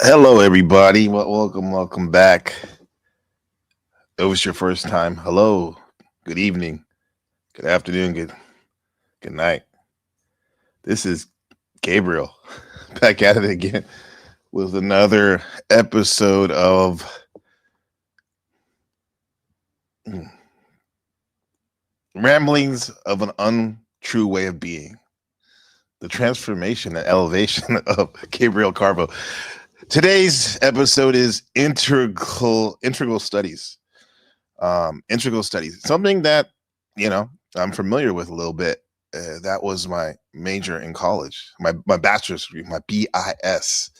Hello, everybody. Welcome back. It was your first time. Hello, good evening, good afternoon, good night. This is Gabriel back at it again with another episode of mm, Ramblings of an Untrue Way of Being. The transformation and elevation of Gabriel Carbo. Today's episode is integral studies. Integral studies, something that you know I'm familiar with a little bit. That was my major in college, my bachelor's degree, my BIS.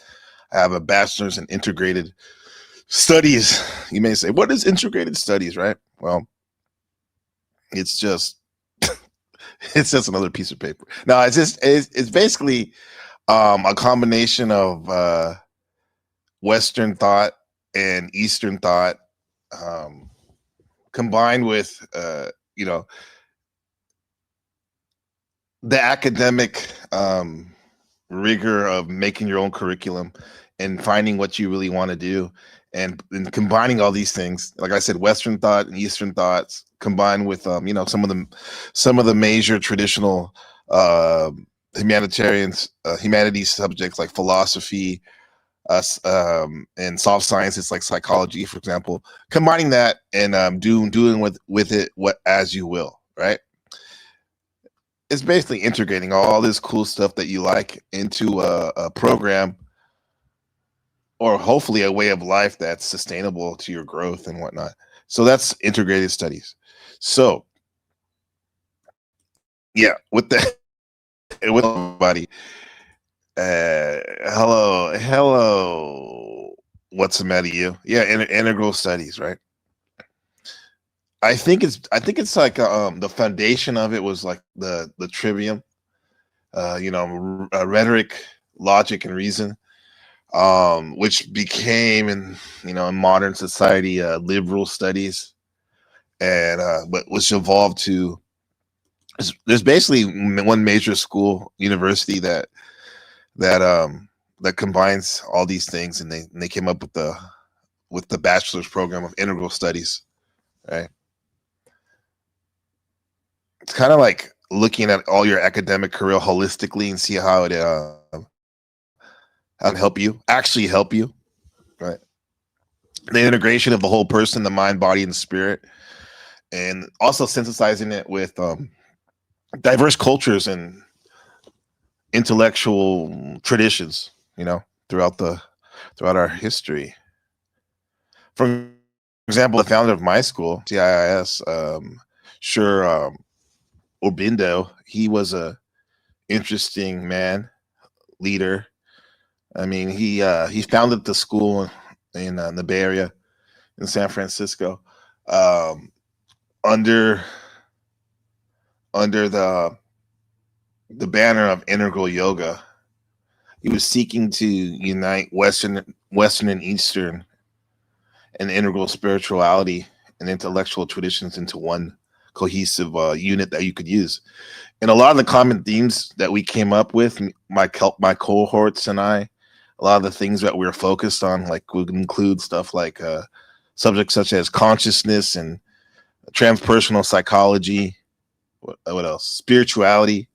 I have a bachelor's in integrated studies. You may say, what is integrated studies, right? Well, it's just it's just another piece of paper. No, it's basically a combination of Western thought and Eastern thought, um, combined with you know the academic rigor of making your own curriculum and finding what you really want to do, and combining all these things, like I said, Western thought and Eastern thoughts, combined with some of the major traditional uh humanities subjects like philosophy, and soft sciences like psychology, for example, combining that and doing with it what as you will, right? It's basically integrating all this cool stuff that you like into a program, or hopefully a way of life that's sustainable to your growth and whatnot. So that's integrated studies. So yeah, with that, with everybody, hello. What's the matter, you? Yeah, integral studies, right? I think it's like the foundation of it was like the trivium, rhetoric, logic, and reason, which became in modern society liberal studies, and but which evolved to there's basically one major school university that combines all these things, and they came up with the bachelor's program of integral studies, right? It's kind of like looking at all your academic career holistically and see how it can actually help you, right? The integration of the whole person, the mind, body, and spirit, and also synthesizing it with diverse cultures and intellectual traditions, throughout our history. For example, the founder of my school, CIIS, sure, Orbindo, he was a interesting man, leader. I mean, he founded the school in the Bay Area in San Francisco, um, under under the banner of integral yoga. He was seeking to unite Western and Eastern and integral spirituality and intellectual traditions into one cohesive unit that you could use. And a lot of the common themes that we came up with, my cohorts and I, a lot of the things that we were focused on, like, would include stuff like subjects such as consciousness and transpersonal psychology. What else? Spirituality,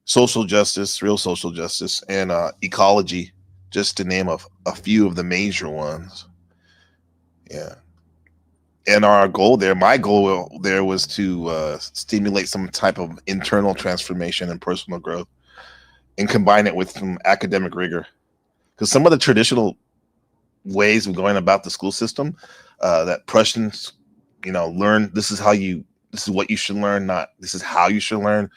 social justice, real social justice, and ecology, just to name a few of the major ones. Yeah. And my goal there was to stimulate some type of internal transformation and personal growth, and combine it with some academic rigor. Because some of the traditional ways of going about the school system, that Prussians, learn, this is what you should learn, not this is how you should learn.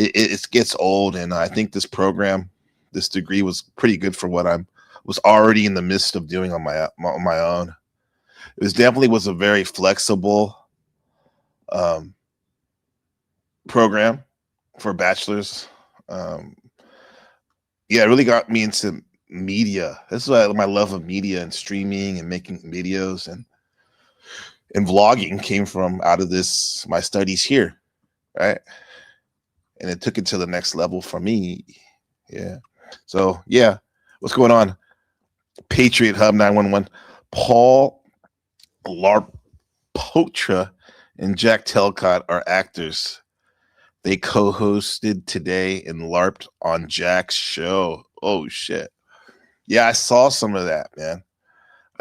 It gets old, and I think this degree was pretty good for what I was already in the midst of doing on my own. It was a very flexible um, program for bachelor's. Um, yeah, it really got me into media. This is why my love of media and streaming and making videos and vlogging came from out of this my studies here, right? And it took it to the next level for me. Yeah. So yeah, what's going on? Patriot Hub 911. Paul Larpotra and Jack Telcott are actors. They co-hosted today and LARPed on Jack's show. Oh shit. Yeah, I saw some of that, man.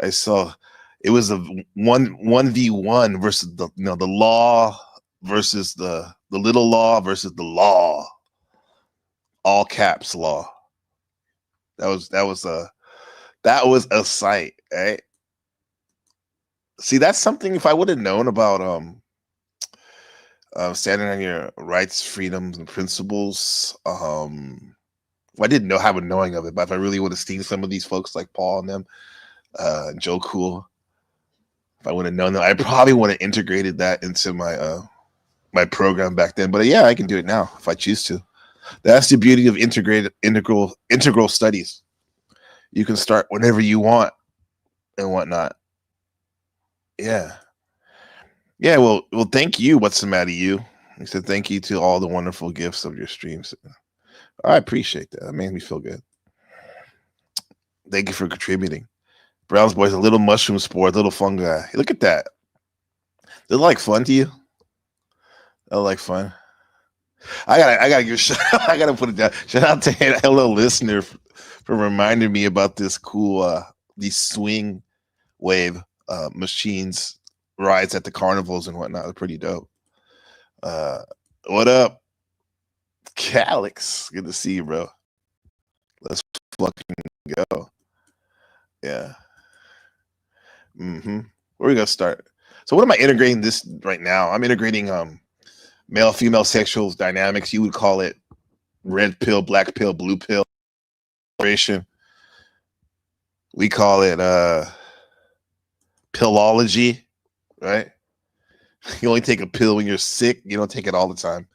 I saw it was a 1v1 versus the the law versus the little law versus the law. All caps law. That was a sight, right? See, that's something if I would have known about standing on your rights, freedoms, and principles. I didn't have a knowing of it, but if I really would have seen some of these folks like Paul and them, Joe Cool, if I would have known that, I probably would have integrated that into my my program back then. But yeah, I can do it now if I choose to. That's the beauty of integral studies. You can start whenever you want and whatnot. Yeah. Yeah, well, thank you. What's the matter, you? He said, thank you to all the wonderful gifts of your streams. I appreciate that. That made me feel good. Thank you for contributing. Brown's Boy's a little mushroom spore, little fungi. Look at that. They're like fun to you. They're like fun. I gotta give I gotta put it down. Shout out to hello listener for reminding me about this cool these swing wave machines rides at the carnivals and whatnot. They're pretty dope. What up, Calix? Good to see you, bro. Let's fucking go. Yeah. Where are we gonna start? So what am I integrating this right now? I'm integrating male female sexual dynamics. You would call it red pill, black pill, blue pill. We call it pillology, right? You only take a pill when you're sick. You don't take it all the time.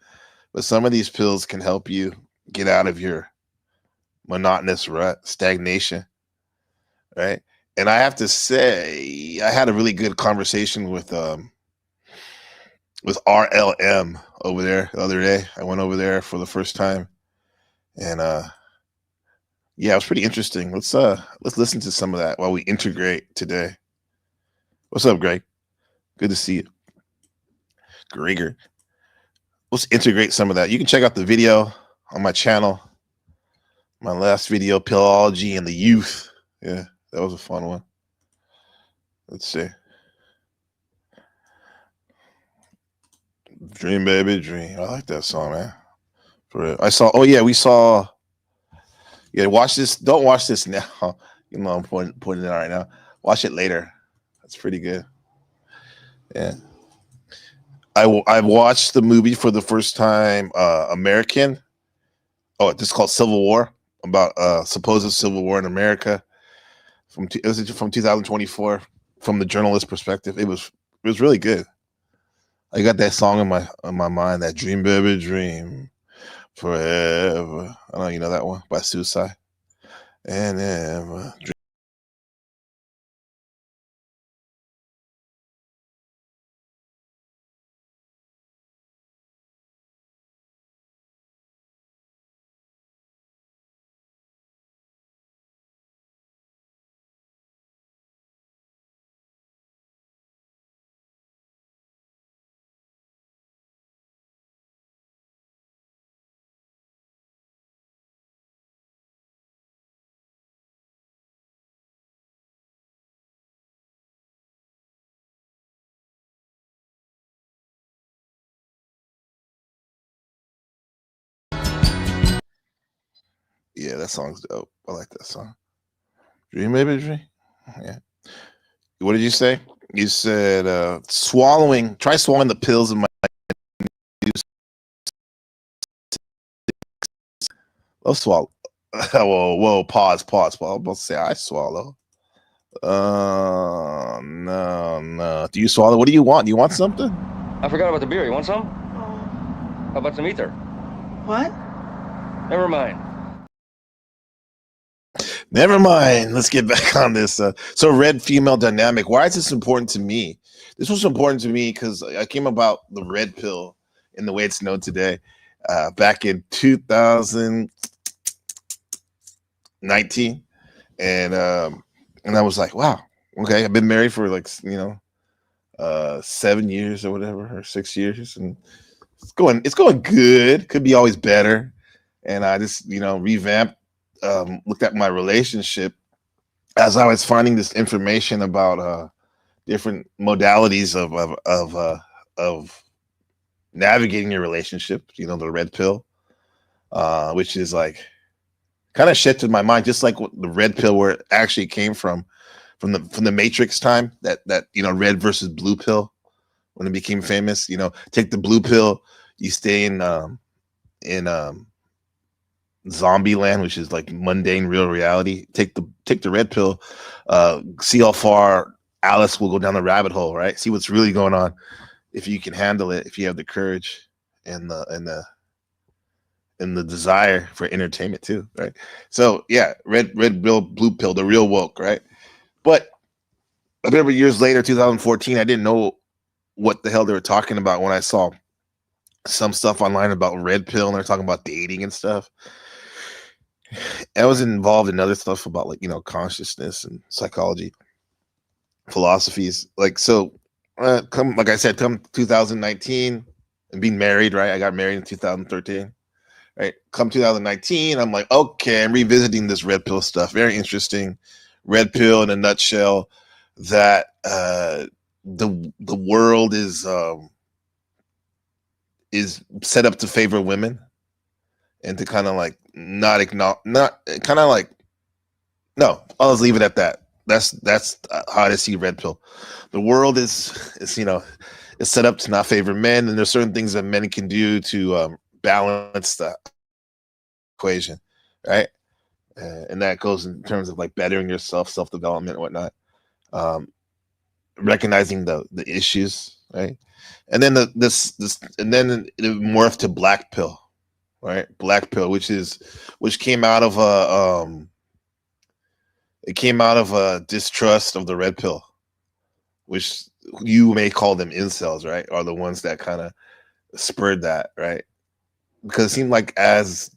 But some of these pills can help you get out of your monotonous rut, stagnation, right? And I have to say, I had a really good conversation with RLM over there the other day. I went over there for the first time, and yeah, it was pretty interesting. Let's listen to some of that while we integrate today. What's up, Greg? Good to see you, Gregor. Let's integrate some of that. You can check out the video on my channel. My last video, Pillology and the Youth. Yeah, that was a fun one. Let's see. Dream Baby Dream. I like that song, man. I saw, oh yeah, we saw, yeah, watch this. Don't watch this now. You know, I'm pointing it out right now. Watch it later. That's pretty good. Yeah. I watched the movie for the first time, American. Oh, this is called Civil War, about supposed civil war in America from 2024 from the journalist perspective. It was really good. I got that song in my mind, that Dream Baby Dream Forever. I don't know, you know that one by Suicide. And ever. Yeah, that song's dope. I like that song. Dream Baby Dream. Yeah. What did you say? You said try swallowing the pills in my I'll swallow. Whoa, pause. I'm about to say I swallow. No. Do you swallow? What do you want? Do you want something? I forgot about the beer. You want some? Oh. How about some ether? What? Never mind. Never mind. Let's get back on this. So red female dynamic. Why is this important to me? This was important to me because I came about the red pill in the way it's known today back in 2019. And And I was like, wow, okay, I've been married for like 7 years or whatever, or 6 years, and it's going good. Could be always better. And I just revamped, looked at my relationship as I was finding this information about different modalities of navigating your relationship. The red pill, which is like kind of shifted my mind, just like what the red pill, where it actually came from the Matrix time, that red versus blue pill, when it became famous. Take the blue pill, you stay in zombie land, which is like mundane real reality. Take the red pill, see how far Alice will go down the rabbit hole, right? See what's really going on, if you can handle it, if you have the courage and the desire for entertainment too, right? So yeah, red pill, blue pill, the real woke, right? But I remember years later, 2014, I didn't know what the hell they were talking about when I saw some stuff online about red pill, and they're talking about dating and stuff. I was involved in other stuff about consciousness and psychology, philosophies. Come 2019 and being married, right? I got married in 2013, right? Come 2019, I'm like, okay, I'm revisiting this red pill stuff. Very interesting. Red pill in a nutshell, that the world is set up to favor women, and to kind of like not kind of like, no, I'll just leave it at that. That's how I see red pill. The world is set up to not favor men, and there's certain things that men can do to balance the equation, right? And that goes in terms of like bettering yourself, self-development, and whatnot. Recognizing the issues, right? And then and then it morphed to black pill, right? Black pill, which came out of a distrust of the red pill, which you may call them incels, right? Are the ones that kind of spurred that, right? Because it seemed like as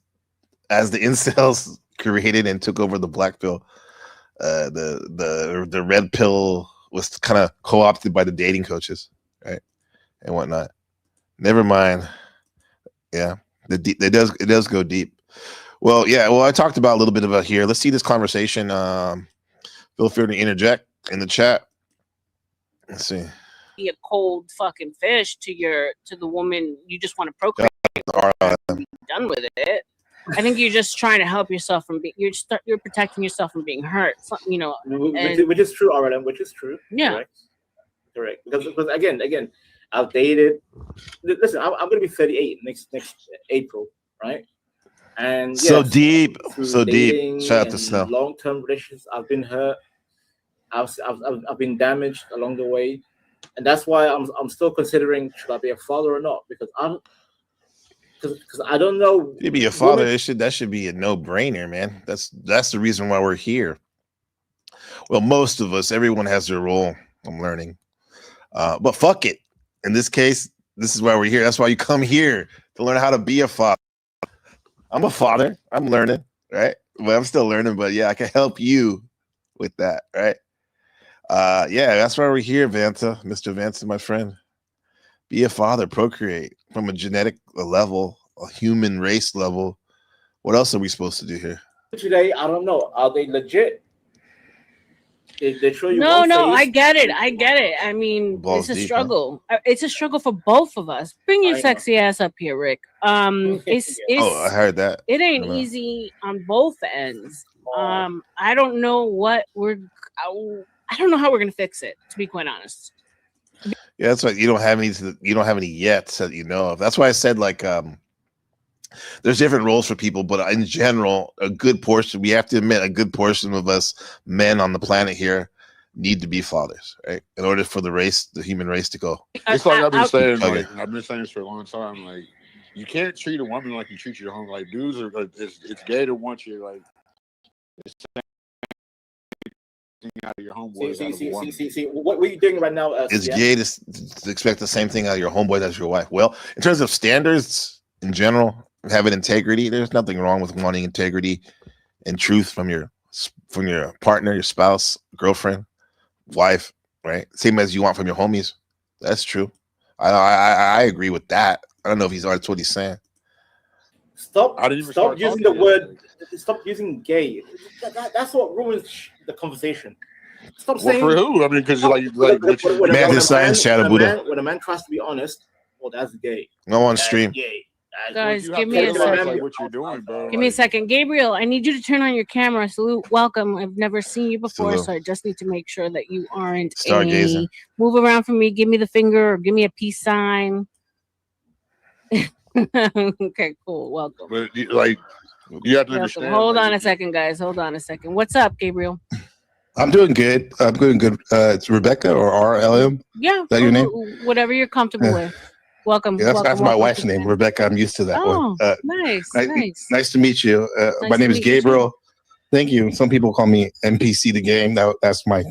the incels created and took over the black pill, the red pill was kind of co-opted by the dating coaches, right, and whatnot. Never mind. Yeah, it does go deep. Well, yeah. Well, I talked about a little bit about here. Let's see this conversation. Feel free to interject in the chat. Let's see. Be a cold fucking fish to the woman you just want to procreate. Be done with it. I think you're just trying to help yourself from being. You're protecting yourself from being hurt. So, which is true, RLM. Which is true. Yeah. Correct. Because again, I've dated. Listen, I'm going to be 38 next April, right? And yes, so deep. Shout out to Snow. Long-term relationships, I've been hurt. I've been damaged along the way, and that's why I'm still considering, should I be a father or not? Because I don't know. To be a father, that should be a no-brainer, man. That's the reason why we're here. Well, most of us, everyone has their role. I'm learning, but fuck it. In this case, this is why we're here. That's why you come here, to learn how to be a father. I'm a father. I'm learning, right? Well, I'm still learning, but yeah, I can help you with that, right? Yeah, that's why we're here, Vanta, Mr. Vanta, my friend. Be a father, procreate from a genetic level, a human race level. What else are we supposed to do here? Today, I don't know. Are they legit? They show you no, I get it. I mean, it's a struggle. Huh? It's a struggle for both of us. Bring your sexy ass up here, Rick. It's I heard that. It ain't easy on both ends. I don't know I don't know how we're gonna fix it, to be quite honest. Yeah, that's right. You don't have any yet that you know of. That's why I said there's different roles for people, but in general, we have to admit, a good portion of us men on the planet here need to be fathers, right? In order for the human race to go. It's like I've been saying, I've been saying this for a long time. Like, you can't treat a woman like you treat your home. Like, dudes are, it's gay to want you, like, it's out of your homeboy. See, what are you doing right now? It's gay to expect the same thing out of your homeboy as your wife. Well, in terms of standards in general, having integrity, there's nothing wrong with wanting integrity and truth from your partner, your spouse, girlfriend, wife, right? Same as you want from your homies. That's true. I agree with that. I don't know if that's what he's saying. Stop I didn't even stop start using talking the yet. word. Stop using gay. That's what ruins the conversation. Stop Well, saying. for who? I mean, because like what you. Man, his science, Shadow Buddha. When a man tries to be honest, well, that's gay. No on That's stream. gay. Guys, you give have me to a realize, second. like, what you're doing, bro. Give me a Like, second. Gabriel, I need you to turn on your camera. Salute. Welcome. I've never seen you before, Salute. so I just need to make sure that you aren't Stargazing. Move around for me. Give me the finger or give me a peace sign. Okay, cool. Welcome. But like, you have to Welcome. understand. Hold like, on a second, guys. Hold on a second. What's up, Gabriel? I'm doing good. I'm doing good. It's Rebecca or RLM. Yeah. Is that your name? Whatever you're comfortable with. Welcome. Yeah, that's my welcome wif's to the name, family. Rebecca. I'm used to that Oh, one. nice. Nice to meet you. Nice my to name is meet you, too. Gabriel. Thank you. Some people call me NPC the Game. That's my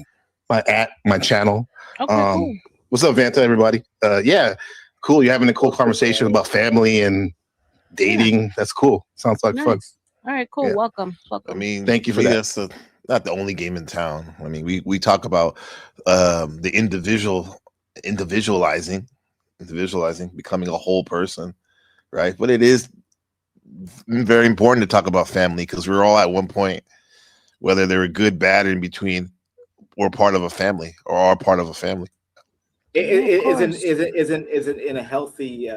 channel. Okay, cool. What's up, Vanta, everybody? Yeah, cool. You're having a cool conversation about family and dating. That's cool. Sounds like fun. All right, cool. Yeah. Welcome. I mean, Thank you for that. That's not the only game in town. I mean, we talk about the individualizing, becoming a whole person, right? But it is very important to talk about family because we're all at one point, whether they were good, bad, or in between, we're part of a family or are part of a family. Isn't in a healthy.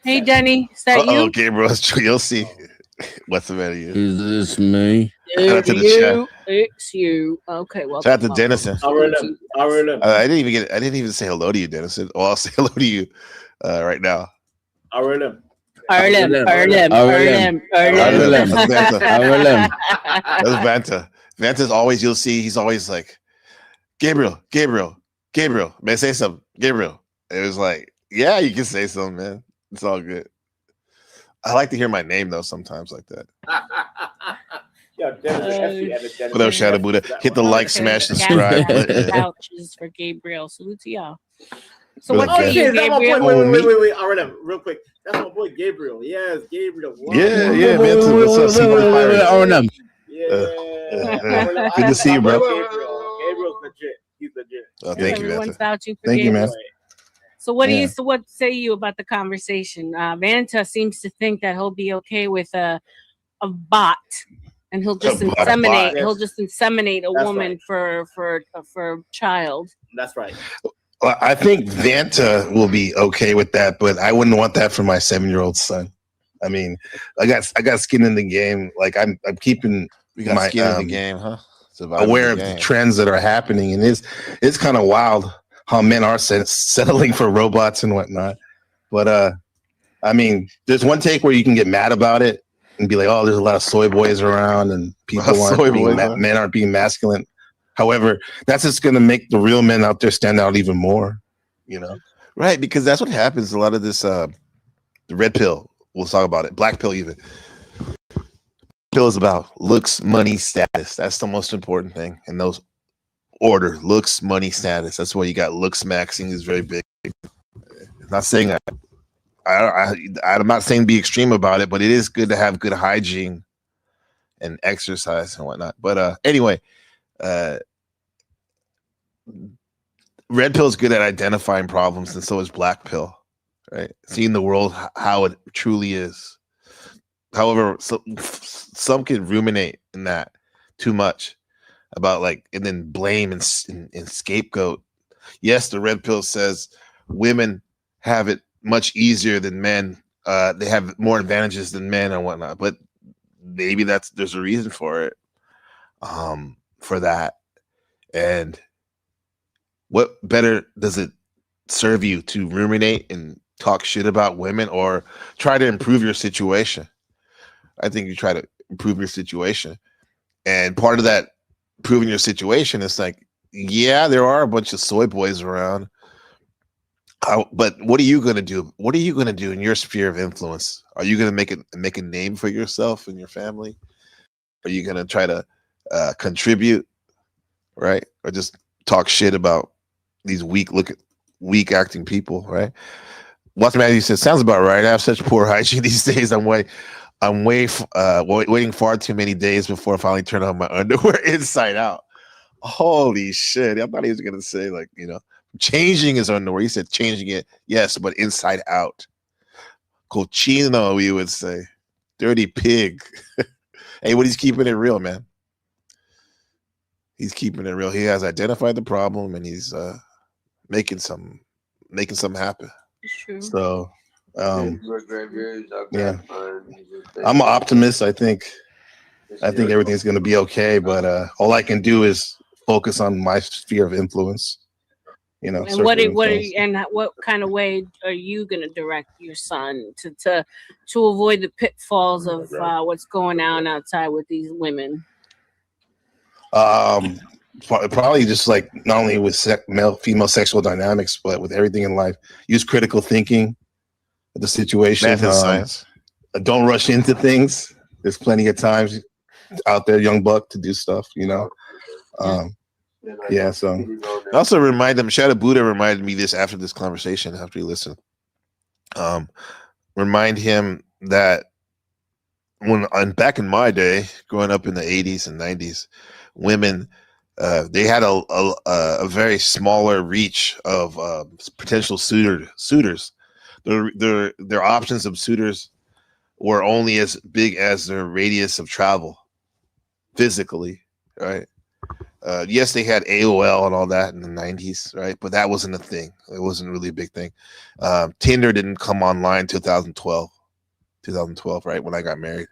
Hey, Denny, is that you? Gabriel, you'll see. What's the matter? You? Is this me? Shout out to the chat. It's you. Okay, well. Shout out to Dennison. RLM. I didn't even say hello to you, Dennison. Well, I'll say hello to you right now. RLM. Arlem. That's Vanta. Vanta's always, you'll see, he's always like, Gabriel. May I say something? Gabriel. It was like, yeah, you can say something, man. It's all good. I like to hear my name though sometimes like that. What up, Shadow Buddha? Hit the like, smash, subscribe. Couches for Gabriel. Salute to y'all. So Really what say you, Gabriel? Wait, RLM, real quick. That's my boy Gabriel. Yes, Gabriel. Wow. Yeah, Vanta. What's up? RLM. Yeah. Good to see you, bro. Gabriel's legit. He's legit. Oh, thank you, Everyone's Vanta. vouching for Thank you, Gabriel. man. So what Yeah. what say you about the conversation? Vanta seems to think that he'll be okay with a bot, and he'll just inseminate. He'll just inseminate a woman for a child. That's right. Well, I think Vanta will be okay with that, but I wouldn't want that for my 7-year-old son. I mean, I got skin in the game. Like I'm keeping We got my skin in the game, huh? aware of the trends that are happening, and it's kind of wild how men are settling for robots and whatnot. But I mean, there's one take where you can get mad about it and be like, "Oh, there's a lot of soy boys around, and men aren't being masculine." However, that's just going to make the real men out there stand out even more, you know? Right, because that's what happens. A lot of this, the red pill. We'll talk about it. Black pill, even. Pill is about looks, money, status. That's the most important thing in those order. Looks, money, status. That's why you got looks maxing is very big. I'm not saying I'm not saying be extreme about it, but it is good to have good hygiene and exercise and whatnot. But anyway, red pill is good at identifying problems, and so is black pill. Right, seeing the world how it truly is. However, some can ruminate in that too much about and then blame and scapegoat. Yes, the red pill says women have it much easier than men. They have more advantages than men and whatnot, but maybe there's a reason for it. For that, and what better does it serve you to ruminate and talk shit about women or try to improve your situation? I think you try to improve your situation. And part of that improving your situation is yeah, there are a bunch of soy boys around. But what are you going to do? What are you going to do in your sphere of influence? Are you going to make a name for yourself and your family? Are you going to try to contribute, right? Or just talk shit about these weak acting people, right? What's the matter? He said, sounds about right. I have such poor hygiene these days. I'm waiting far too many days before I finally turn on my underwear inside out. Holy shit! I thought he was gonna say like changing his underwear. He said changing it, yes, but inside out. Cochino, we would say, dirty pig. Hey, what he's keeping it real, man. He's keeping it real. He has identified the problem, and he's making some happen. It's true. So, yeah, I'm an optimist. I think everything's going to be okay. But all I can do is focus on my sphere of influence. And what kind of way are you going to direct your son to avoid the pitfalls of what's going on outside with these women? Probably just like not only with male-female sexual dynamics, but with everything in life. Use critical thinking of the situation. Science. Don't rush into things. There's plenty of times out there, young buck, to do stuff. Yeah. So I also remind them. Shadow Buddha reminded me this after this conversation. After you listen, remind him that back in my day, growing up in the 80s and 90s, women they had a very smaller reach of potential suitors. Their options of suitors were only as big as their radius of travel physically, right? Yes, they had AOL and all that in the 90s, right? But that wasn't a thing. It wasn't really a big thing. Tinder didn't come online 2012, right? When I got married.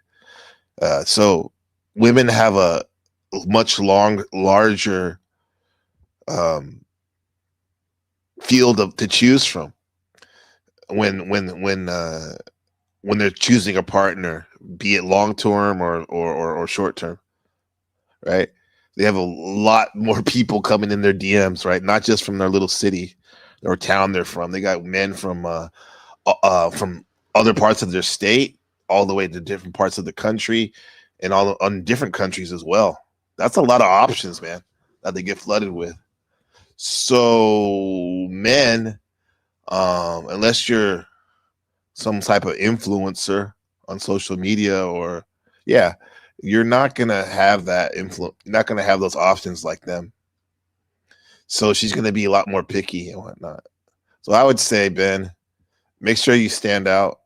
So women have a much larger field to choose from when they're choosing a partner, be it long term or short term, right? They have a lot more people coming in their DMs, right? Not just from their little city or town they're from. They got men from other parts of their state, all the way to different parts of the country, and all on different countries as well. That's a lot of options, man, that they get flooded with. So men, unless you're some type of influencer on social media you're not going to have that influence. You're not going to have those options like them. So she's going to be a lot more picky and whatnot. So I would say, Ben, make sure you stand out,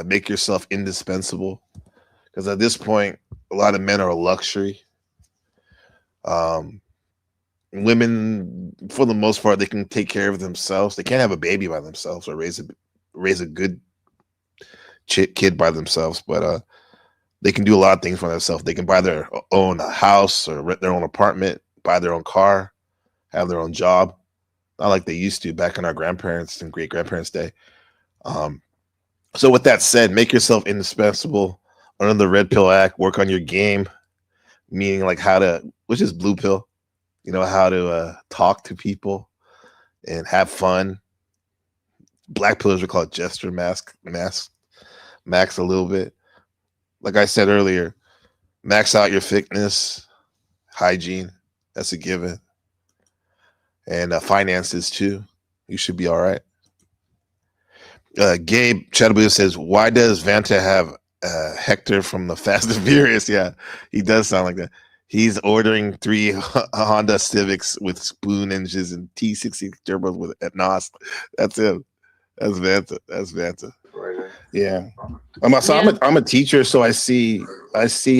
make yourself indispensable. Because at this point, a lot of men are a luxury. Women, for the most part, they can take care of themselves. They can't have a baby by themselves or raise a good kid by themselves, but they can do a lot of things for themselves. They can buy their own house or rent their own apartment, buy their own car, have their own job. Not like they used to back in our grandparents' and great-grandparents' day. So with that said, make yourself indispensable. Under the Red Pill Act, work on your game, meaning like which is blue pill, how to talk to people and have fun. Black pillars are called gesture max a little bit. Like I said earlier, max out your fitness, hygiene. That's a given. And finances too. You should be all right. Gabe Chatterbury says, why does Vanta have Hector from the Fast and Furious? Yeah, he does sound like that. He's ordering 3 Honda Civics with spoon engines and T60 turbos with NOS. That's him. That's Vanta. Yeah. I'm a teacher, so I see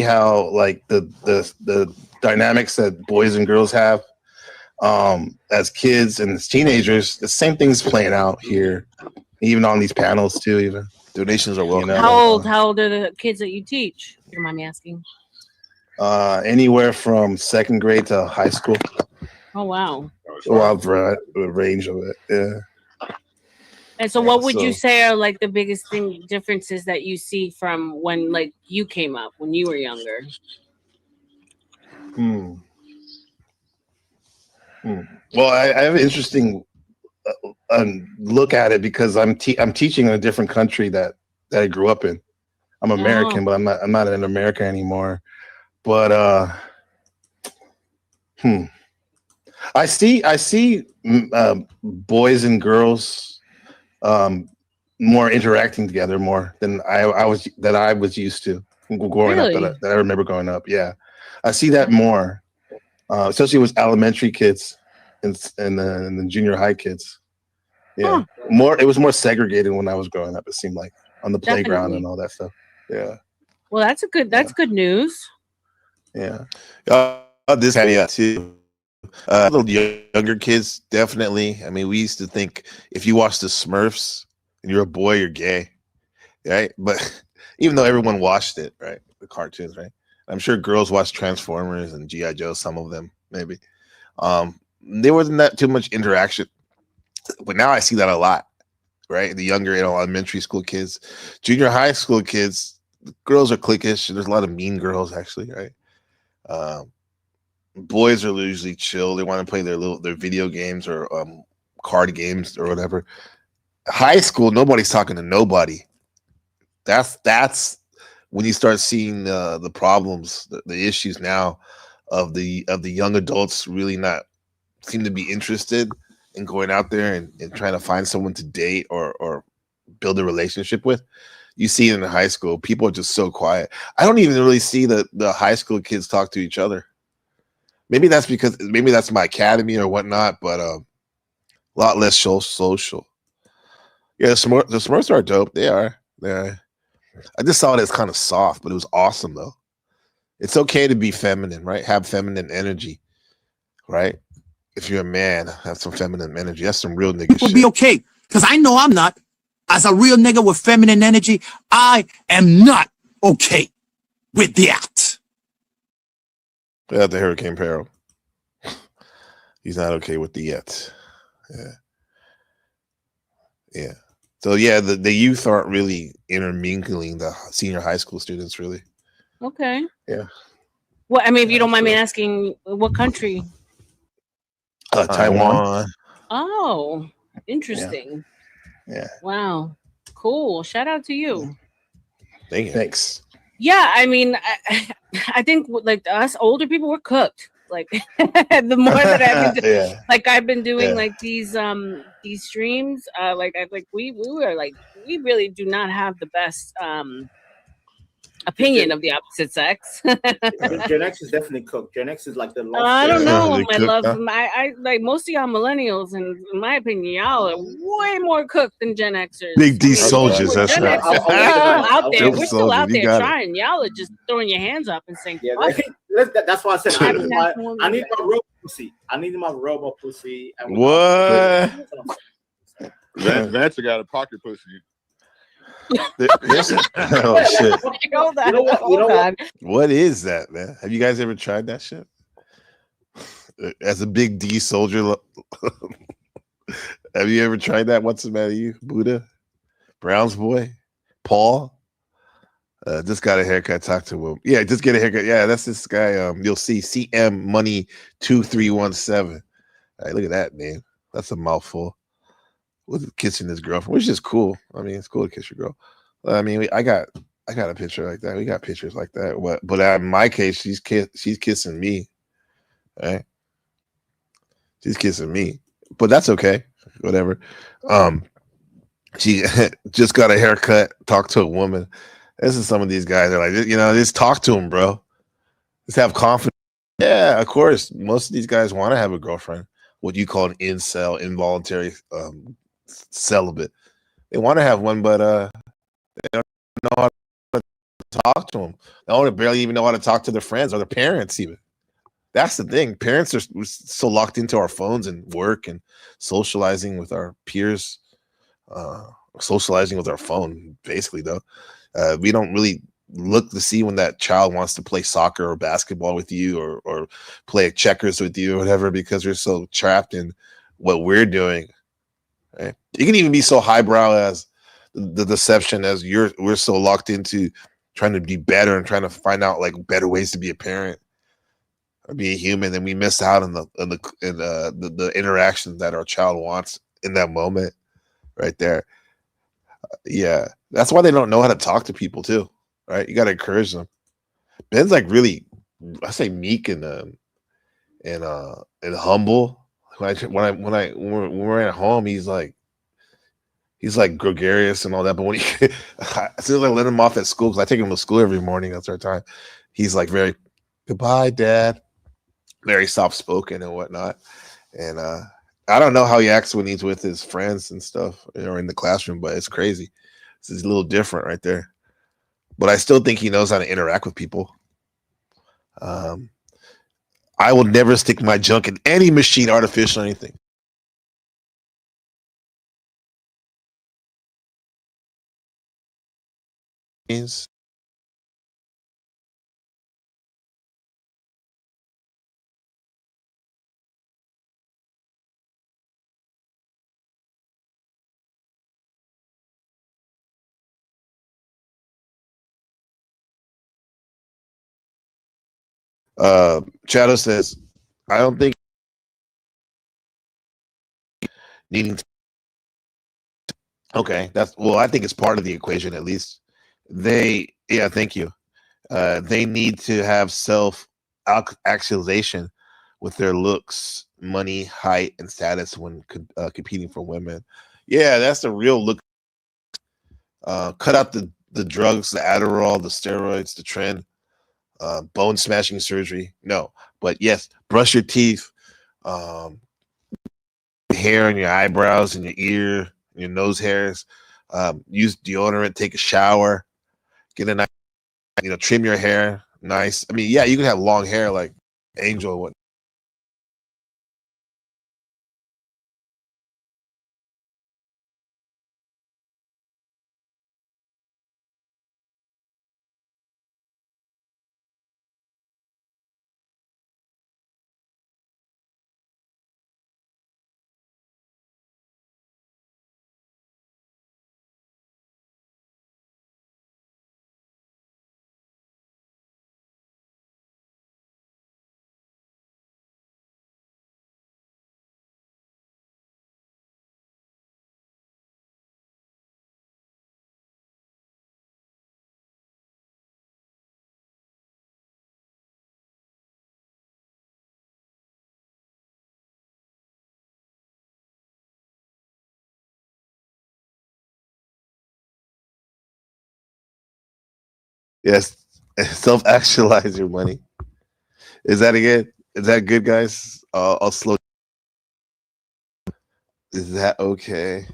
how like the dynamics that boys and girls have as kids and as teenagers. The same thing's playing out here, even on these panels too. Even donations are welcome. How old are the kids that you teach? If you don't mind me asking. Anywhere from 2nd grade to high school. Oh wow. A wide range of it. Yeah. And so what would you say are like the biggest differences that you see from when like you came up when you were younger? Well, I have an interesting look at it because I'm teaching in a different country that I grew up in. I'm American, but I'm not in America anymore. But I see boys and girls more interacting together more than I was used to growing up. That I remember growing up. Yeah, I see that more. especially with elementary kids and the junior high kids. Yeah, it was more segregated when I was growing up. It seemed like on the playground and all that stuff. Yeah. Well, that's good news. Yeah. This had too. Little younger kids, definitely. I mean, we used to think if you watch the Smurfs and you're a boy, you're gay, right? But even though everyone watched it, right, the cartoons, right? I'm sure girls watched Transformers and G.I. Joe. Some of them, maybe. There wasn't that too much interaction, but now I see that a lot, right? The younger, elementary school kids, junior high school kids, the girls are cliquish. There's a lot of mean girls, actually, right? Boys are usually chill. They want to play their video games or card games or whatever. High school, nobody's talking to nobody. That's when you start seeing the problems, the issues now of the young adults really not seem to be interested in going out there and trying to find someone to date or build a relationship with. You see it in high school. People are just so quiet. I don't even really see the high school kids talk to each other. Maybe that's my academy or whatnot, but a lot less social. Yeah, the Smurfs are dope. They are. I just saw it as kind of soft, but it was awesome though. It's okay to be feminine, right? Have feminine energy, right? If you're a man, have some feminine energy. That's some real nigga shit. Will be okay, because I know I'm not. As a real nigga with feminine energy, I am not okay with that. Yeah, the Hurricane Peril. He's not okay with the yet. Yeah. So yeah, the youth aren't really intermingling the senior high school students, really. Okay. Yeah. Well, I mean, if you don't mind me asking, what country? Taiwan. Oh, interesting. Yeah. Wow. Cool. Shout out to you. Thank you. Thanks. Yeah, I mean, I think like us older people were cooked. Like the more that I've been like I've been doing like these streams, we were like we really do not have the best opinion of the opposite sex. Gen X is definitely cooked. Gen X is like the love. I don't know. They I cooked, love huh? I like most of y'all millennials, and in my opinion, y'all are way more cooked than Gen Xers. Big D soldiers, that's Gen right. Xers are still out there. Big We're still out soldiers, you there got it. trying. Y'all are just throwing your hands up and saying, Yeah, "Fuck it." that's why I said I need my robo pussy. I need my robo pussy. And What? That's got a pocket pussy. Oh shit. Hold on. You know what? Hold on. What is that, man? Have you guys ever tried that shit? As a big D soldier, have you ever tried that? What's the matter, you Buddha, Brown's boy, Paul? Just got a haircut. Talk to him. Yeah, just get a haircut. Yeah, that's this guy. You'll see CM Money 2317. All right, look at that name. That's a mouthful. With kissing his girlfriend, which is cool. I mean, it's cool to kiss your girl. I mean, I got a picture like that. We got pictures like that. But in my case, she's kissing me. Right? She's kissing me. But that's okay. Whatever. She just got a haircut. Talked to a woman. This is some of these guys are like, just talk to them, bro. Just have confidence. Yeah, of course. Most of these guys want to have a girlfriend. What you call an incel, involuntary celibate. They want to have one, but they don't know how to talk to them. They barely even know how to talk to their friends or their parents even. That's the thing. Parents are so locked into our phones and work and socializing with our peers, socializing with our phone, basically, though. We don't really look to see when that child wants to play soccer or basketball with you or play checkers with you or whatever, because we're so trapped in what we're doing. Right? You can even be so highbrow as the deception as we're so locked into trying to be better and trying to find out like better ways to be a parent or be a human, and we miss out on the interaction that our child wants in that moment right there. Yeah, that's why they don't know how to talk to people too, right? You got to encourage them. Ben's like really, I say meek and humble. When we're at home, he's like gregarious and all that. But when as soon as I let him off at school, because I take him to school every morning, that's our time. He's like very, goodbye, Dad. very soft spoken and whatnot. And I don't know how he acts when he's with his friends and stuff, or in the classroom, but it's crazy. This is a little different right there. But I still think he knows how to interact with people. I will never stick my junk in any machine, artificial or anything. Is Shadow says, I don't think needing to, okay, that's well, I think it's part of the equation at least. Yeah, thank you. They need to have self actualization with their looks, money, height, and status when competing for women. Yeah, that's the real look. Cut out the drugs, the Adderall, the steroids, the trend, bone smashing surgery. No, but yes, brush your teeth, hair on your eyebrows and your ear, your nose hairs. Use deodorant, take a shower, get a nice, trim your hair nice. I mean, yeah, you can have long hair like Angel. What? Yes, self actualize your money. Is that again? Is that good, guys? I'll slow. Is that okay?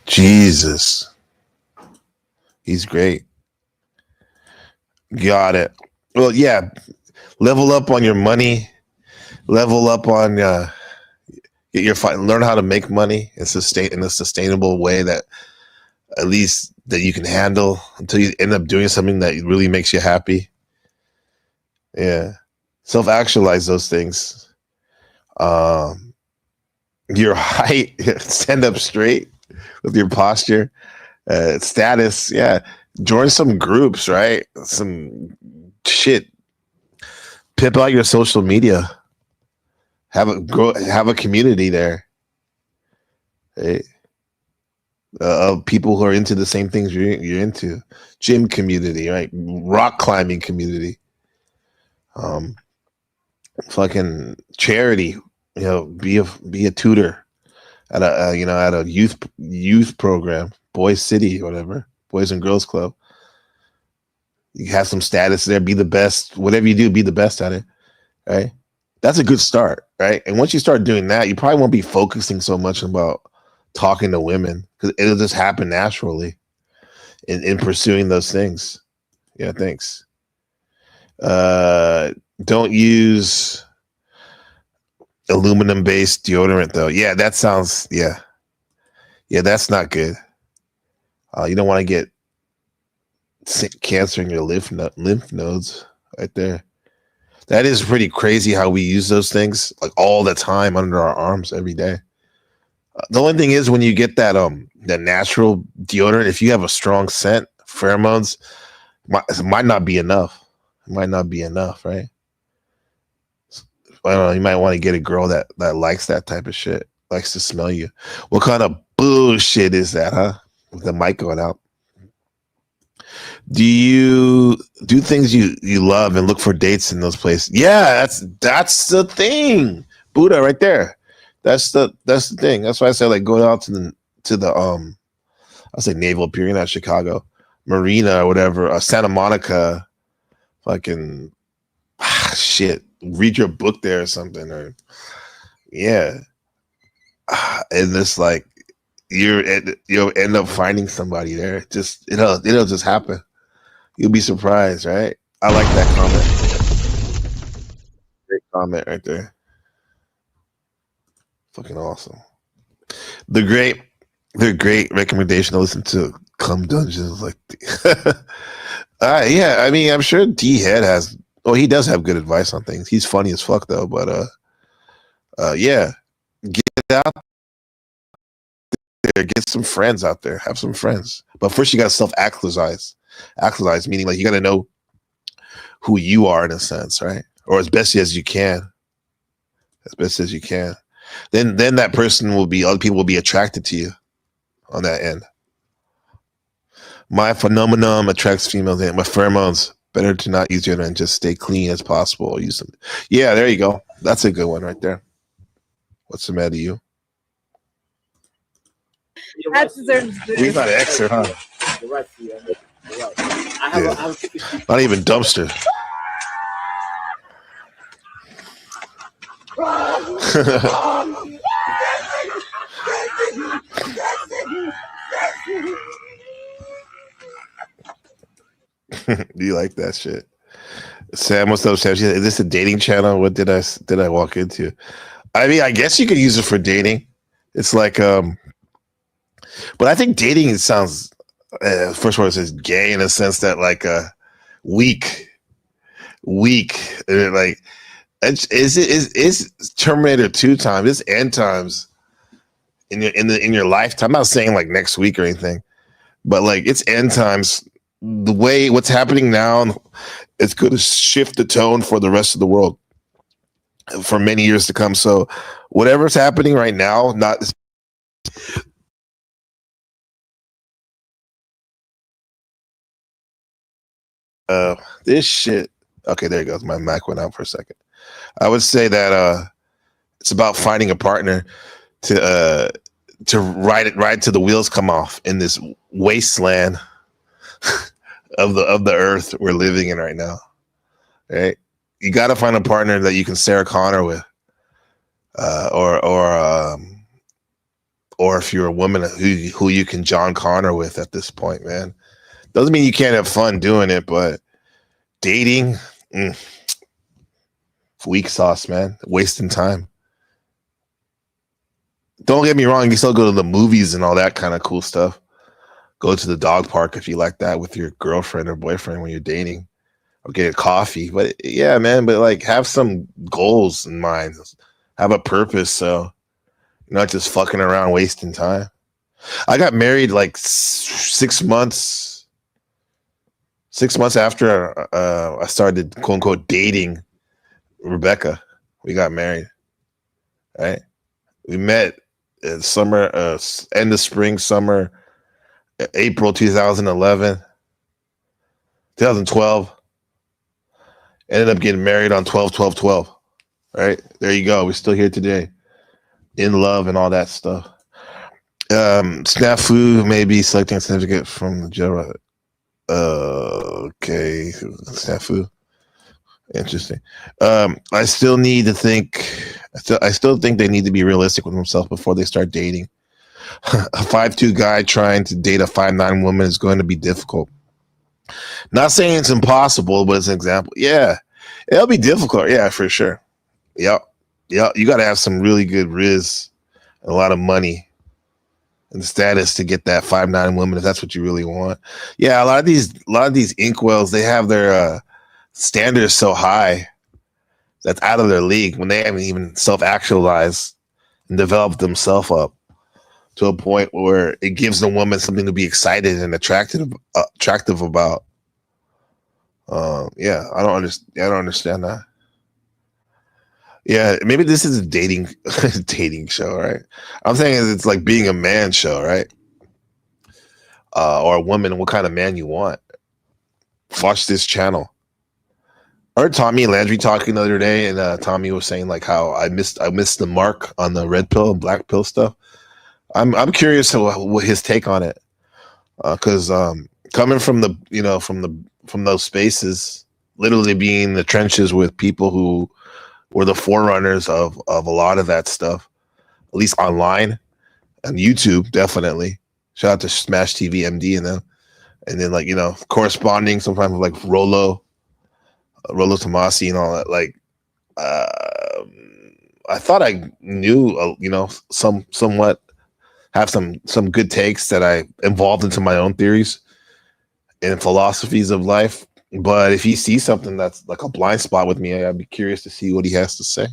Jesus, he's great. Got it. Well, yeah, level up on your money, level up on get your learn how to make money and sustain in a sustainable way that at least that you can handle until you end up doing something that really makes you happy. Yeah, self actualize those things. Your height, stand up straight with your posture, status. Yeah, join some groups, right? Some shit. Pimp out your social media. Have a community there, right? Of people who are into the same things you're into. Gym community, right? Rock climbing community. Fucking charity. Be a tutor at a youth program, Boys City, whatever, Boys and Girls Club. You have some status there. Be the best. Whatever you do, be the best at it. Right? That's a good start, right? And once you start doing that, you probably won't be focusing so much about talking to women because it'll just happen naturally in pursuing those things. Yeah, thanks. Don't use aluminum based deodorant though. Yeah, that sounds yeah, that's not good. You don't want to get cancer in your lymph nodes right there. That is pretty crazy how we use those things like all the time under our arms every day. The only thing is when you get that natural deodorant, if you have a strong scent, pheromones, it might not be enough. It might not be enough, right? I don't know. You might want to get a girl that likes that type of shit, likes to smell you. What kind of bullshit is that, huh? With the mic going out. Do you do things you love and look for dates in those places? Yeah, that's the thing. Buddha right there. That's the thing. That's why I said like go out to the I'll say Naval Pier, not Chicago, Marina or whatever, Santa Monica, fucking shit. Read your book there or something, or yeah. And it's like you'll end up finding somebody there. Just it'll just happen. You'll be surprised, right? I like that comment. Great comment right there. Fucking awesome. The great recommendation to listen to Come Dungeons. Like, yeah. I mean, I'm sure D Head has. Oh, he does have good advice on things. He's funny as fuck though. But yeah, get out there, get some friends out there, have some friends. But first, you got to self-actualize. Actualize meaning like you got to know who you are in a sense, right? Or as best as you can. As best as you can. Then that person will be, other people will be attracted to you on that end. My phenomenon attracts females. My pheromones, better to not use it and just stay clean as possible. Use them. Yeah, there you go. That's a good one right there. What's the matter with you? That deserves He's not an extra, huh? You're right, You're right. I have Not even dumpster. Do you like that shit? Sam, what's up, Sam? Is this a dating channel? What did I walk into? I mean, I guess you could use it for dating. It's like, but I think dating sounds. First of all, it says gay in a sense that like weak. Like is Terminator 2 time? This end times in your lifetime. I'm not saying like next week or anything, but like it's end times. The way what's happening now, it's going to shift the tone for the rest of the world for many years to come. So whatever's happening right now, not this shit. Okay, there it goes. My mic went out for a second. I would say that it's about finding a partner to ride till the wheels come off in this wasteland of the earth we're living in right now. Right? You got to find a partner that you can Sarah Connor with, or if you're a woman who you can John Connor with at this point, man. Doesn't mean you can't have fun doing it, but dating, weak sauce, man. Wasting time. Don't get me wrong, you can still go to the movies and all that kind of cool stuff. Go to the dog park if you like that with your girlfriend or boyfriend when you're dating, or get a coffee. But yeah, man, but like have some goals in mind. Have a purpose, so you're not just fucking around wasting time. I got married like 6 months. 6 months after I started quote unquote dating Rebecca. We got married. Right? We met in summer, end of spring, summer, April 2011, 2012. Ended up getting married on 12/12/12. Right? There you go. We're still here today. In love and all that stuff. Snafu may be selecting a certificate from the general. Okay. Snafu. Interesting. I still need to think. I still think they need to be realistic with themselves before they start dating. A 5'2" guy trying to date a 5'9" woman is going to be difficult. Not saying it's impossible, but it's an example. Yeah, it'll be difficult. Yeah, for sure. Yep. You got to have some really good riz, and a lot of money, and status to get that 5'9" woman if that's what you really want. Yeah, a lot of these inkwells, they have their standards so high that's out of their league when they haven't even self-actualized and developed themselves up. to a point where it gives the woman something to be excited and attractive about. Yeah, I don't understand that. Yeah, maybe this is a dating show, right? I'm saying it's like being a man show, right? Or a woman, what kind of man you want. Watch this channel. I heard Tommy Landry talking the other day, and Tommy was saying like how I missed the mark on the red pill and black pill stuff. I'm curious what his take on it, because coming from from those spaces, literally being in the trenches with people who were the forerunners of a lot of that stuff, at least online and YouTube, definitely. Shout out to Smash TV MD and them, and then like corresponding sometimes with like Rolo Tomasi and all that. Like, I thought I knew somewhat have some good takes that I involved into my own theories and philosophies of life. But if he sees something that's like a blind spot with me, I'd be curious to see what he has to say.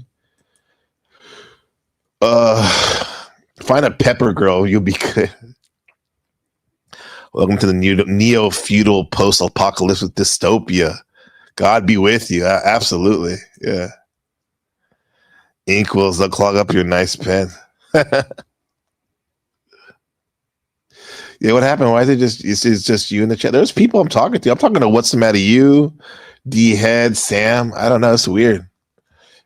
Find a pepper girl, you'll be good. Welcome to the neo-feudal post-apocalyptic dystopia. God be with you. Absolutely. Yeah. Ink will clog up your nice pen. Yeah, what happened? Why is it's just you in the chat? There's people I'm talking to. I'm talking to What's the Matter You, D Head, Sam. I don't know. It's weird.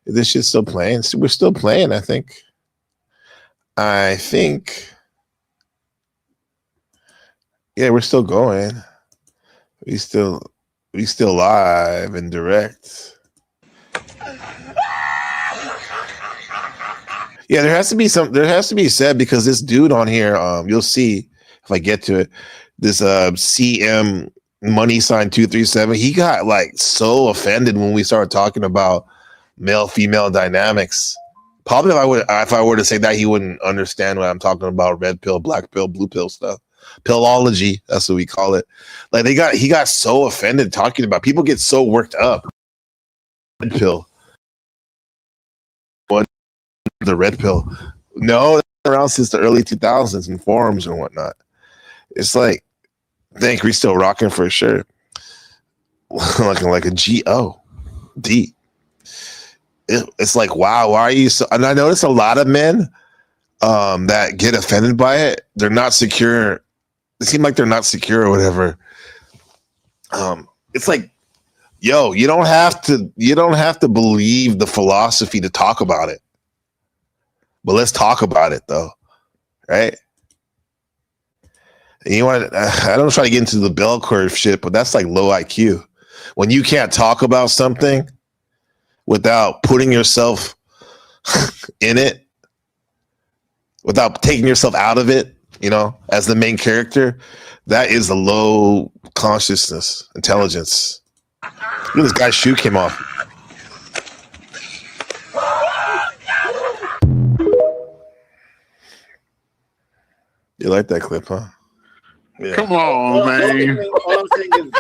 This shit's still playing. We're still playing, I think. Yeah, we're still going. We still live and direct. Yeah, there has to be said, because this dude on here, you'll see if I get to it, this CM money sign 237, he got like so offended when we started talking about male female dynamics. Probably if I were to say that, he wouldn't understand what I'm talking about, red pill, black pill, blue pill stuff. Pillology, that's what we call it. Like he got so offended talking about, people get so worked up. Red pill. What the red pill? No, around since the early 2000s in forums and whatnot. It's like, I think we're still rocking for sure. like a G-O-D. It's like, wow, why are you so? And I notice a lot of men that get offended by it, they're not secure. It seems like they're not secure or whatever. It's like, yo, you don't have to believe the philosophy to talk about it. But let's talk about it though, right? And you want? I don't try to get into the bell curve shit, but that's like low IQ. When you can't talk about something without putting yourself in it, without taking yourself out of it, as the main character, that is a low consciousness, intelligence. Look at this guy's shoe came off. You like that clip, huh? Yeah. Come on, man. All I'm saying is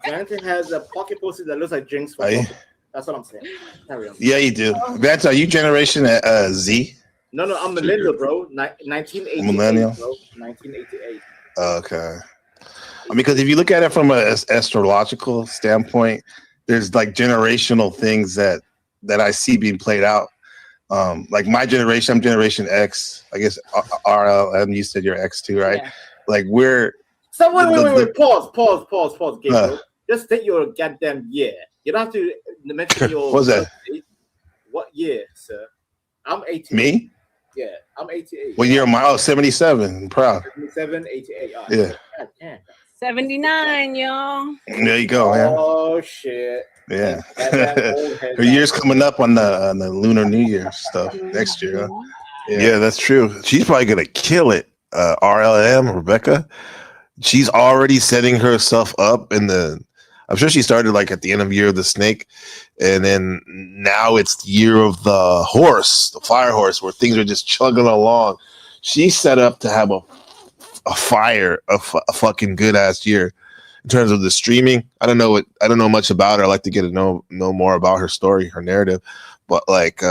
Vanta has a pocket pussy that looks like Jinx. That's what I'm saying. Carry on. Yeah, you do. Vanta, are you generation Z? No, I'm millennial, bro. 1988. Millennial? Bro. 1988. Okay. I mean, because if you look at it from an astrological standpoint, there's like generational things that I see being played out. Like my generation, I'm Generation X. I guess RLM, you said you're X too, right? Yeah. Like we're. So wait. Pause, Gabriel. Just take your goddamn year. You don't have to mention your. What's that? What year, sir? I'm 88. Me? Yeah, I'm 88. What year am I? 77. I'm proud. 77, 88. Right. Yeah. God damn. 79, y'all. There you go, man. Oh shit. Yeah. Her year's coming up on the Lunar New Year stuff next year. Huh? Yeah, that's true. She's probably gonna kill it. RLM, Rebecca. She's already setting herself up I'm sure she started like at the end of Year of the Snake, and then now it's the Year of the Horse, the Fire Horse, where things are just chugging along. She's set up to have a fucking good ass year in terms of the streaming. I don't know much about her. I like to get to know more about her story, her narrative, but like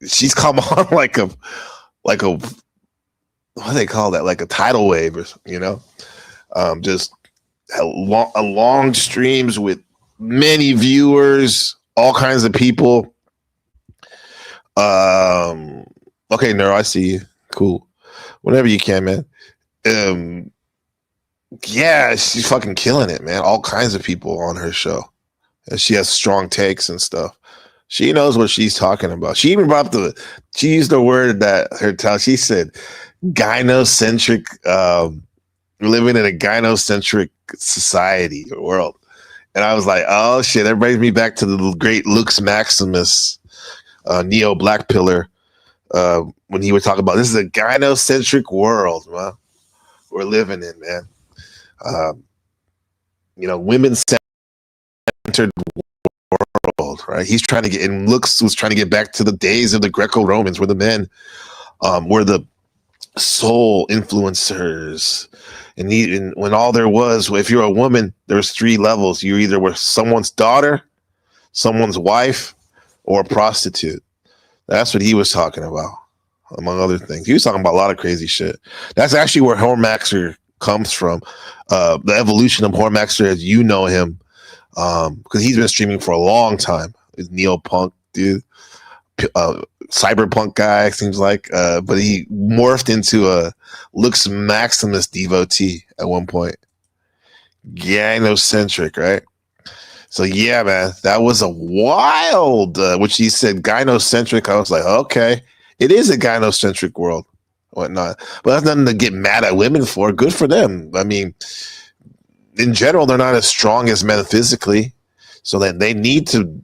she's come on like a what do they call that? Like a tidal wave, or just long streams with many viewers, all kinds of people. Okay, Neuro, I see you. Cool. Whenever you can, man. Yeah, she's fucking killing it, man. All kinds of people on her show. And she has strong takes and stuff. She knows what she's talking about. She even brought up she used the word that she said gynocentric, living in a gynocentric society or world. And I was like, oh shit, that brings me back to the great Lux Maximus, Neo Black Pillar, when he would talk about this is a gynocentric world, man, we're living in, man. Women centered world, right? He's trying to get, and Lux was trying to get back to the days of the Greco-Romans where the men were the sole influencers. And when all there was, if you're a woman, there's 3 levels. You either were someone's daughter, someone's wife, or a prostitute. That's what he was talking about, among other things. He was talking about a lot of crazy shit. That's actually where Hormaxer comes from. The evolution of Hormaxer as you know him, because he's been streaming for a long time. He's neo-punk dude, cyberpunk guy, seems like, but he morphed into a Lux Maximus devotee at one point. Gynocentric, right? So yeah, man, that was a wild, which he said gynocentric. I was like, okay, it is a gynocentric world, whatnot. But that's nothing to get mad at women for. Good for them. I mean, in general, they're not as strong as men physically, so that they need to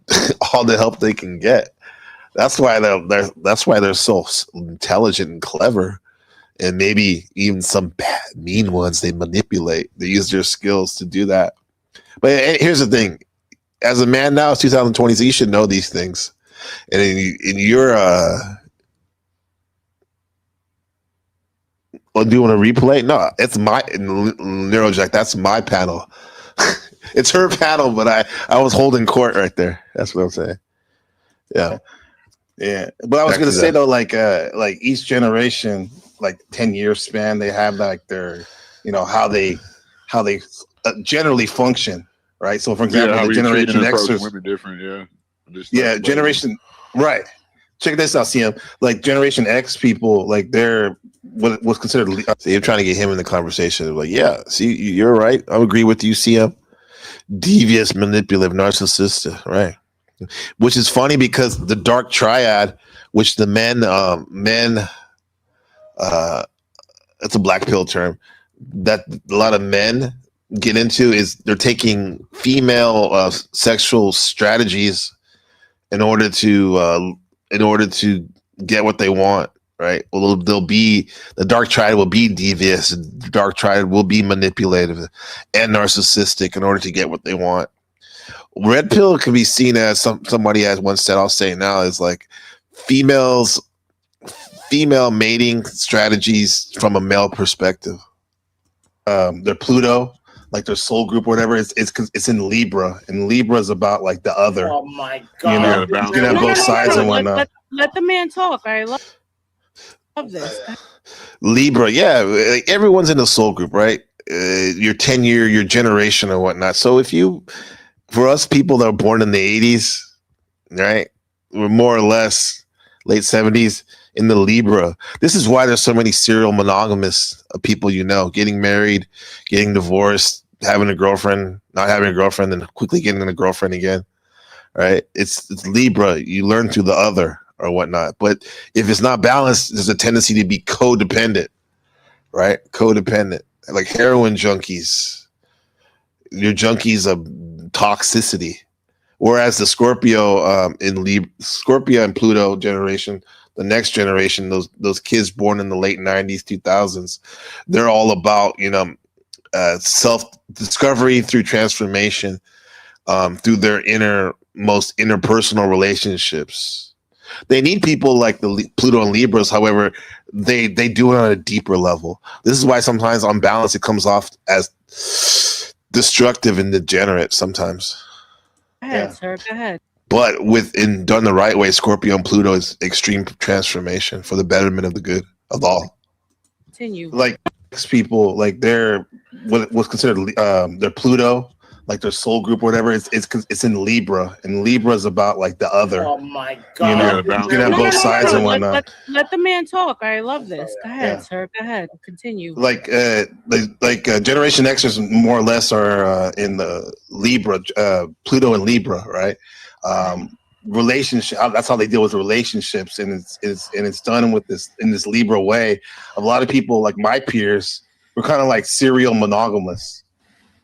all the help they can get. That's why they're so intelligent and clever, and maybe even some bad, mean ones they manipulate. They use their skills to do that. But here's the thing: as a man now, it's 2020, so you should know these things. And in your do you want to replay? No, it's my Neurojack. That's my panel. It's her panel, but I was holding court right there. That's what I'm saying. Yeah. Yeah, but I was going to say though, like each generation, like 10-year span, they have like their, how they generally function, right? So, for example, the Generation X, women different, yeah, generation, right? Check this out, CM. Like Generation X people, like they're what was considered. So you're trying to get him in the conversation. Like, yeah, see, you're right. I agree with you, CM. Devious, manipulative, narcissistic, right? Which is funny because the dark triad, which the men, it's a black pill term that a lot of men get into, is they're taking female sexual strategies in order to get what they want, right? Well, the dark triad will be devious, the dark triad will be manipulative and narcissistic in order to get what they want. Red pill can be seen as somebody has once said, I'll say it now, is like female mating strategies from a male perspective. Their Pluto, like their soul group or whatever, it's in Libra, and Libra is about like the other. Oh my god! You can have both sides and whatnot. Let the man talk. I love this. Libra, yeah, like everyone's in the soul group, right? Your 10-year, your generation or whatnot. So for us people that were born in the 80s, right, we're more or less late 70s in the Libra. This is why there's so many serial monogamous people, getting married, getting divorced, having a girlfriend, not having a girlfriend, and quickly getting a girlfriend again, right? It's Libra. You learn through the other or whatnot. But if it's not balanced, there's a tendency to be codependent, right? Codependent, like heroin junkies. You're junkies of toxicity. Whereas the Scorpio Scorpio and Pluto generation, the next generation, those kids born in the late 90s, 2000s, they're all about self-discovery through transformation, through their most interpersonal relationships. They need people like the Pluto and Libras. However, they do it on a deeper level. This is why sometimes on balance it comes off as destructive and degenerate sometimes. Go ahead, sir. Go ahead. But done the right way, Scorpio and Pluto is extreme transformation for the betterment of the good of all. Continue. Like people, like they're what was considered their Pluto, like their soul group or whatever. It's in Libra, and Libra is about like the other. Oh my You god! know, you can have both sides and whatnot. Let the man talk. I love this. Go ahead, sir. Go ahead. Continue. Like Generation Xers more or less are in the Libra, Pluto and Libra, right? Relationship. That's how they deal with relationships, and it's done with this in this Libra way. A lot of people, like my peers, we're kind of like serial monogamous.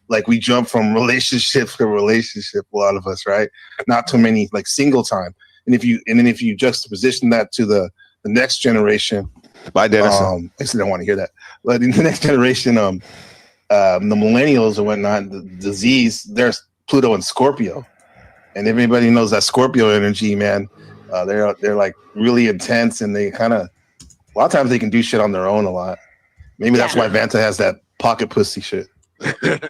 Like we jump from relationship to relationship. A lot of us, right? Not too many like single time. And then if you juxtaposition that to the next generation. Bye, Dennis. I still don't want to hear that. But in the next generation, the millennials and whatnot, the disease, there's Pluto and Scorpio. And everybody knows that Scorpio energy, man. They're like really intense, and they kind of a lot of times they can do shit on their own a lot. Maybe that's why Vanta has that pocket pussy shit.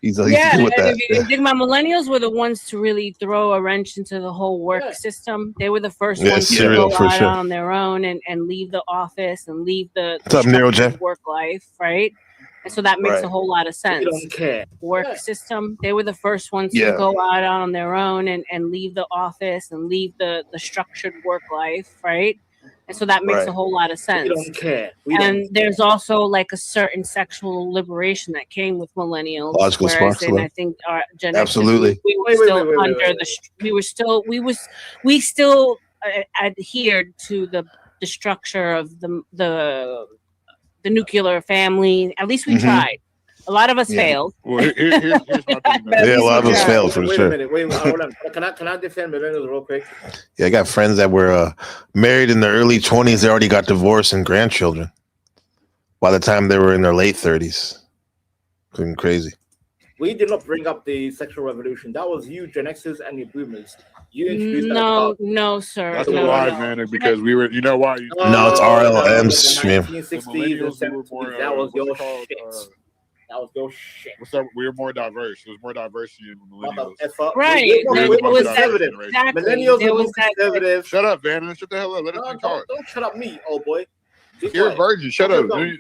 He's good with that. If you think my millennials were the ones to really throw a wrench into the whole work system. They were the first ones to go out on their own and leave the office and leave the work life, right? And so that makes a whole lot of sense. You don't care. Work system. They were the first ones to go out on their own and leave the office and leave the structured work life, right? And so that makes a whole lot of sense. We don't care. There's also like a certain sexual liberation that came with millennials. Logical sparks. I think our Gen X, absolutely. We still adhered to the structure of the nuclear family. At least we tried. A lot of us failed. Well, here's my thing, man. A lot of us failed for sure. Wait a minute. Hold on. Can I defend millennials real quick? Yeah, I got friends that were married in their early 20s. They already got divorced and grandchildren by the time they were in their late 30s. Fucking crazy. We did not bring up the sexual revolution. That was you, Gen Xers, and your boomers. You introduced no, sir. That's a lie, man. Because we were, you know why? No, it's RLM's stream. 1960s and 70s. That was your shit. That was your shit. What's up? We were more diverse. There was more diversity in millennials. Right. Millennials were more conservative. Shut up, Vanna. Shut the hell up. Let us talk. Don't shut up me, old boy. You're a virgin. Shut up. I'm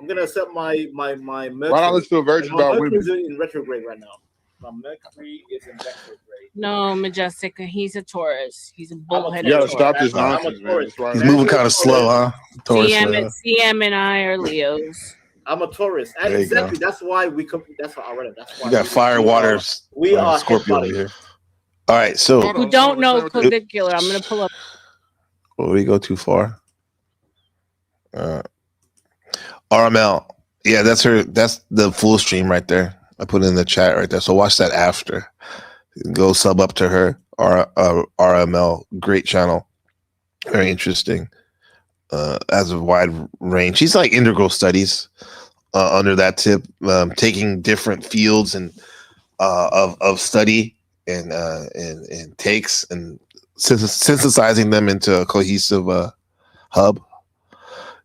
gonna accept my Mercury. Why not listen to a virgin about women? Mercury's in retrograde right now. My Mercury is in retrograde. No, Majestic. He's a Taurus. He's a bullheaded. You gotta stop this nonsense, man. He's moving kind of slow, huh? CM and I are Leos. I'm a Taurus. Exactly. That's why we come. That's why I read it. That's why you got fire waters. We are Scorpio here. All right, so who don't know clavicular? I'm gonna pull up. Will we go too far? RML. Yeah, that's her. That's the full stream right there. I put it in the chat right there. So watch that after. Go sub up to her. RML. Great channel. Very interesting. Has a wide range. She's like integral studies under that tip, taking different fields and of study and takes and synthesizing them into a cohesive hub.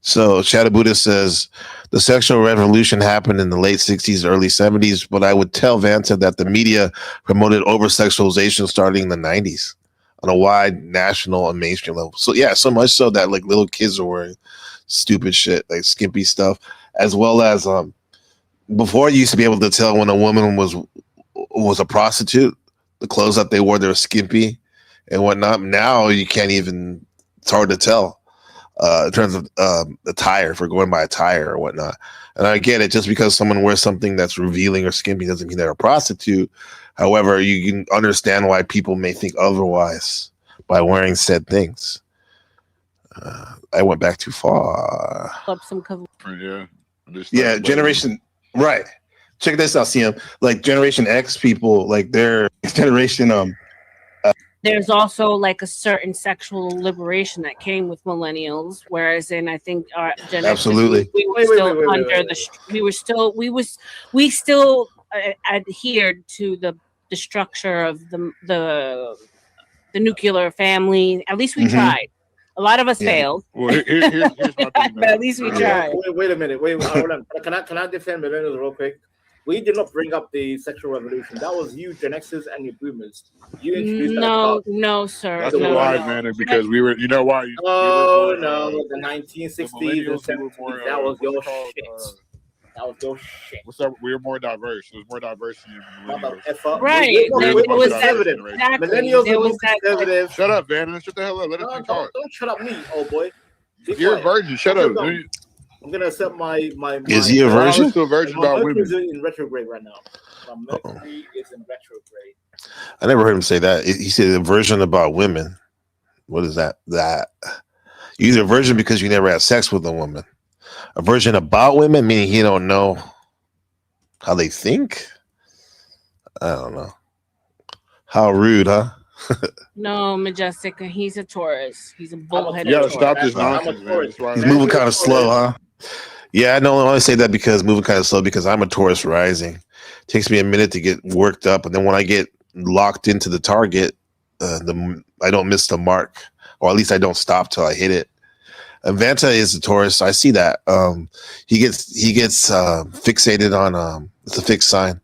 So Shadow Buddha says the sexual revolution happened in the late 60s, early 70s, but I would tell Vanta that the media promoted over-sexualization starting in the 90s on a wide national and mainstream level. So yeah, so much so that like little kids are wearing stupid shit, like skimpy stuff, as well as before you used to be able to tell when a woman was a prostitute, the clothes that they wore, they were skimpy and whatnot. Now you can't even, it's hard to tell. In terms of attire, if we're going by attire or whatnot. And I get it, just because someone wears something that's revealing or skimpy doesn't mean they're a prostitute. However, you can understand why people may think otherwise by wearing said things. I went back too far. Yeah, generation, right. Check this out, CM. Like Generation X people, like their generation, there's also like a certain sexual liberation that came with millennials, whereas I think our Gen X, we still adhered to the structure of the nuclear family. At least we tried. A lot of us failed. Well, here's my thing, but at least we tried. Wait a minute. Hold on. Can I defend millennials real quick? We did not bring up the sexual revolution. That was you, Gen Xers, and your boomers. You introduced No, that. no, sir. That's no, a lie, no. man. Because we were, you know why? Oh we were more, no, the the 1960s and millennials, we were 70s. more. That was What's your it called? shit. That was your shit. What's up? We were more diverse. There was more diversity in the millennials. Right. We're the It was most that, diverse generation. exactly. Millennials There are was more that. conservative. Shut up, Vanna. Shut the hell up. Let us be talk. Don't shut up me, old boy. You're a virgin. Shut up. I'm gonna accept my. Is he a virgin? Still a virgin my about Mercury women. is in retrograde right now. My Mercury is in retrograde. I never heard him say that. He said a version about women. What is that? That you're either a virgin because you never had sex with a woman. A virgin about women, meaning he don't know how they think. I don't know. How rude, huh? No, Majestic. He's a Taurus. He's a bullheaded. You gotta Taurus. stop this nonsense, man. He's moving kind of slow, huh? Yeah, I know. I only say that because moving kind of slow because I'm a Taurus rising. Takes me a minute to get worked up, and then when I get locked into the target, I don't miss the mark, or at least I don't stop till I hit it. And Vanta is a Taurus. I see that. He gets fixated on it's a fixed sign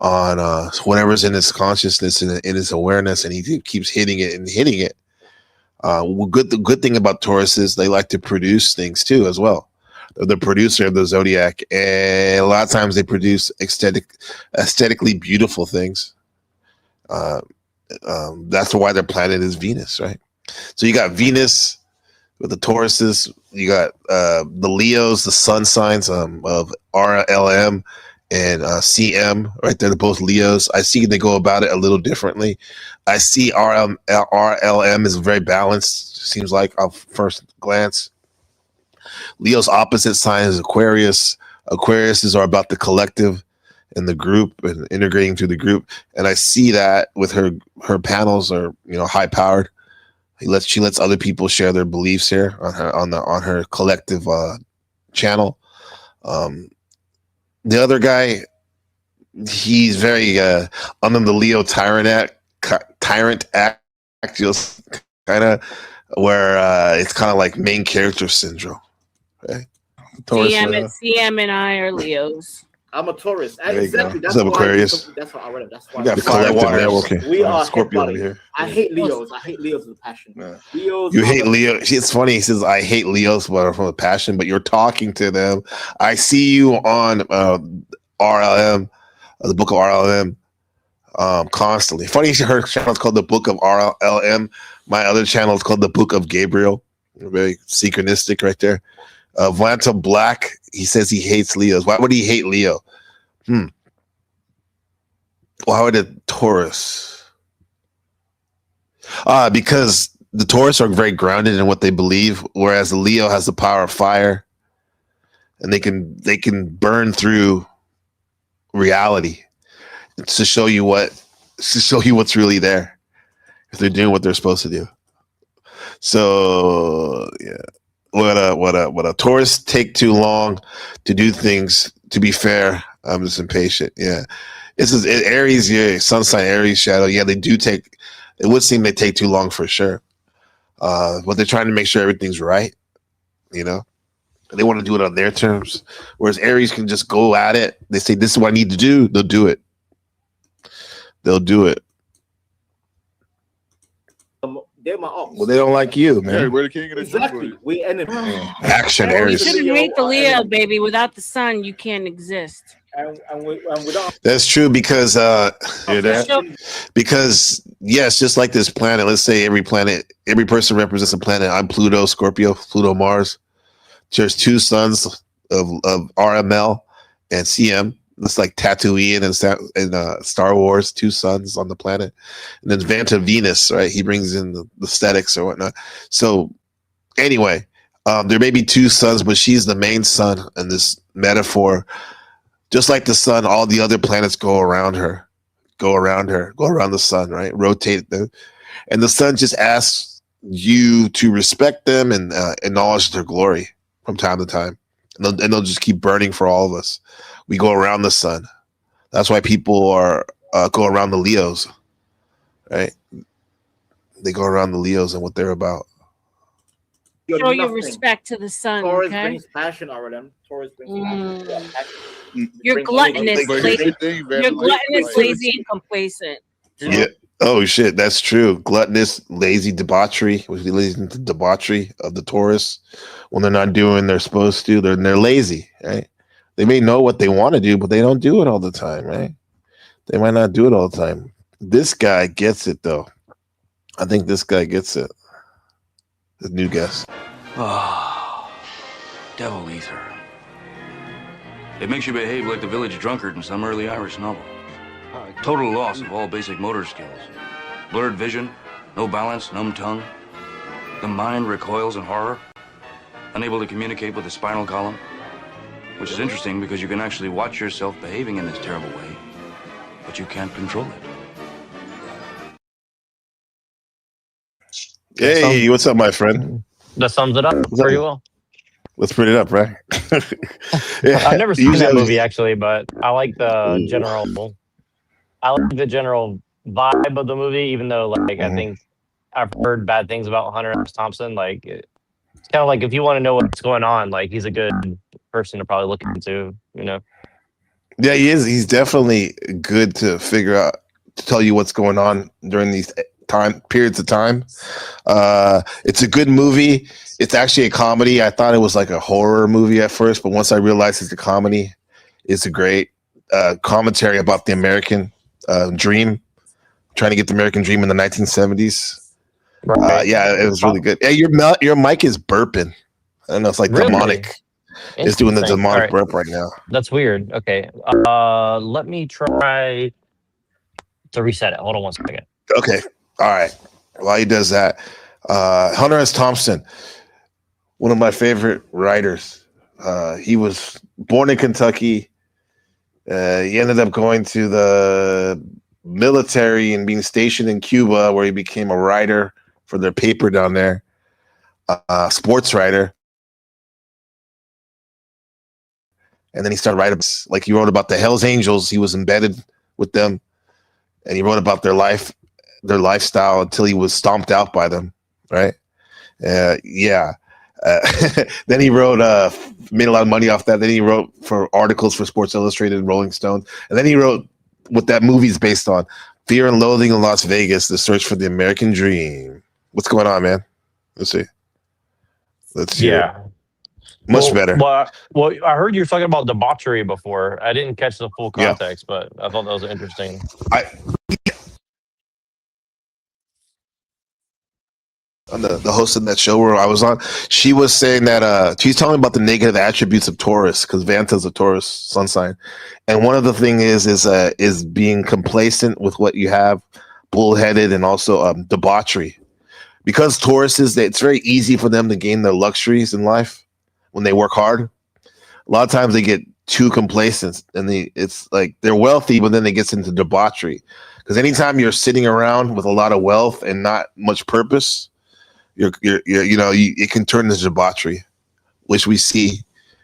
on whatever's in his consciousness and in his awareness, and he keeps hitting it and hitting it. The good thing about Taurus is they like to produce things too, as well. They're the producer of the zodiac, and a lot of times they produce aesthetically beautiful things. That's why their planet is Venus, right? So you got Venus with the Tauruses, you got the Leos, the sun signs of RLM and CM, right there. They're both Leos. I see they go about it a little differently. I see RLM is very balanced, seems like on first glance. Leo's opposite sign is Aquarius. Aquariuses are about the collective and the group and integrating through the group. And I see that with her panels are, high powered. She lets other people share their beliefs here on her collective channel. The other guy, he's very under the Leo tyrant act, just kind of where it's kind of like main character syndrome. Okay? CM and I are Leos. I'm a Taurus. Exactly. That's what's up, Aquarius? That's what I read. That's why you got collective networking. We are Scorpio over here. I hate Leos. I hate Leos with a passion. Yeah. Leos. You hate Leo. It's funny. He says, "I hate Leos, but from a passion." But you're talking to them. I see you on RLM, the book of RLM, constantly. Funny, her channel is called the Book of RLM. My other channel is called the Book of Gabriel. Very synchronistic, right there. Vanta Black, he says he hates Leos. Why would he hate Leo? Why would a Taurus? Because the Taurus are very grounded in what they believe, whereas the Leo has the power of fire, and they can burn through reality to show you what's really there if they're doing what they're supposed to do. So yeah. What a Taurus take too long to do things. To be fair, I'm just impatient. Yeah, this is Aries. Yeah, sun sign Aries shadow. Yeah, they do take. It would seem they take too long for sure. But they're trying to make sure everything's right. They want to do it on their terms. Whereas Aries can just go at it. They say, "This is what I need to do." They'll do it. They'll do it. They're my ops. Well, they don't like you, man. Yeah, we're the king of the Exactly. We enemies. Action, You Aries. shouldn't hate the Leo, baby. Without the sun, you can't exist. And without That's true because because yes, just like this planet. Let's say every person represents a planet. I'm Pluto, Scorpio, Pluto, Mars. There's two suns of RML and CM. It's like Tatooine and Star Wars, two suns on the planet, and then Vanta Venus, right? He brings in the aesthetics or whatnot. So anyway, there may be two suns, but she's the main sun in this metaphor. Just like the sun, all the other planets go around the sun, right? Rotate them, and the sun just asks you to respect them and acknowledge their glory from time to time, and they'll just keep burning for all of us. We go around the sun. That's why people go around the Leos, right? They go around the Leos and what they're about. You're show your nothing. respect to the sun. Taurus Okay. brings passion over them. Taurus brings passion. Yeah, passion. You're Brings gluttonous, energy. But here's lazy. the thing, Van. You're Like, gluttonous, lazy, and complacent. Yeah. Oh shit, that's true. Gluttonous, lazy, debauchery, which leads into debauchery of the Taurus. When they're not doing they're supposed to, they're lazy, right? They may know what they want to do, but they don't do it all the time, right? They might not do it all the time. This guy gets it though. I think this guy gets it. The new guest. Oh, devil ether. It makes you behave like the village drunkard in some early Irish novel. Total loss of all basic motor skills. Blurred vision, no balance, numb tongue. The mind recoils in horror. Unable to communicate with the spinal column. Which is interesting because you can actually watch yourself behaving in this terrible way, but you can't control it. Hey, what's up, my friend? That sums it up pretty well. Let's put it up, right? Yeah, I've never seen usually that I was- movie actually, but I like the general. I like the general vibe of the movie, even though like I think I've heard bad things about Hunter S. Thompson. Like it's kind of like if you want to know what's going on, like he's a good person to probably look into. You know. Yeah, he is. He's definitely good to figure out, to tell you what's going on during these periods of time. It's a good movie. It's actually a comedy. I thought it was like a horror movie at first, but once I realized it's a comedy, it's a great commentary about the American dream, trying to get the American dream in the 1970s. Right. Yeah, it was really good. Hey, your mic is burping. I don't know. It's like Really? demonic. It's doing the Interesting. demonic All right. burp right now. That's weird. Okay. Let me try to reset it. Hold on one second. Okay. All right. While he does that, Hunter S. Thompson, one of my favorite writers. He was born in Kentucky. He ended up going to the military and being stationed in Cuba, where he became a writer for their paper down there, sports writer. And then he started writing, like he wrote about the Hells Angels. He was embedded with them, and he wrote about their lifestyle until he was stomped out by them. Right? Yeah. Then he wrote, made a lot of money off that. Then he wrote for articles for Sports Illustrated and Rolling Stone. And then he wrote what that movie's based on, Fear and Loathing in Las Vegas, The Search for the American Dream. What's going on, man? Let's see. Yeah. Much better. Well, I heard you were talking about debauchery before. I didn't catch the full context, but I thought that was interesting. On the host of that show where I was on, she was saying that she's telling about the negative attributes of Taurus, because Vanta's a Taurus sun sign, and one of the thing is being complacent with what you have, bullheaded, and also debauchery. Because Taurus it's very easy for them to gain their luxuries in life when they work hard. A lot of times they get too complacent, and it's like they're wealthy, but then it gets into debauchery. Because anytime you're sitting around with a lot of wealth and not much purpose, it can turn into debauchery, which we see,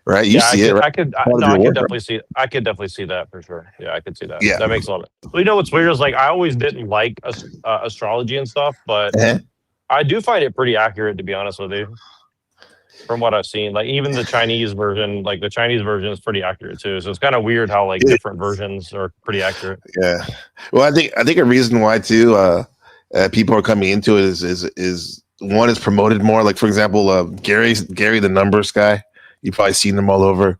right? You see it, right? I could definitely see that for sure. Yeah, I could see that. Yeah. That makes a lot of. Well, you know what's weird is like I always didn't like astrology and stuff, but I do find it pretty accurate, to be honest with you. From what I've seen, like even the Chinese version, is pretty accurate too. So it's kind of weird how like different versions are pretty accurate. Yeah. Well, I think a reason why too people are coming into it is one is promoted more. Like for example, Gary the numbers guy. You've probably seen him all over.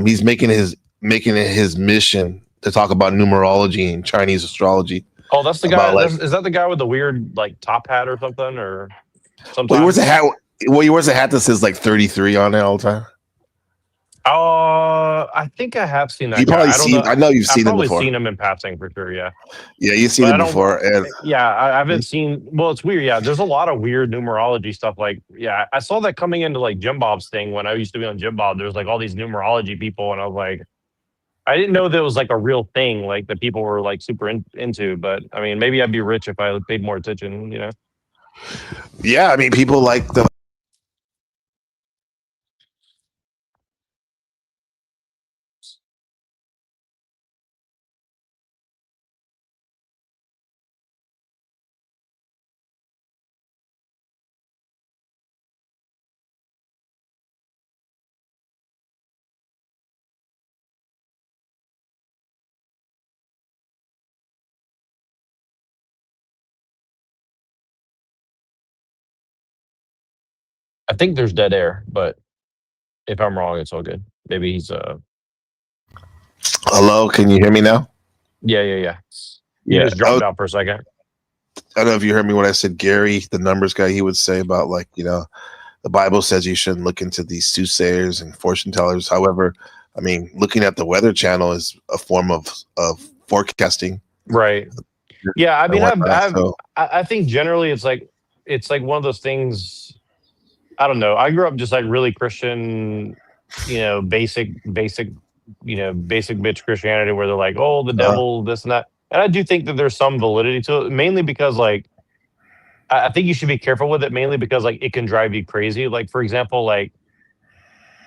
He's making it his mission to talk about numerology and Chinese astrology. Oh, that's the guy. Is that the guy with the weird like top hat or something? Or sometimes well, he wears a hat. Well, he wears a hat that says like 33 on it all the time. I think I have seen that guy. I know you've seen him before. I've probably seen him in passing for sure. Yeah. Yeah, you've seen him before. And I haven't seen. Well, it's weird. Yeah, there's a lot of weird numerology stuff. Like, yeah, I saw that coming into like Jim Bob's thing when I used to be on Jim Bob. There's like all these numerology people, and I was like, I didn't know there was like a real thing like that people were like super into. But I mean, maybe I'd be rich if I paid more attention. You know. Yeah, I mean, people like the I think there's dead air, but if I'm wrong, it's all good. Maybe he's Hello, can you hear me now? yeah. You just dropped out for a second. I don't know if you heard me when I said Gary, the numbers guy. He would say about like the Bible says you shouldn't look into these soothsayers and fortune tellers. However, I mean, looking at the Weather Channel is a form of forecasting. Right. Yeah, I mean, So, I think generally it's like one of those things. I don't know. I grew up just like really Christian, basic, bitch Christianity, where they're like, oh, the devil, this and that. And I do think that there's some validity to it, mainly because like I think you should be careful with it, mainly because like it can drive you crazy. Like for example, like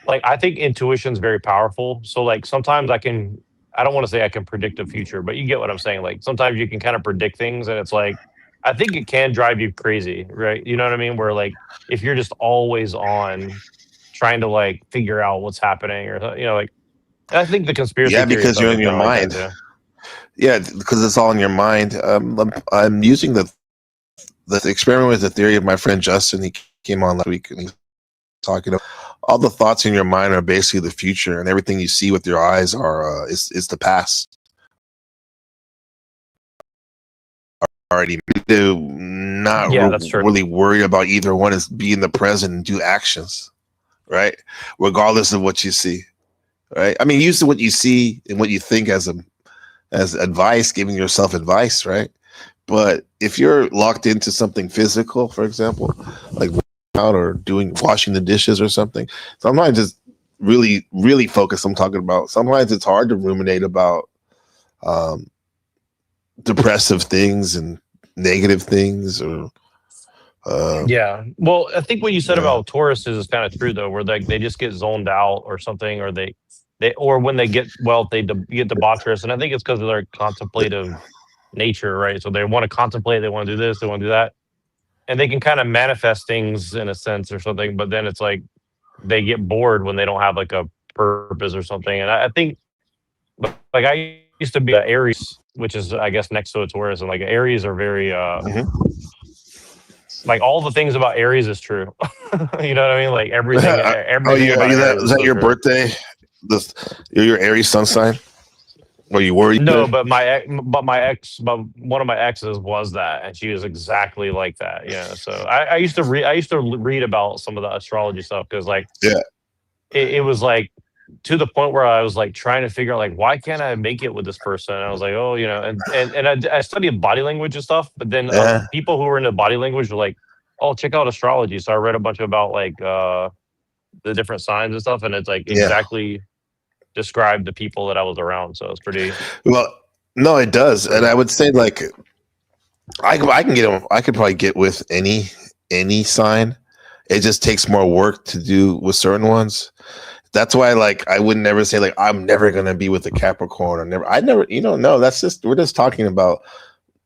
I think intuition is very powerful. So like sometimes I don't want to say I can predict the future, but you get what I'm saying. Like sometimes you can kind of predict things, and it's like I think it can drive you crazy, right? You know what I mean? Where like if you're just always on trying to like figure out what's happening, or like I think the conspiracy. Yeah, because you're in your mind. Yeah, because it's all in your mind. I'm using the experiment with the theory of my friend Justin. He came on last week and he's talking about all the thoughts in your mind are basically the future, and everything you see with your eyes is the past. Already do not really worry about either one, is be in the present and do actions, right? Regardless of what you see, right? I mean, use what you see and what you think as advice, giving yourself advice, right? But if you're locked into something physical, for example, like out or washing the dishes or something, sometimes it's really, really focused. I'm talking about sometimes it's hard to ruminate about depressive things and negative things, or yeah. Well, I think what you said about Taurus is kind of true though, where they just get zoned out or something, or they or when they get wealth, they get debaucherous, and I think it's because of their contemplative nature, right? So they want to contemplate, they want to do this, they want to do that, and they can kind of manifest things in a sense or something. But then it's like they get bored when they don't have like a purpose or something. And I think, like I used to be an Aries, which is I guess next to a Taurus, and like Aries are very like all the things about Aries is true. You know what I mean? Like everything. Is that your birthday? You're your Aries sun sign? Or you worry? No, but one of my exes was that, and she was exactly like that. Yeah. So I used to read about some of the astrology stuff, because like it was like to the point where I was like trying to figure out like why can't I make it with this person? And I was like, oh, and I studied body language and stuff, but then people who were into body language were like, oh, check out astrology. So I read a bunch about like the different signs and stuff, and it's like exactly describe the people that I was around. So it's pretty well. No, it does, and I would say like I could probably get with any sign. It just takes more work to do with certain ones. That's why like I would never say like I'm never gonna be with a Capricorn or never. No, that's just we're just talking about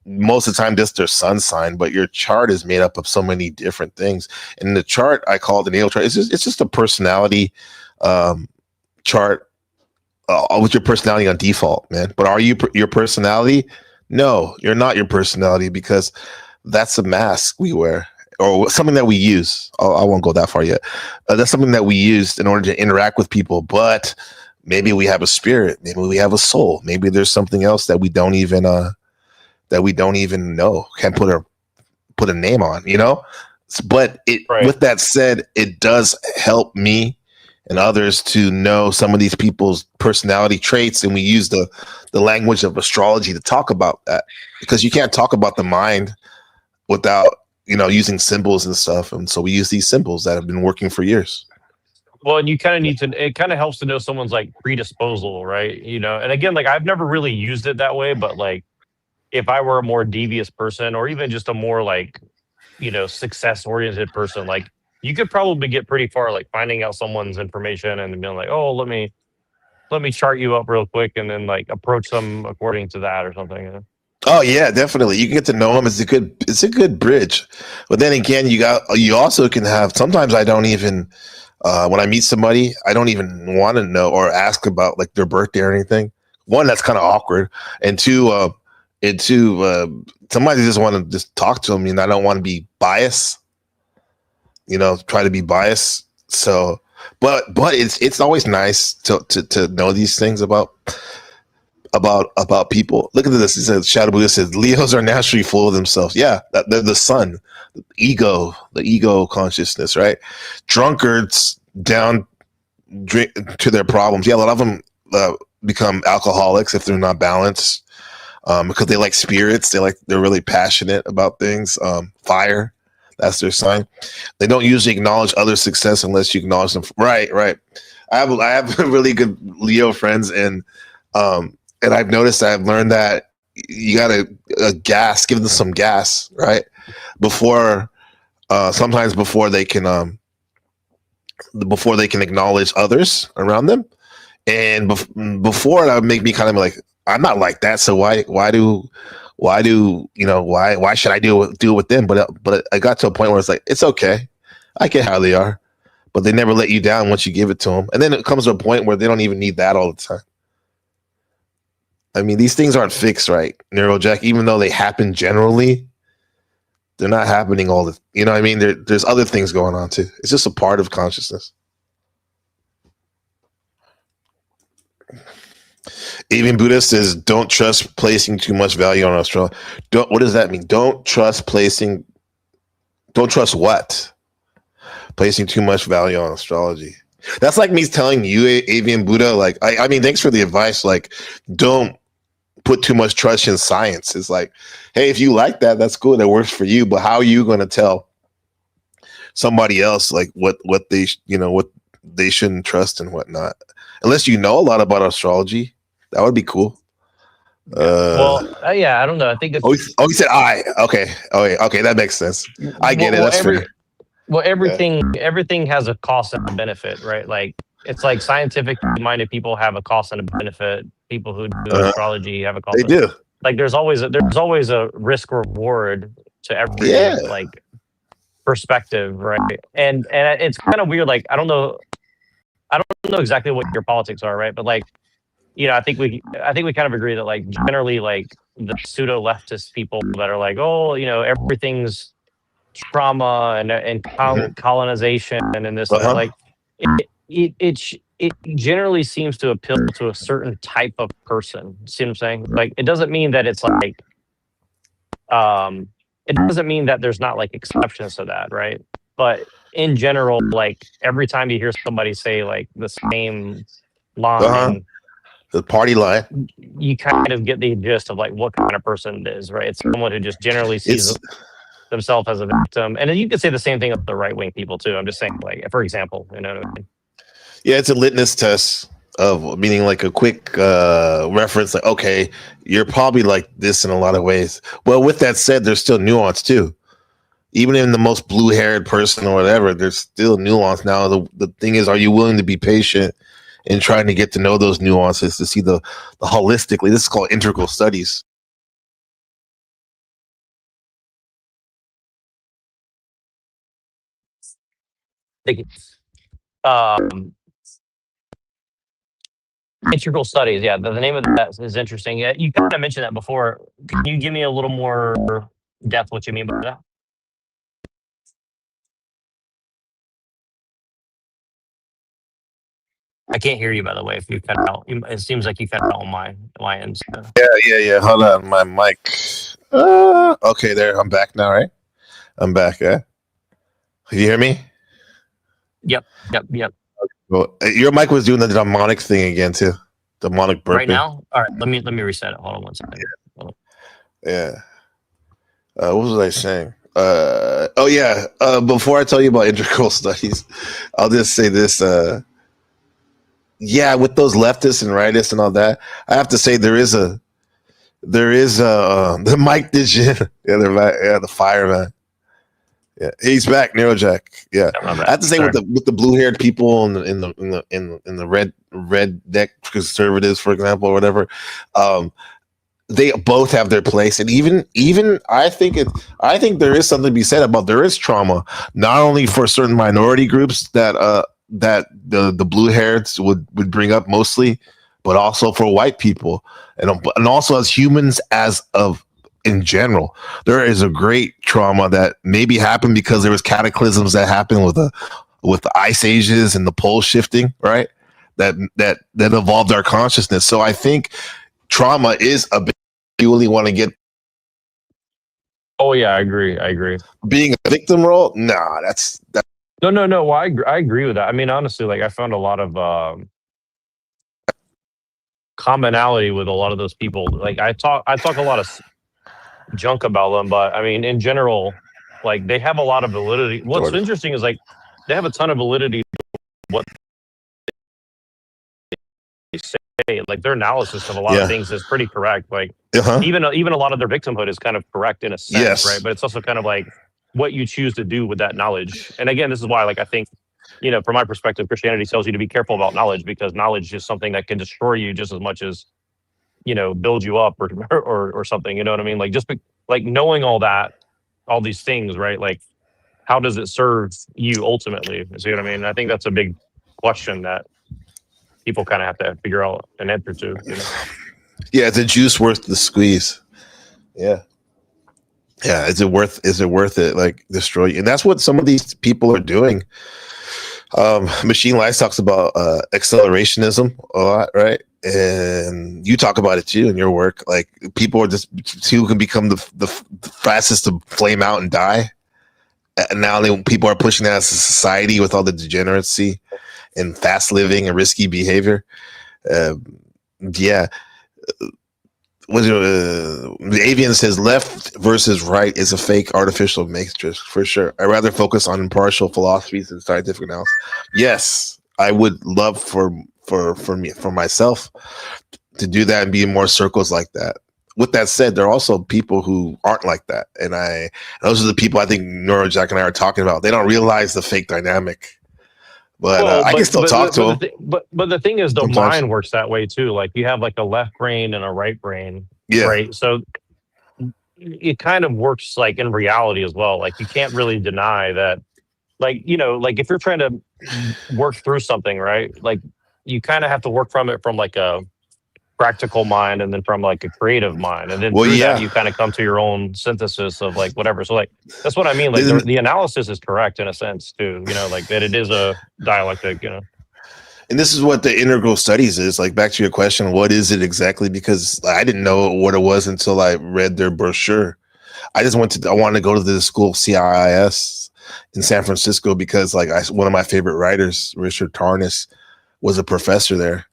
most of the time just their sun sign, but your chart is made up of so many different things. And the chart I call the natal chart. It's just a personality chart. With your personality on default, man. But are you your personality? No, you're not your personality, because that's a mask we wear, or something that we use. I won't go that far yet. That's something that we use in order to interact with people. But maybe we have a spirit. Maybe we have a soul. Maybe there's something else that we don't even know. Can't put a name on. But with that said, it does help me and others to know some of these people's personality traits, and we use the language of astrology to talk about that, because you can't talk about the mind without using symbols and stuff, and so we use these symbols that have been working for years. Well, and you kind of need to. It kind of helps to know someone's like predisposal, right? And again, like I've never really used it that way, but like if I were a more devious person, or even just a more like success oriented person, like you could probably get pretty far, like finding out someone's information and being like, oh, let me chart you up real quick, and then like approach them according to that or something. Oh yeah, definitely. You can get to know them. It's a good bridge. But then again, you also can have. Sometimes I don't even when I meet somebody, I don't even want to know or ask about like their birthday or anything. One, that's kind of awkward, and two, somebody just want to just talk to them, and I don't want to be biased. try to be biased. So, but it's always nice to know these things about people. Look at this. It says Shadow Buddha says Leos are naturally full of themselves. Yeah, they're the sun, the ego consciousness, right? Drunkards down drink to their problems. Yeah, a lot of them become alcoholics if they're not balanced, because they like spirits. They're really passionate about things. Fire, that's their sign. They don't usually acknowledge other success unless you acknowledge them. Right. I have really good Leo friends, and I've noticed, I've learned that you gotta give them some gas, right? Sometimes before they can acknowledge others around them, and before that would make me kind of like, I'm not like that, so why should I do it with them? But I got to a point where it's like, it's okay, I get how they are, but they never let you down once you give it to them, and then it comes to a point where they don't even need that all the time. I mean, these things aren't fixed, right, Neurojack? Even though they happen generally, they're not happening all the. You know what I mean? There's other things going on too. It's just a part of consciousness. Even Buddha says, "Don't trust placing too much value on astrology." What does that mean? Don't trust what? Placing too much value on astrology. That's like me telling you, Avian Buddha, like, I mean, thanks for the advice. Like, don't put too much trust in science. It's like, hey, if you like that, that's cool. That works for you. But how are you going to tell somebody else like what they shouldn't trust and whatnot? Unless you know a lot about astrology, that would be cool. Yeah, I don't know. I think it's. He said I. Okay. Okay, that makes sense. I get it. That's fair. Well, everything has a cost and a benefit, right? Like, it's like scientifically minded people have a cost and a benefit. People who do astrology have a cost. They do. Like, there's always a risk reward to every like perspective, right? And it's kind of weird. Like, I don't know exactly what your politics are, right? But like, I think we kind of agree that like generally like the pseudo leftist people that are like, oh, everything's trauma and colonization and this like it generally seems to appeal to a certain type of person. See what I'm saying? Like, it doesn't mean that it's like it doesn't mean that there's not like exceptions to that, right? But in general, like, every time you hear somebody say like the same line, the party line, you kind of get the gist of like what kind of person it is, right? It's someone who just generally sees themselves as a victim. And then you could say the same thing of the right-wing people too. I'm just saying, like, for example, you know what I mean? Yeah, it's a litmus test of meaning like a quick reference, like, okay, you're probably like this in a lot of ways. Well, with that said, there's still nuance too. Even in the most blue-haired person or whatever, there's still nuance. Now, the thing is, are you willing to be patient in trying to get to know those nuances, to see the holistically? This is called integral studies. Integral studies, yeah. The name of that is interesting. Yeah, you kind of mentioned that before. Can you give me a little more depth what you mean by that? I can't hear you, by the way. If you cut out, it seems like you cut out on my end. So. Yeah. Hold on, my mic. Okay, there. I'm back now, right? I'm back. Yeah. Can you hear me? Yep. Well, your mic was doing the demonic thing again too. Demonic burping. Right now? All right, let me reset it. Hold on one second. Yeah. What was I saying? Before I tell you about integral studies, I'll just say this. With those leftists and rightists and all that, I have to say there is the Mike Dijon, the fireman. Yeah, he's back, Neurojack. Yeah, I have to say, with the blue-haired people in the red neck conservatives, for example, or whatever, they both have their place, and even I think there is something to be said about there is trauma, not only for certain minority groups that the blue-hairs would bring up mostly, but also for white people, and also as humans in general. There is a great trauma that maybe happened because there was cataclysms that happened with the ice ages and the pole shifting, right? That evolved our consciousness. So I think trauma is a big. You really want to get. Oh yeah, I agree. Being a victim role, nah, that's that. No. Well, I agree with that. I mean, honestly, like I found a lot of commonality with a lot of those people. Like I talk a lot of junk about them, but I mean, in general, like they have a lot of validity. What's interesting is like they have a ton of validity to what they say. Like their analysis of a lot of things is pretty correct. Like even a lot of their victimhood is kind of correct in a sense, right? But it's also kind of like what you choose to do with that knowledge. And again, this is why, like, I think, you know, from my perspective, Christianity tells you to be careful about knowledge, because knowledge is something that can destroy you just as much as, you know, build you up or something. You know what I mean? Like like knowing all these things, right? Like, how does it serve you ultimately? See what I mean? I think that's a big question that people kind of have to figure out an answer to. You know? Yeah, is the juice worth the squeeze? Yeah. Is it worth it? Like destroy you? And that's what some of these people are doing. Machine Life talks about accelerationism a lot, right? And you talk about it too in your work. Like people are just who can become the fastest to flame out and die. And now people are pushing that as a society with all the degeneracy and fast living and risky behavior. The avian says left versus right is a fake artificial matrix for sure. I'd rather focus on impartial philosophies and scientific analysis. Yes, I would love for myself to do that and be in more circles like that. With that said, there are also people who aren't like that, and those are the people I think Neurojack and I are talking about. They don't realize the fake dynamic. But I can still talk to them. But the thing is, the mind works that way too. Like you have like a left brain and a right brain, right? So it kind of works like in reality as well. Like you can't really deny that. Like, you know, like if you're trying to work through something, right? Like you kind of have to work from it from like a practical mind and then from like a creative mind, and then through that you kind of come to your own synthesis of like whatever. So like that's what I mean, like the analysis is correct in a sense too, you know, like that it is a dialectic, you know. And this is what the integral studies is. Like back to your question, what is it exactly? Because I didn't know what it was until I read their brochure. I wanted to go to the school of CIIS in San Francisco because like one of my favorite writers, Richard Tarnas, was a professor there.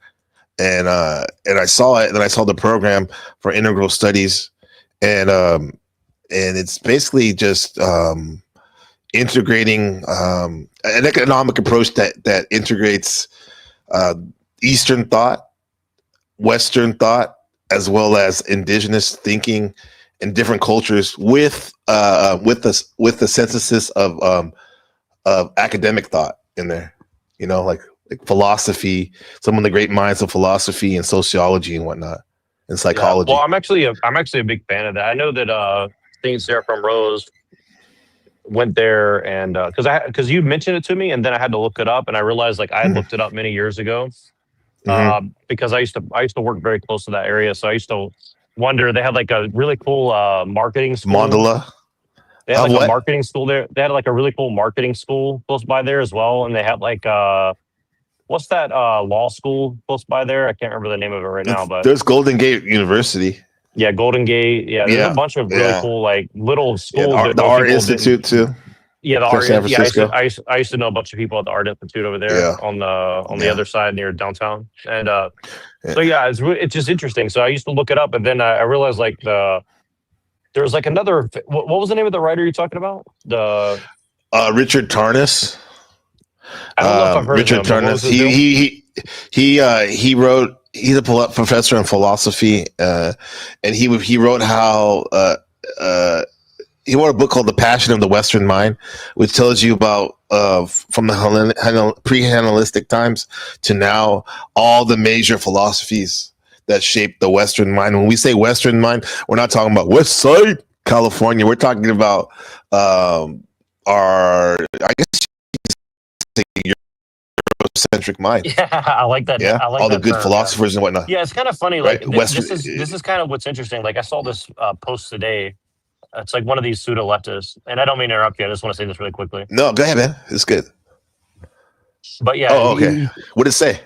And I saw it, and then I saw the program for integral studies, and it's basically just integrating an economic approach that integrates Eastern thought, Western thought, as well as indigenous thinking and different cultures with the synthesis of academic thought in there. You know, like philosophy, some of the great minds of philosophy and sociology and whatnot, and psychology. Yeah. Well, I'm actually a big fan of that. I know that St. Sarah from Rose went there, and because you mentioned it to me, and then I had to look it up, and I realized like I had looked it up many years ago, because I used to work very close to that area, so I used to wonder. They had like a really cool marketing school. Mandala. They had like a marketing school there. They had like a really cool marketing school close by there as well, and they had like what's that law school close by there? I can't remember the name of it right now, but there's Golden Gate University. Yeah, Golden Gate. Yeah, there's a bunch of really cool like little schools. Yeah, the Art Institute too. Yeah, the Art. Yeah, I used to know a bunch of people at the Art Institute over there on the other side near downtown, and so yeah, it's just interesting. So I used to look it up, and then I realized like there was like another. What was the name of the writer you're talking about? The Richard Tarnas. I don't know if I've heard Richard of him. Tarnas. He wrote. He's a professor in philosophy, and he wrote how he wrote a book called The Passion of the Western Mind, which tells you about from the pre-Hellenistic times to now all the major philosophies that shaped the Western mind. When we say Western mind, we're not talking about West Side California. We're talking about our, I guess, Eurocentric Eurocentric mind. Yeah, I like that. Yeah, I like all the that good term, philosophers and whatnot. Yeah, it's kind of funny. Right? Like this is kind of what's interesting. Like I saw this post today. It's like one of these pseudo leftists, and I don't mean to interrupt you. I just want to say this really quickly. No, go ahead, man. It's good. But yeah, Oh, okay. What did it say?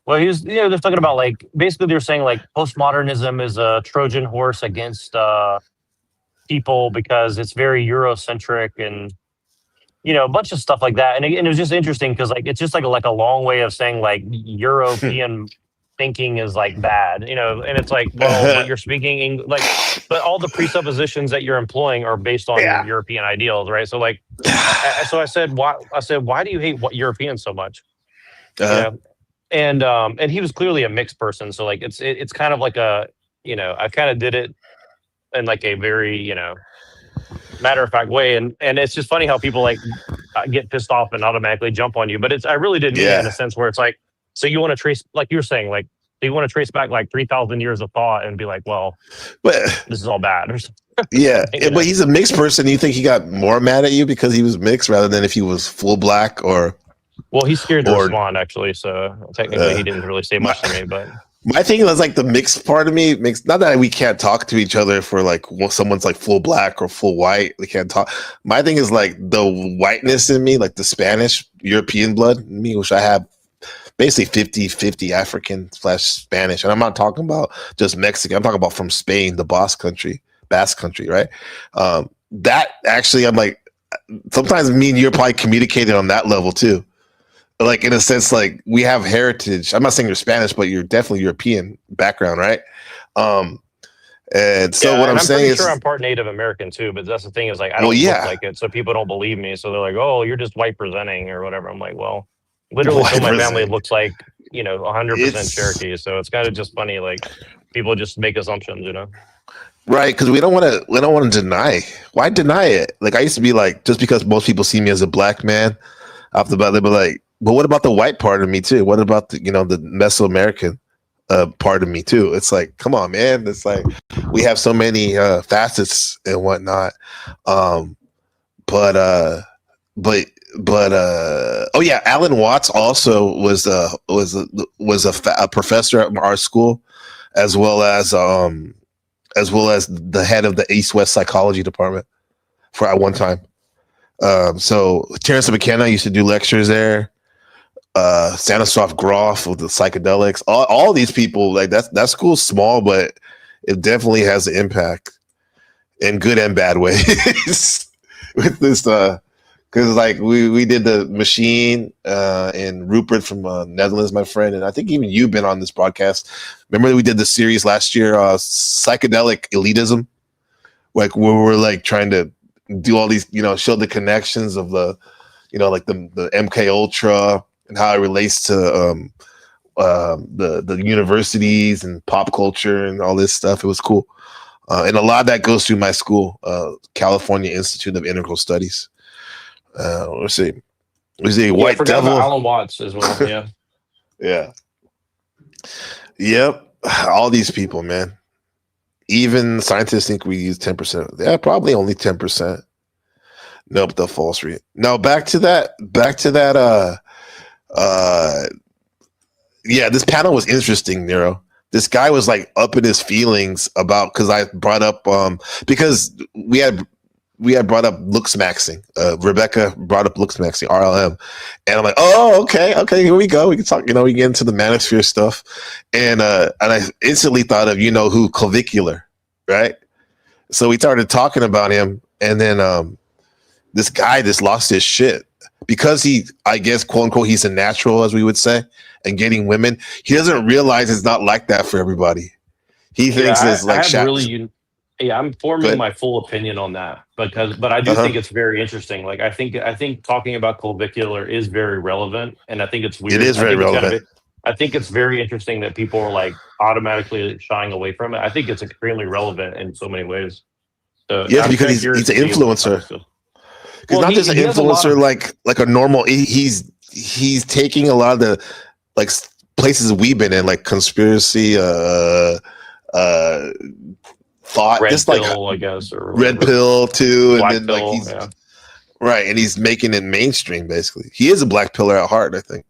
Well, they're talking about like basically they're saying like postmodernism is a Trojan horse against people because it's very Eurocentric and a bunch of stuff like that. And it was just interesting because like it's just like a long way of saying like European thinking is like bad, and it's like, well, but you're speaking but all the presuppositions that you're employing are based on European ideals, right? So like, so I said, why do you hate Europeans so much? And he was clearly a mixed person, so like it's kind of like I kind of did it in like a very matter of fact way, and it's just funny how people like get pissed off and automatically jump on you, but I really did mean it in a sense where it's like, so you want to trace, like you were saying, like you want to trace back like 3,000 years of thought and be like, well, this is all bad. Yeah, but he's a mixed person. You think he got more mad at you because he was mixed rather than if he was full black or? Well, he's scared to respond actually, so technically he didn't really say much to me, but. My thing was like the mixed part of me makes not that we can't talk to each other for like someone's like full black or full white. They can't talk. My thing is like the whiteness in me, like the Spanish European blood in me, which I have basically 50-50 African / Spanish. And I'm not talking about just Mexican. I'm talking about from Spain, the Basque Country, right? That actually, I'm like, sometimes me and you're probably communicating on that level too. Like in a sense, like we have heritage. I'm not saying you're Spanish, but you're definitely European background, right? And so what I'm saying is, sure I'm part Native American too, but that's the thing is like I don't look like it, so people don't believe me. So they're like, "Oh, you're just white presenting or whatever." I'm like, "Well, literally, so my family looks like 100% Cherokee." So it's kind of just funny, like people just make assumptions, Right, because we don't want to deny. Why deny it? Like I used to be like, just because most people see me as a black man, off the bat, they'd be like, but what about the white part of me too? What about the the Mesoamerican part of me too? It's like, come on, man. It's like we have so many facets and whatnot. Oh yeah, Alan Watts also was a professor at our school, as well as the head of the East-West psychology department at one time. So Terrence McKenna used to do lectures there. Stanislav Grof with the psychedelics, all these people, like that school's small, but it definitely has an impact in good and bad ways with this because like we did the machine and Rupert from Netherlands, my friend, and I think even you've been on this broadcast. Remember we did the series last year, psychedelic elitism, like where we're like trying to do all these, show the connections of the like the MK Ultra and how it relates to the universities and pop culture and all this stuff. It was cool. And a lot of that goes through my school, California Institute of Integral Studies. Let's see. White Devil. Alan Watts as well. Yeah. Yeah. Yep. All these people, man. Even scientists think we use 10%. Yeah, probably only 10%. Nope, the false read. No, back to that. Yeah, this panel was interesting, Nero. This guy was like up in his feelings about because I brought up because we had brought up looks maxing. Rebecca brought up looks maxing, RLM, and I'm like, oh, okay, here we go. We can talk. We get into the manosphere stuff, and I instantly thought of who, Clavicular, right? So we started talking about him, and then this guy just lost his shit because he, I guess, quote unquote, he's a natural, as we would say, and getting women. He doesn't realize it's not like that for everybody. He thinks it's like I'm forming my full opinion on that but I do think it's very interesting. Like I think talking about clavicular is very relevant, and I think it's weird. It is very relevant. I think it's very interesting that people are like automatically shying away from it. I think it's extremely relevant in so many ways. So yes, because he's an influencer. He's not just an influencer like a normal. He's taking a lot of the like places we've been in, like conspiracy, thought, red just pill, like I guess, or red pill too, black and then pill, like he's right, and he's making it mainstream. Basically, he is a black pillar at heart, I think.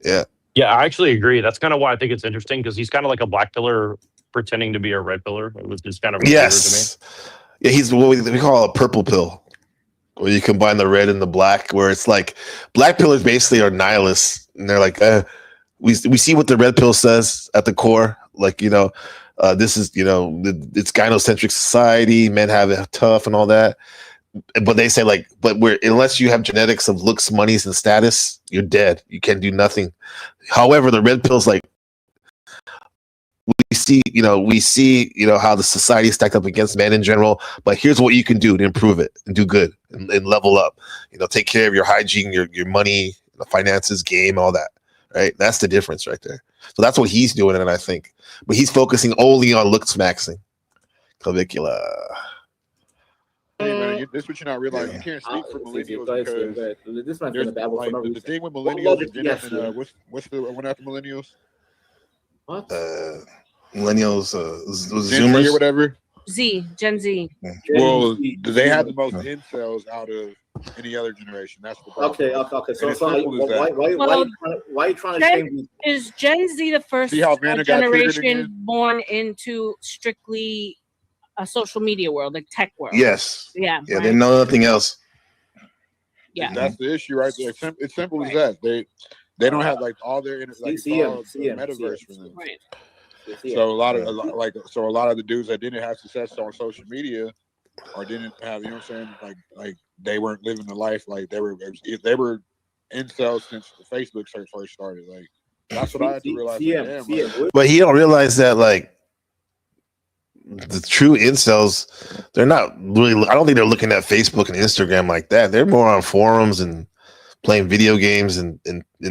Yeah. Yeah, I actually agree. That's kind of why I think it's interesting because he's kind of like a black pillar pretending to be a red pillar. It was just kind of weird to me. Yes. Yeah, he's what we call a purple pill, where you combine the red and the black, where it's like black pillars basically are nihilists, and they're like, we see what the red pill says at the core, like this is it's gynocentric society, men have it tough and all that, but they say like, but unless you have genetics of looks, monies, and status, you're dead. You can do nothing. However, the red pill's like, we see how the society is stacked up against men in general, but here's what you can do to improve it and do good and level up. Take care of your hygiene, your money, finances, game, all that. Right, that's the difference right there. So that's what he's doing, and I think, but he's focusing only on looks maxing. Clavicula. Hey man, this is what you're not realizing. You can't speak for millennials because this might be a bad one for no the reason. thing with millennials and what's the one after millennials? What? Millennials, Gen Z or Zoomers, whatever. Gen Z. Well, they have the most incels out of any other generation. That's the problem. Okay. So why are you trying to shame? Is Gen Z the first generation born into strictly a social media world, like tech world? Yes. Yeah. Yeah, right? They know nothing else. Yeah. That's the issue right there. It's simple as that. They don't have like all their metaverse for them. Right. So a lot of the dudes that didn't have success on social media or didn't have, you know what I'm saying, like they weren't living the life, like they were incels since the Facebook search first started. Like that's what I had to realize. But he don't realize that like the true incels, they're not really. I don't think they're looking at Facebook and Instagram like that. They're more on forums and playing video games and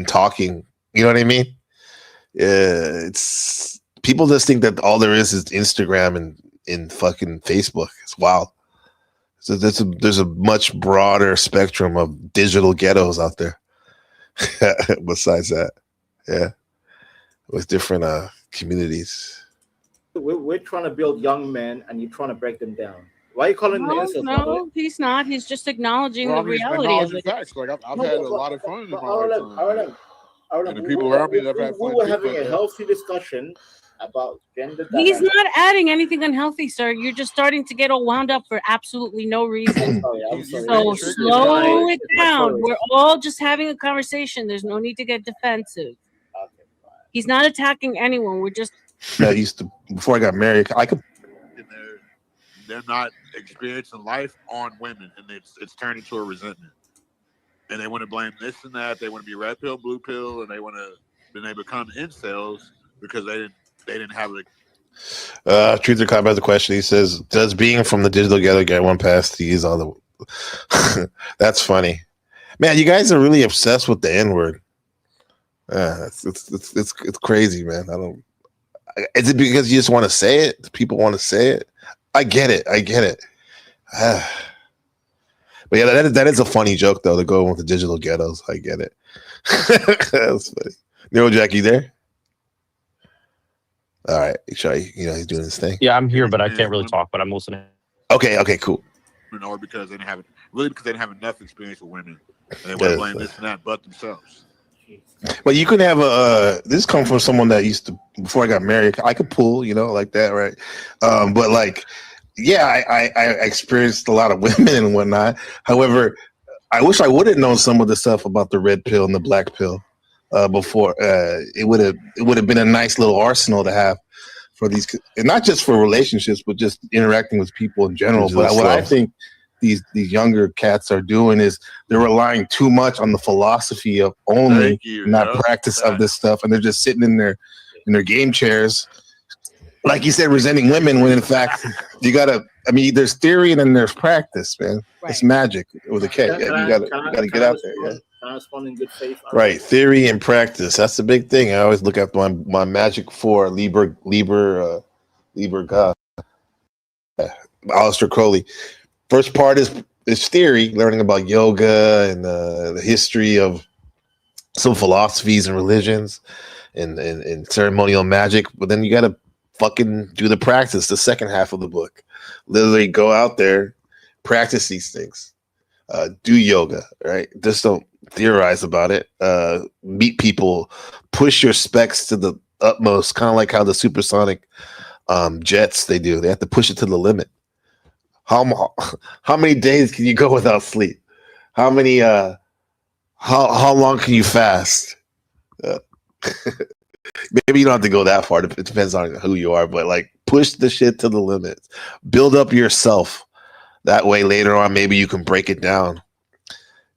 talking. You know what I mean? It's people just think that all there is Instagram and fucking Facebook. It's wild. So there's a much broader spectrum of digital ghettos out there. Besides that, yeah, with different communities. We're trying to build young men, and you're trying to break them down. Why are you calling them incels? No, he's not. He's just acknowledging the reality of it. Facts. Like I've had a lot of fun in my lifetime. And the people around me that have had fun. We were having a healthy discussion about gender. He's not adding anything unhealthy, sir. You're just starting to get all wound up for absolutely no reason. So slow it down. We're all just having a conversation. There's no need to get defensive. He's not attacking anyone. We're just. I used to, before I got married, I could. They're not experiencing life on women, and it's turned into a resentment. And they want to blame this and that. They want to be red pill, blue pill, and then they become incels because they didn't have the. Truth or comment the question. He says, "Does being from the digital ghetto get one pass to use all the?" That's funny, man. You guys are really obsessed with the N word. It's crazy, man. I don't. Is it because you just want to say it? People want to say it. I get it. But yeah, that is a funny joke though, to go with the digital ghettos. I get it. That's funny. Neuro Jack, you there? All right. He's doing his thing. Yeah, I'm here, but I can't really talk, but I'm listening. Okay, cool. Or because they didn't have enough experience with women. And they want to blame this and that but themselves. Well, you can have this come from someone that used to, before I got married, I could pull, like that, right? But like, yeah, I experienced a lot of women and whatnot. However, I wish I would have known some of the stuff about the red pill and the black pill before. It would have been a nice little arsenal to have for these, and not just for relationships, but just interacting with people in general. But what I think these younger cats are doing is they're relying too much on the philosophy of only, not practice of this stuff, and they're just sitting in their game chairs, like you said, resenting women. When in fact, you gotta. I mean, there's theory and then there's practice, man. Right. It's magic with a K. You gotta get out there. Yeah. Can I respond in good faith? Right, theory and practice. That's the big thing. I always look at my magic for Liber God, Aleister Crowley. First part is theory, learning about yoga and the history of some philosophies and religions and ceremonial magic. But then you got to fucking do the practice, the second half of the book. Literally go out there, practice these things. Do yoga, right? Just don't theorize about it. Meet people, push your specs to the utmost, kind of like how the supersonic jets they do. They have to push it to the limit. How many days can you go without sleep? How many how long can you fast? Maybe you don't have to go that far. It depends on who you are, but like push the shit to the limits. Build up yourself. That way later on maybe you can break it down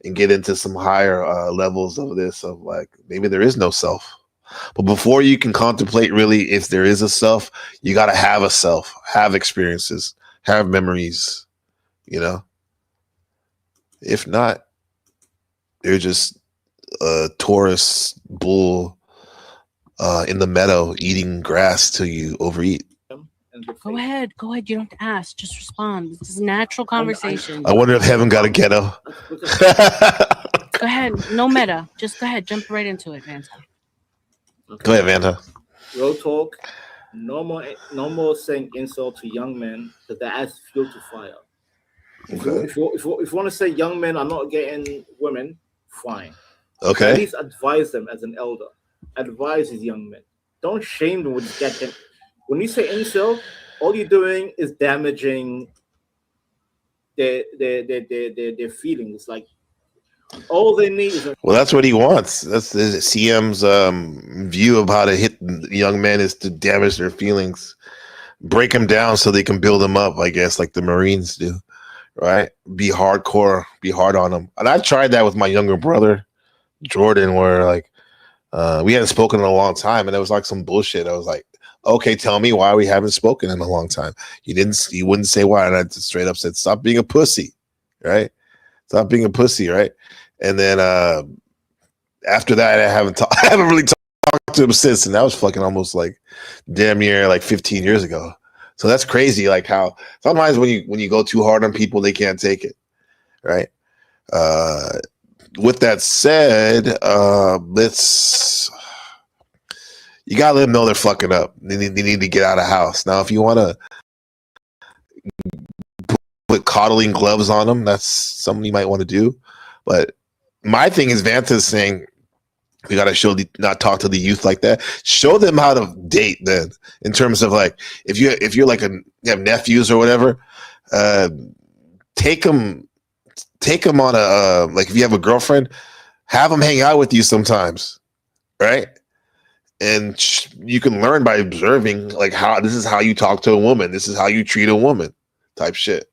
and get into some higher levels of this, of like maybe there is no self. But before you can contemplate really if there is a self, you got to have a self, have experiences, have memories, you know? If not, you're just a Taurus bull in the meadow eating grass till you overeat. Go ahead. You don't have to ask. Just respond. This is a natural conversation. I wonder if heaven got a ghetto. Go ahead. No meta. Just go ahead. Jump right into it, Vanta. Go ahead, Vanta. Real talk. No more saying insult to young men, because that adds fuel to fire. Okay. If you want to say young men are not getting women, fine. Okay. At least advise them as an elder. Advise these young men. Don't shame them with getting. When you say incel, all you're doing is damaging their feelings. Like all they need is well, that's what he wants. That's CM's view of how to hit young men is to damage their feelings, break them down so they can build them up. I guess like the Marines do, right? Be hardcore, be hard on them. And I tried that with my younger brother, Jordan, where like we hadn't spoken in a long time, and it was like some bullshit. I was like, okay, tell me why we haven't spoken in a long time. You wouldn't say why, and I just straight up said, stop being a pussy, right? Stop being a pussy, right? And then after that, I haven't really talked to him since, and that was fucking almost like damn near like 15 years ago. So that's crazy, like how sometimes when you go too hard on people, they can't take it, right? With that said, you gotta let them know they're fucking up. They need to get out of the house. Now, if you want to put coddling gloves on them, that's something you might want to do. But my thing is, Vanta's saying we gotta not talk to the youth like that. Show them how to date. Then, in terms of like, if you're like you have nephews or whatever, take them on a like if you have a girlfriend, have them hang out with you sometimes, right? And you can learn by observing, like how this is how you talk to a woman, this is how you treat a woman, type shit,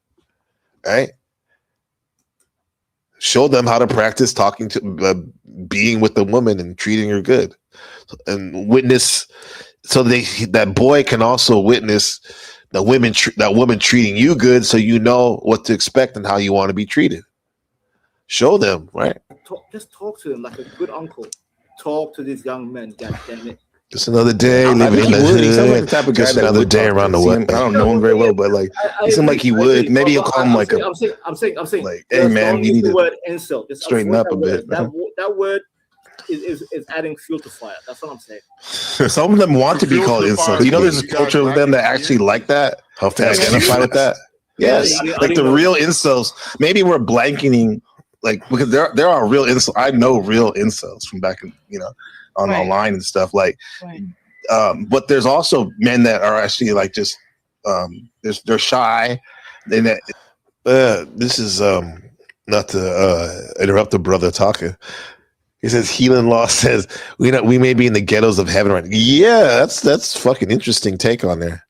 right? Show them how to practice talking to, being with the woman and treating her good, and witness, so that boy can also witness that woman treating you good, so you know what to expect and how you want to be treated. Show them, right? Just talk to them like a good uncle. Talk to these young men. God damn it. Just another day living in the hood. He sounds like the type of guy just another day around the way. I don't know him very well, but like he seems like he would. Maybe you'll call him like a. I'm saying. Like, hey man, you need the to word insult. Just straighten up a bit. That word is adding fuel to fire. That's what I'm saying. Some of them want to be called insults. You know, there's a culture of them that actually like that. How to identify with that? Yes, like the real insults. Maybe we're blanketing, like because there are real insults. I know real insults from back in online and stuff like. Right. But there's also men that are actually like just they're shy. This is not to interrupt the brother talking. He says Healing Law says we may be in the ghettos of heaven right now. Yeah, that's fucking interesting take on there.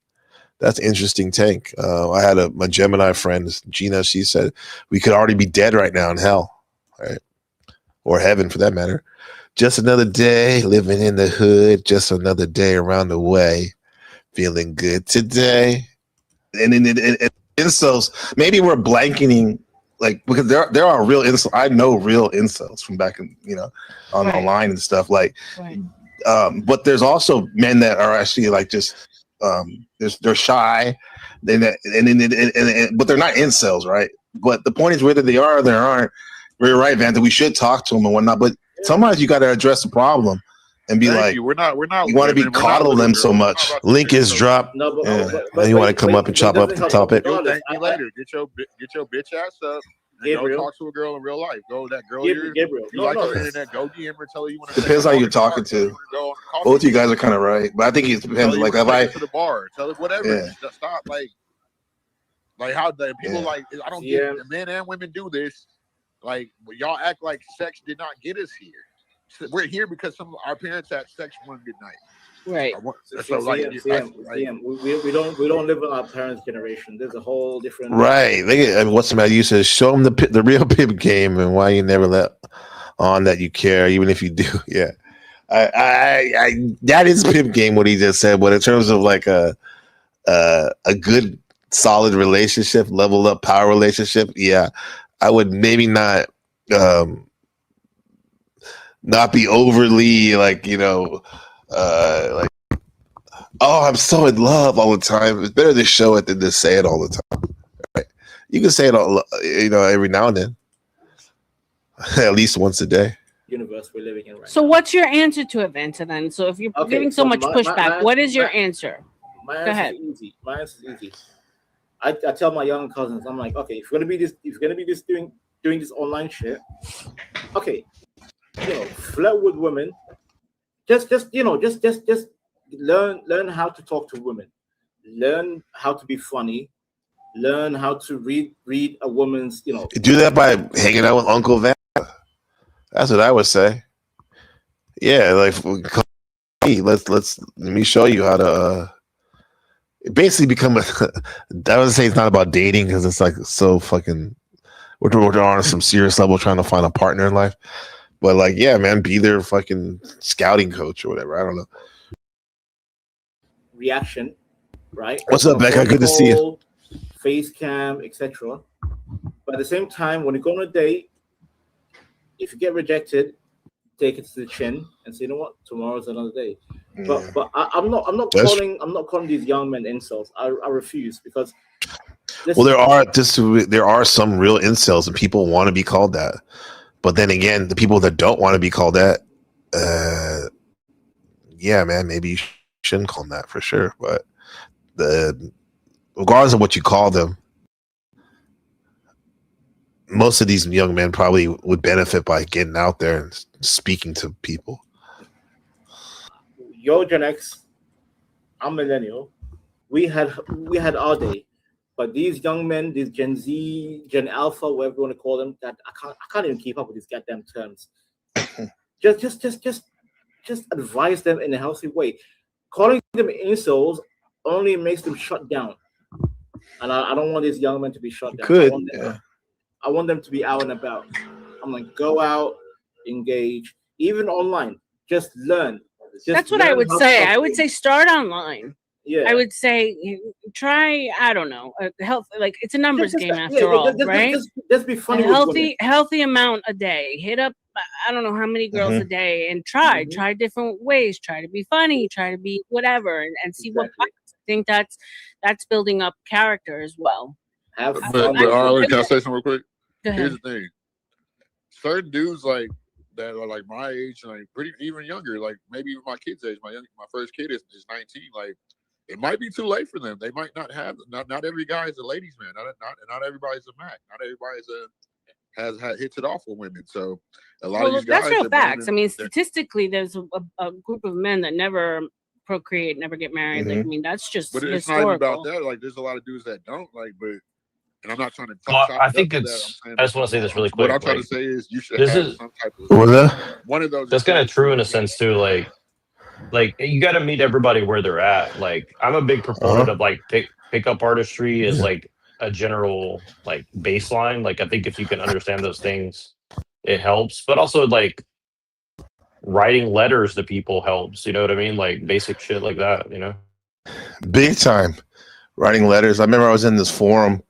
That's interesting take. I had my Gemini friend Gina. She said we could already be dead right now in hell, right, or heaven for that matter. Just another day living in the hood. Just another day around the way, feeling good today. And insults. Maybe we're blanketing, like because there are real insults. I know real insults from back in online and stuff like. Right. But there's also men that are actually like just they're shy. But they're not incels, right? But the point is whether they are or they aren't. You're right, Vanta. We should talk to them and whatnot, but. Sometimes you got to address the problem and be like, we're not. You want to be coddle them so much. Link is dropped. No, but you want to come up and chop up the topic. Thank you later. Get your bitch ass up Go Gabriel. talk to a girl in real life. Go that girl Gabriel. you like on the internet. Go DM her. Tell her you want to. Depends how you're talking to. Both you guys are kind of right, but I think it depends. Like if I to the bar, tell her whatever. Yeah. Just stop like how the people Yeah. like I don't get men and women do this. Like y'all act like sex did not get us here. So we're here because some of our parents had sex one good night. Right. So we don't live in our parents' generation. There's a whole different Right. What's the matter? You said show them the real pimp game and why you never let on that you care, even if you do. Yeah. I that is pimp game what he just said, but in terms of like a good solid relationship, leveled up power relationship, yeah, I would maybe not be overly like like oh I'm so in love all the time. It's better to show it than to say it all the time. Right? You can say it all every now and then, at least once a day. Universe we're living in right So now. what's your answer to it, Venta, then? So if you're giving so much pushback, what is your answer? My answer is easy. My answer is easy. I tell my young cousins, I'm like, okay, if you're gonna be doing this online shit, okay, flirt with women. Just learn how to talk to women. Learn how to be funny. Learn how to read a woman's, You do that by hanging out with Uncle Van. That's what I would say. Yeah, like let me show you how to basically become a. I would say it's not about dating because it's like so fucking. We're on some serious level trying to find a partner in life, but like yeah, man, be their fucking scouting coach or whatever. I don't know. Reaction, right? What's up, Becca? Good to see you. Face cam, etc. But at the same time, when you go on a date, if you get rejected, take it to the chin and say, you know what, tomorrow's another day. Yeah. But I'm not calling these young men insults. I refuse because well, there are some real incels and people want to be called that. But then again, the people that don't want to be called that, yeah, man, maybe you shouldn't call them that for sure. But regardless of what you call them, most of these young men probably would benefit by getting out there and speaking to people. Yo, Gen X, I'm millennial. We had our day, but these young men, these Gen Z, Gen Alpha, whatever you want to call them, that I can't even keep up with these goddamn terms. just advise them in a healthy way. Calling them insults only makes them shut down. And I don't want these young men to be shut down. I want them to be out and about. I'm like, go out, engage, even online. Just learn. That's what I would say. I would say start online. Yeah. I would say try. I don't know. Health, like it's a numbers game after all, right? Just be funny. A healthy amount a day. Hit up. I don't know how many girls a day, and try different ways. Try to be funny. Try to be whatever, and see what. I think that's building up character as well. But Arlen, can I say something real quick? Here's the thing: certain dudes like that are like my age and like pretty even younger, like maybe even my kid's age. My first kid is 19. Like it might be too late for them. They might not have not every guy is a ladies' man. Not everybody's a Mac. Not everybody's has hits it off with women. So a lot of these guys. That's real facts. I mean, statistically, there's a group of men that never procreate, never get married. Like, I mean, that's just but it's historical. not even about that. Like, there's a lot of dudes that don't like, but. And I'm not trying to. I think it's. I just want to say this really quick. What I'm trying to say is, you should have some type of. One of those. That's kind of true in a sense too. Like you got to meet everybody where they're at. Like I'm a big proponent of like pickup artistry is like a general like baseline. Like I think if you can understand those things, it helps. But also like writing letters to people helps. You know what I mean? Like basic shit like that. You know. Big time, writing letters. I remember I was in this forum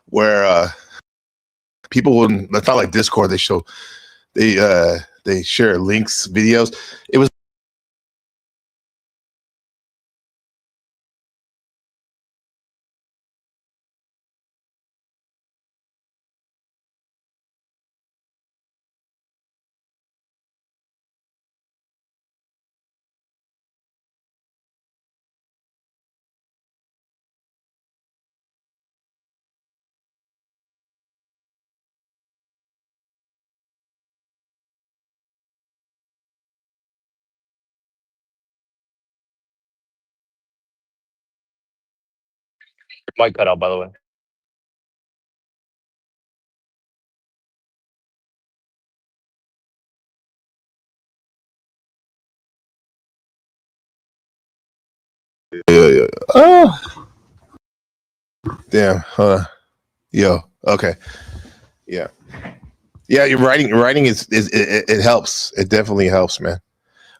where people wouldn't. It's not like Discord. They share links, videos. It was Mic cut out, by the way. Yeah. Oh, damn. Hold on. Yo. Okay. Yeah. Yeah. Your writing it helps. It definitely helps, man.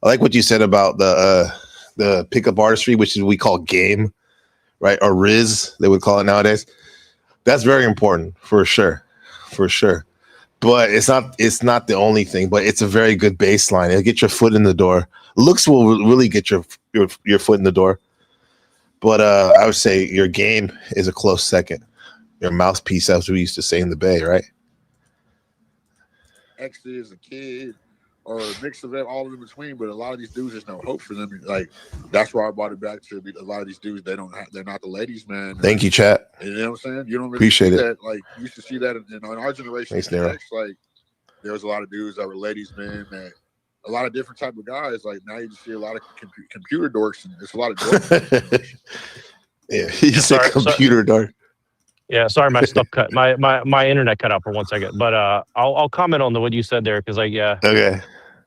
I like what you said about the pickup artistry, which is we call game, right? Or Riz, they would call it nowadays. That's very important for sure. For sure. But it's not the only thing, but it's a very good baseline. It'll get your foot in the door. Looks will really get your foot in the door. But I would say your game is a close second. Your mouthpiece, as we used to say in the Bay, right? Extra as a kid, or a mix of it, all in between. But a lot of these dudes, there's no hope for them. Like that's why I brought it back to a lot of these dudes. They're not the ladies, man. Thank you, chat. You know what I'm saying? You don't really Appreciate see it. that. Like you used to see that in our generation. Thanks, Nero. Like there was a lot of dudes that were ladies, man. That a lot of different type of guys. Like now you just see a lot of computer dorks, and it's a lot of dorks. Yeah, you said computer dork. Yeah, sorry, my stuff cut. My internet cut out for 1 second, but I'll comment on what you said there because Okay.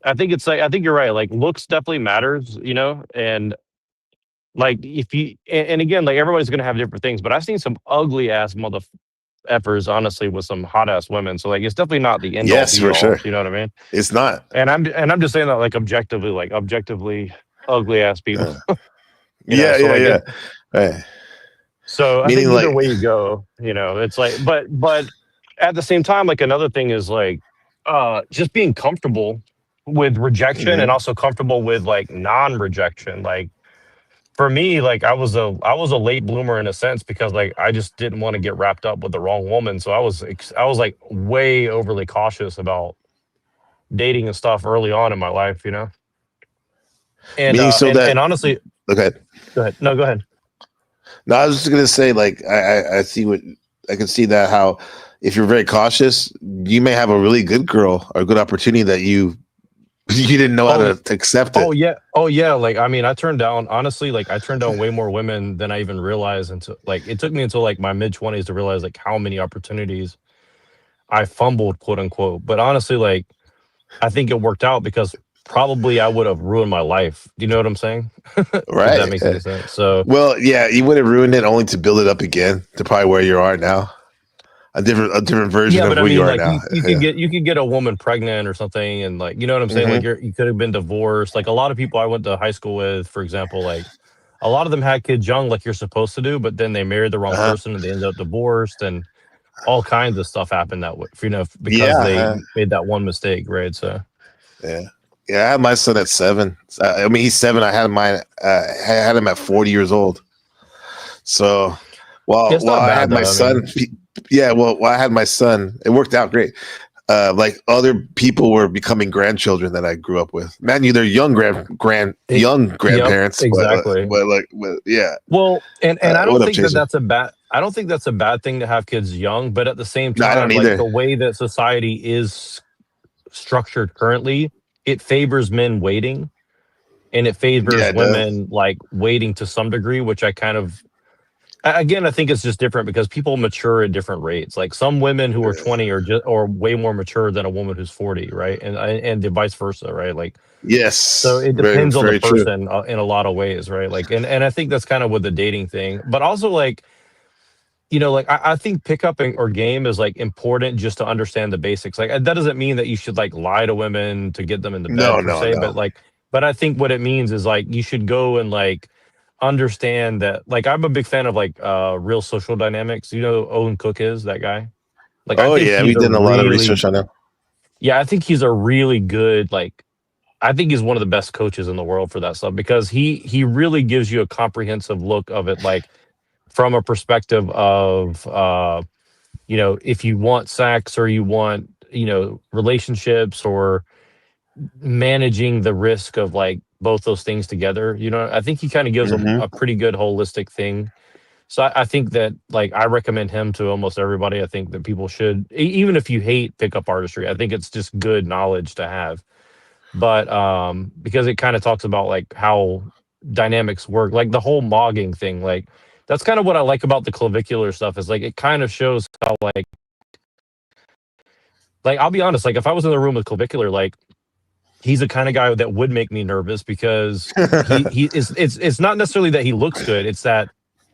I think I think you're right. Like looks definitely matters, and like if you and again like everybody's gonna have different things, but I've seen some ugly ass mother effers honestly with some hot ass women. So like it's definitely not the end Yes, all for be all. sure. You know what I mean? It's not. And I'm just saying that like objectively ugly ass people. Yeah. Right. So I Meaning, think either like- way you go, it's like, but at the same time, like another thing is like, just being comfortable with rejection and also comfortable with like non-rejection. Like for me, like I was a late bloomer in a sense because like I just didn't want to get wrapped up with the wrong woman. So I was like way overly cautious about dating and stuff early on in my life, And Meaning so that and honestly, okay. go ahead. No, go ahead. No, I was just gonna say, like, I see what I can see that how if you're very cautious, you may have a really good girl or a good opportunity that you didn't know how to accept it. Oh yeah. Like I mean, I turned down way more women than I even realized until like it took me until like my mid-20s to realize like how many opportunities I fumbled, quote unquote. But honestly, like I think it worked out because probably I would have ruined my life. Do you know what I'm saying? Right. If that makes any sense. So well, yeah, you would have ruined it only to build it up again to probably where you are now. A different version of where you are now. You could get a woman pregnant or something, and like you know what I'm saying. Like you could have been divorced. Like a lot of people I went to high school with, for example, like a lot of them had kids young, like you're supposed to do, but then they married the wrong person and they ended up divorced, and all kinds of stuff happened that way. Because they made that one mistake, right? So yeah, I had my son at 7. I mean, he's 7. I had mine. I had him at 40 years old. So while I had my son. Yeah, well, I had my son. It worked out great. Like other people were becoming grandchildren that I grew up with. Man, they're young grandparents. Yep, exactly. But yeah. Well, and I don't think that's a bad. I don't think that's a bad thing to have kids young. But at the same time, I don't like either. the way that society is structured currently, it favors men waiting, and it favors women like waiting to some degree, which I kind of. Again, I think it's just different because people mature at different rates. Like some women who are 20 are way more mature than a woman who's 40, right? And the vice versa, right? Like yes. So it depends on the person in a lot of ways, right? Like and I think that's kind of with the dating thing, but also like like I think pickup or game is like important just to understand the basics. Like that doesn't mean that you should like lie to women to get them in the bed per se, but I think what it means is like you should go and like understand that like I'm a big fan of like Real Social Dynamics. You know who Owen Cook is, that guy? Like I think we did a lot of research on him. Yeah, I think he's a really good I think he's one of the best coaches in the world for that stuff because he really gives you a comprehensive look of it like from a perspective of if you want sex or you want relationships or managing the risk of like both those things together. I think he kind of gives them a pretty good holistic thing. So I think that like I recommend him to almost everybody. I think that people should, even if you hate pickup artistry, I think it's just good knowledge to have. But because it kind of talks about like how dynamics work, like the whole mogging thing, like that's kind of what I like about the clavicular stuff. Is like it kind of shows how like I'll be honest, like if I was in the room with clavicular, like he's the kind of guy that would make me nervous because he is. It's not necessarily that he looks good; it's that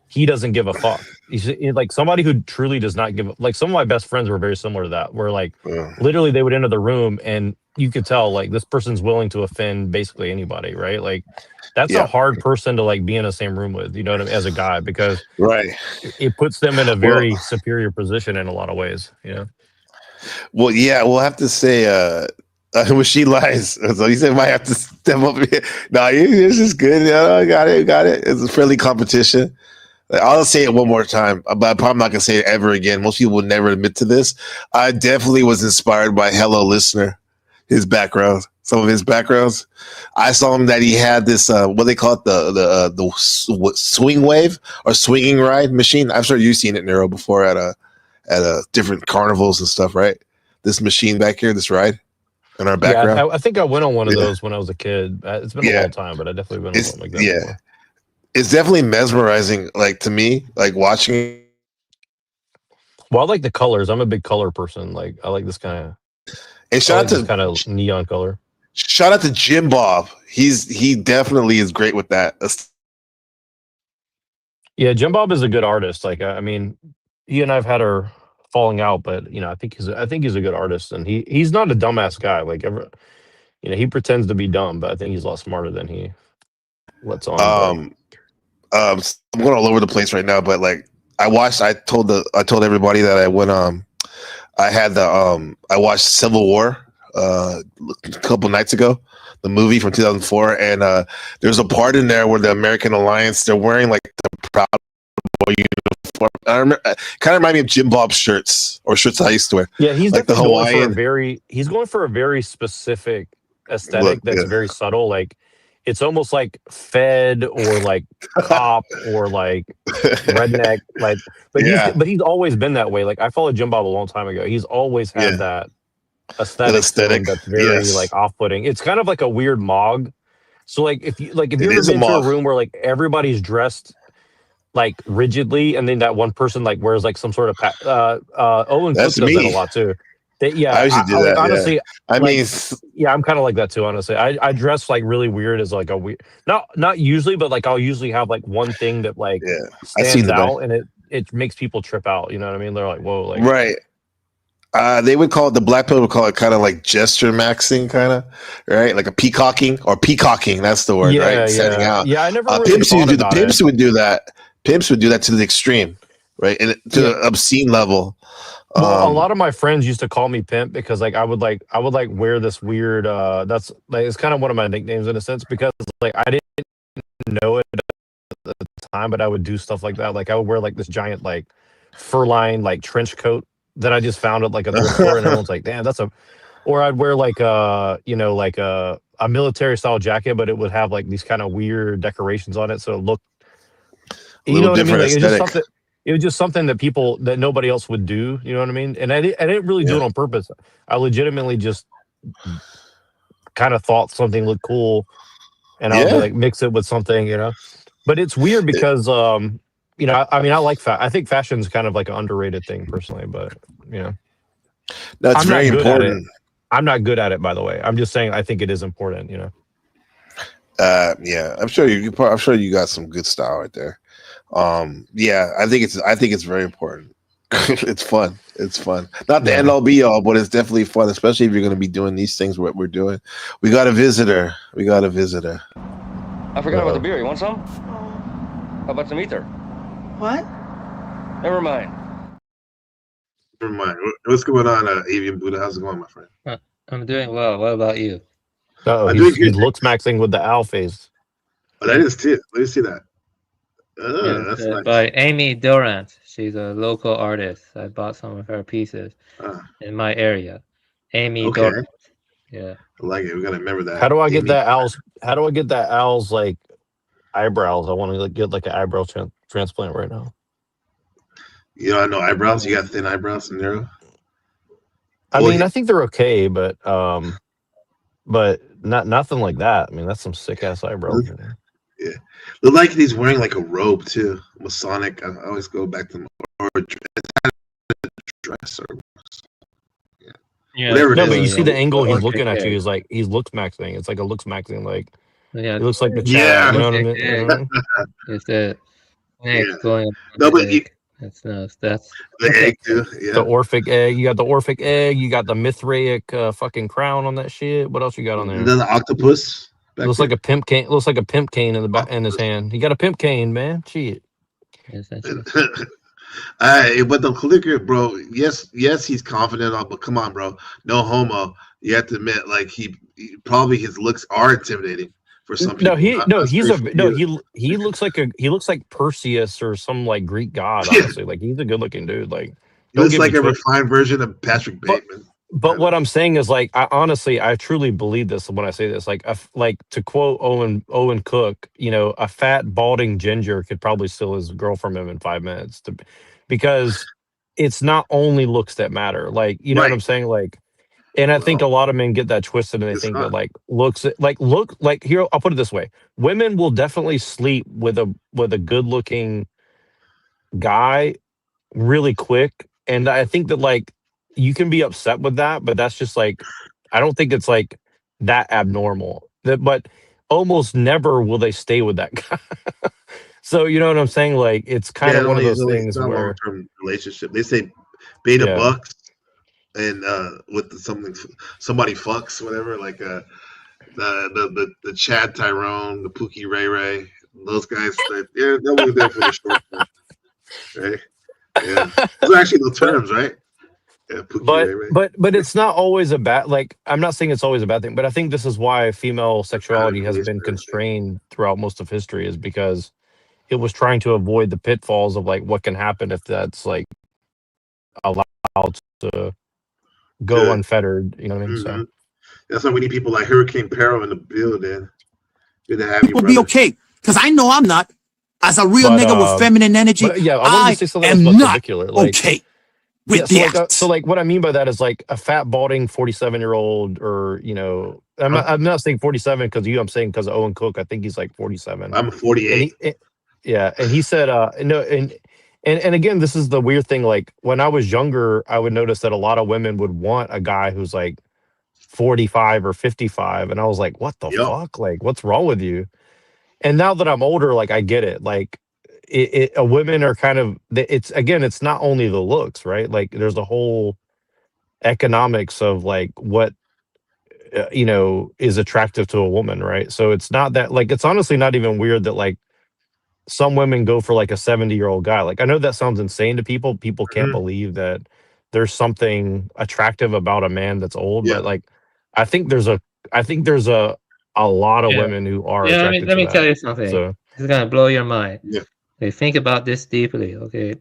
he doesn't give a fuck. He's like somebody who truly does not give. Like some of my best friends were very similar to that. Where like literally they would enter the room and you could tell like this person's willing to offend basically anybody, right? Like that's a hard person to like be in the same room with, you know what I mean, as a guy, because it puts them in a very superior position in a lot of ways, you know. Well, yeah, we'll have to say when she lies, so he said might have to step up here. No, it's just good. Yeah, got it. It's a friendly competition. I'll say it one more time, but I'm probably not gonna say it ever again. Most people would never admit to this. I definitely was inspired by Hello Listener, his background, some of his backgrounds. I saw him that he had this what they call it, the swing wave or swinging ride machine. I'm sure you've seen it, Nero, before at a different carnivals and stuff, right? This machine back here, this ride in our background. Yeah, I think I went on one of those when I was a kid. It's been a long time, but I definitely went on something like that before. It's definitely mesmerizing, like to me, like watching it. Well, I like the colors. I'm a big color person. Like I like this kind of. And shout out to kind of neon color. Shout out to Jim Bob. He definitely is great with that. Yeah, Jim Bob is a good artist. Like I mean, he and I've had our falling out, but you know, I think he's a good artist, and he's not a dumbass guy. Like ever, you know, he pretends to be dumb, but I think he's a lot smarter than he lets on. I'm going all over the place right now, but like I told everybody that I went I watched Civil War a couple nights ago, the movie from 2004, and there's a part in there where the American Alliance, they're wearing like the Proud Boy uniform. I remember, kind of remind me of Jim Bob's shirts or shirts I used to wear. Yeah, he's like the Hawaiian. He's going for a very specific aesthetic that's very subtle. Like it's almost like Fed or like cop or like redneck. Like, but he's always been that way. Like I followed Jim Bob a long time ago. He's always had that aesthetic that's very like off-putting. It's kind of like a weird mog. So like if you've ever been to a room where like everybody's dressed like rigidly, and then that one person like wears like some sort of Owen Cook does that a lot too. I usually do that. Honestly, yeah. I'm kind of like that too. Honestly, I dress like really weird as like a weird, not usually, but like I'll usually have like one thing that like stands out, and it makes people trip out. You know what I mean? They're like, whoa, like right. They would call it, the black people would call it kind of like gesture maxing, kind of, right? Like a peacocking. That's the word, right? Setting out. Yeah, I never really pimps would do that. Pimps would do that to the extreme, right? And to the obscene level. Well, a lot of my friends used to call me pimp because like I would wear this weird that's like it's kind of one of my nicknames in a sense, because like I didn't know it at the time, but I would do stuff like that. Like I would wear like this giant like fur lined like trench coat that I just found at like a thrift store, and everyone's like, damn, or I'd wear like a military style jacket, but it would have like these kind of weird decorations on it, so it looked, you know what I mean? Like, it was just something that nobody else would do. You know what I mean? And I didn't really do it on purpose. I legitimately just kind of thought something looked cool, and I would like mix it with something, you know. But it's weird because, you know, I mean, I think fashion's kind of like an underrated thing personally, but you know, that's very important. I'm not good at it, by the way. I'm just saying I think it is important, you know. Yeah, I'm sure you got some good style right there. Yeah, I think it's very important. It's fun. Not the end all be all, but it's definitely fun, especially if you're going to be doing these things. What we're doing, we got a visitor. I forgot about the beer. You want some? How about some ether? What? Never mind. What's going on, Avian Buddha? How's it going, my friend? I'm doing well. What about you? He's looks maxing with the owl face. Oh, that is too. Let me see that. That's nice. By Amy Durant. She's a local artist. I bought some of her pieces in my area. Amy Durant. Yeah. I like it. We gotta remember that. How do I get that owl's like eyebrows? I want to get like an eyebrow transplant right now. You know, I know eyebrows. You got thin eyebrows, Nero. I mean, I think they're okay, but nothing like that. I mean, that's some sick ass eyebrows. Yeah, look like he's wearing like a robe too, Masonic. I always go back to or a dress or Yeah, whatever it No, is. but you cool, see yeah. the angle he's Orphic looking at you egg. is like he's looks maxing. It's like a looks maxing. Like Yeah, he looks like the Yeah. Chad. You know what I orphic mean? You egg. know? It's the snake Yeah. going on No, the but egg. That's nice. That's the egg okay. too. The Yeah. Orphic egg. You got the Orphic egg. You got the Mithraic fucking crown on that shit. What else you got on And there? then the octopus It back looks like there. a pimp cane. Looks like a pimp cane in the back in his Octopus. hand. He got a pimp cane, man. Shit. Essentially. But the clicker, bro. Yes, he's confident, but come on, bro. No homo. You have to admit, like probably his looks are intimidating for some No, people. Not he's necessarily a for no. you. He looks like Perseus or some like Greek god. Yeah, Honestly, like he's a good looking dude. Like, he don't looks get me like a twisted. refined version of Patrick But Bateman. but what I'm saying is like I honestly I truly believe this when I say this. Like to quote Owen Cook, you know, a fat balding ginger could probably steal his girl from him in 5 minutes. Because it's not only looks that matter. Like you know what Right. I'm saying. Like, and I think a Well, lot of men get that twisted and they it's think not. that look here. I'll put it this way: women will definitely sleep with a good looking guy really quick. And I think that like you can be upset with that, but that's just like I don't think it's like that abnormal. But almost never will they stay with that guy. So you know what I'm saying? Like it's kind Yeah, of one of those it's things not a long where term relationship. They say beta yeah. bucks and with somebody fucks whatever like the Chad Tyrone, the Pookie Ray Ray, those guys that they'll be there for the short term, right? Yeah, those are actually the But terms, right? Yeah, Pookie but Ray Ray. but it's not always a bad like I'm not saying it's always a bad thing, but I think this is why female sexuality has been constrained throughout most of history is because it was trying to avoid the pitfalls of like what can happen if that's like allowed to go Good. unfettered. You know what I mean? Mm-hmm. So That's why we need people like Hurricane Peril in the building. Good to have you, Will be brother. okay, because I know I'm not. As a real nigga with feminine energy, yeah, I wanted I to say something am else about not trabecular. Like, okay yeah, with the act. so like what I mean by that is like a fat balding 47-year-old, or you know, I'm not saying 47 because I'm saying because of Owen Cook. I think he's like 47. I'm 48. Yeah, and he said no, and again, this is the weird thing. Like when I was younger, I would notice that a lot of women would want a guy who's like 45 or 55, and I was like, what the Yep. fuck? Like, what's wrong with you? And now that I'm older, like I get it. Like women are kind of it's again, it's not only the looks, right? Like there's a whole economics of like what you know is attractive to a woman, right? So it's not that like it's honestly not even weird that like some women go for like a 70-year-old guy. Like I know that sounds insane to people. People can't believe that there's something attractive about a man that's old, Yeah. but like I think there's a lot of Yeah. women who are Yeah, attracted let to me that. tell you something. So This is gonna blow your mind. Yeah. Okay, think about this deeply, okay?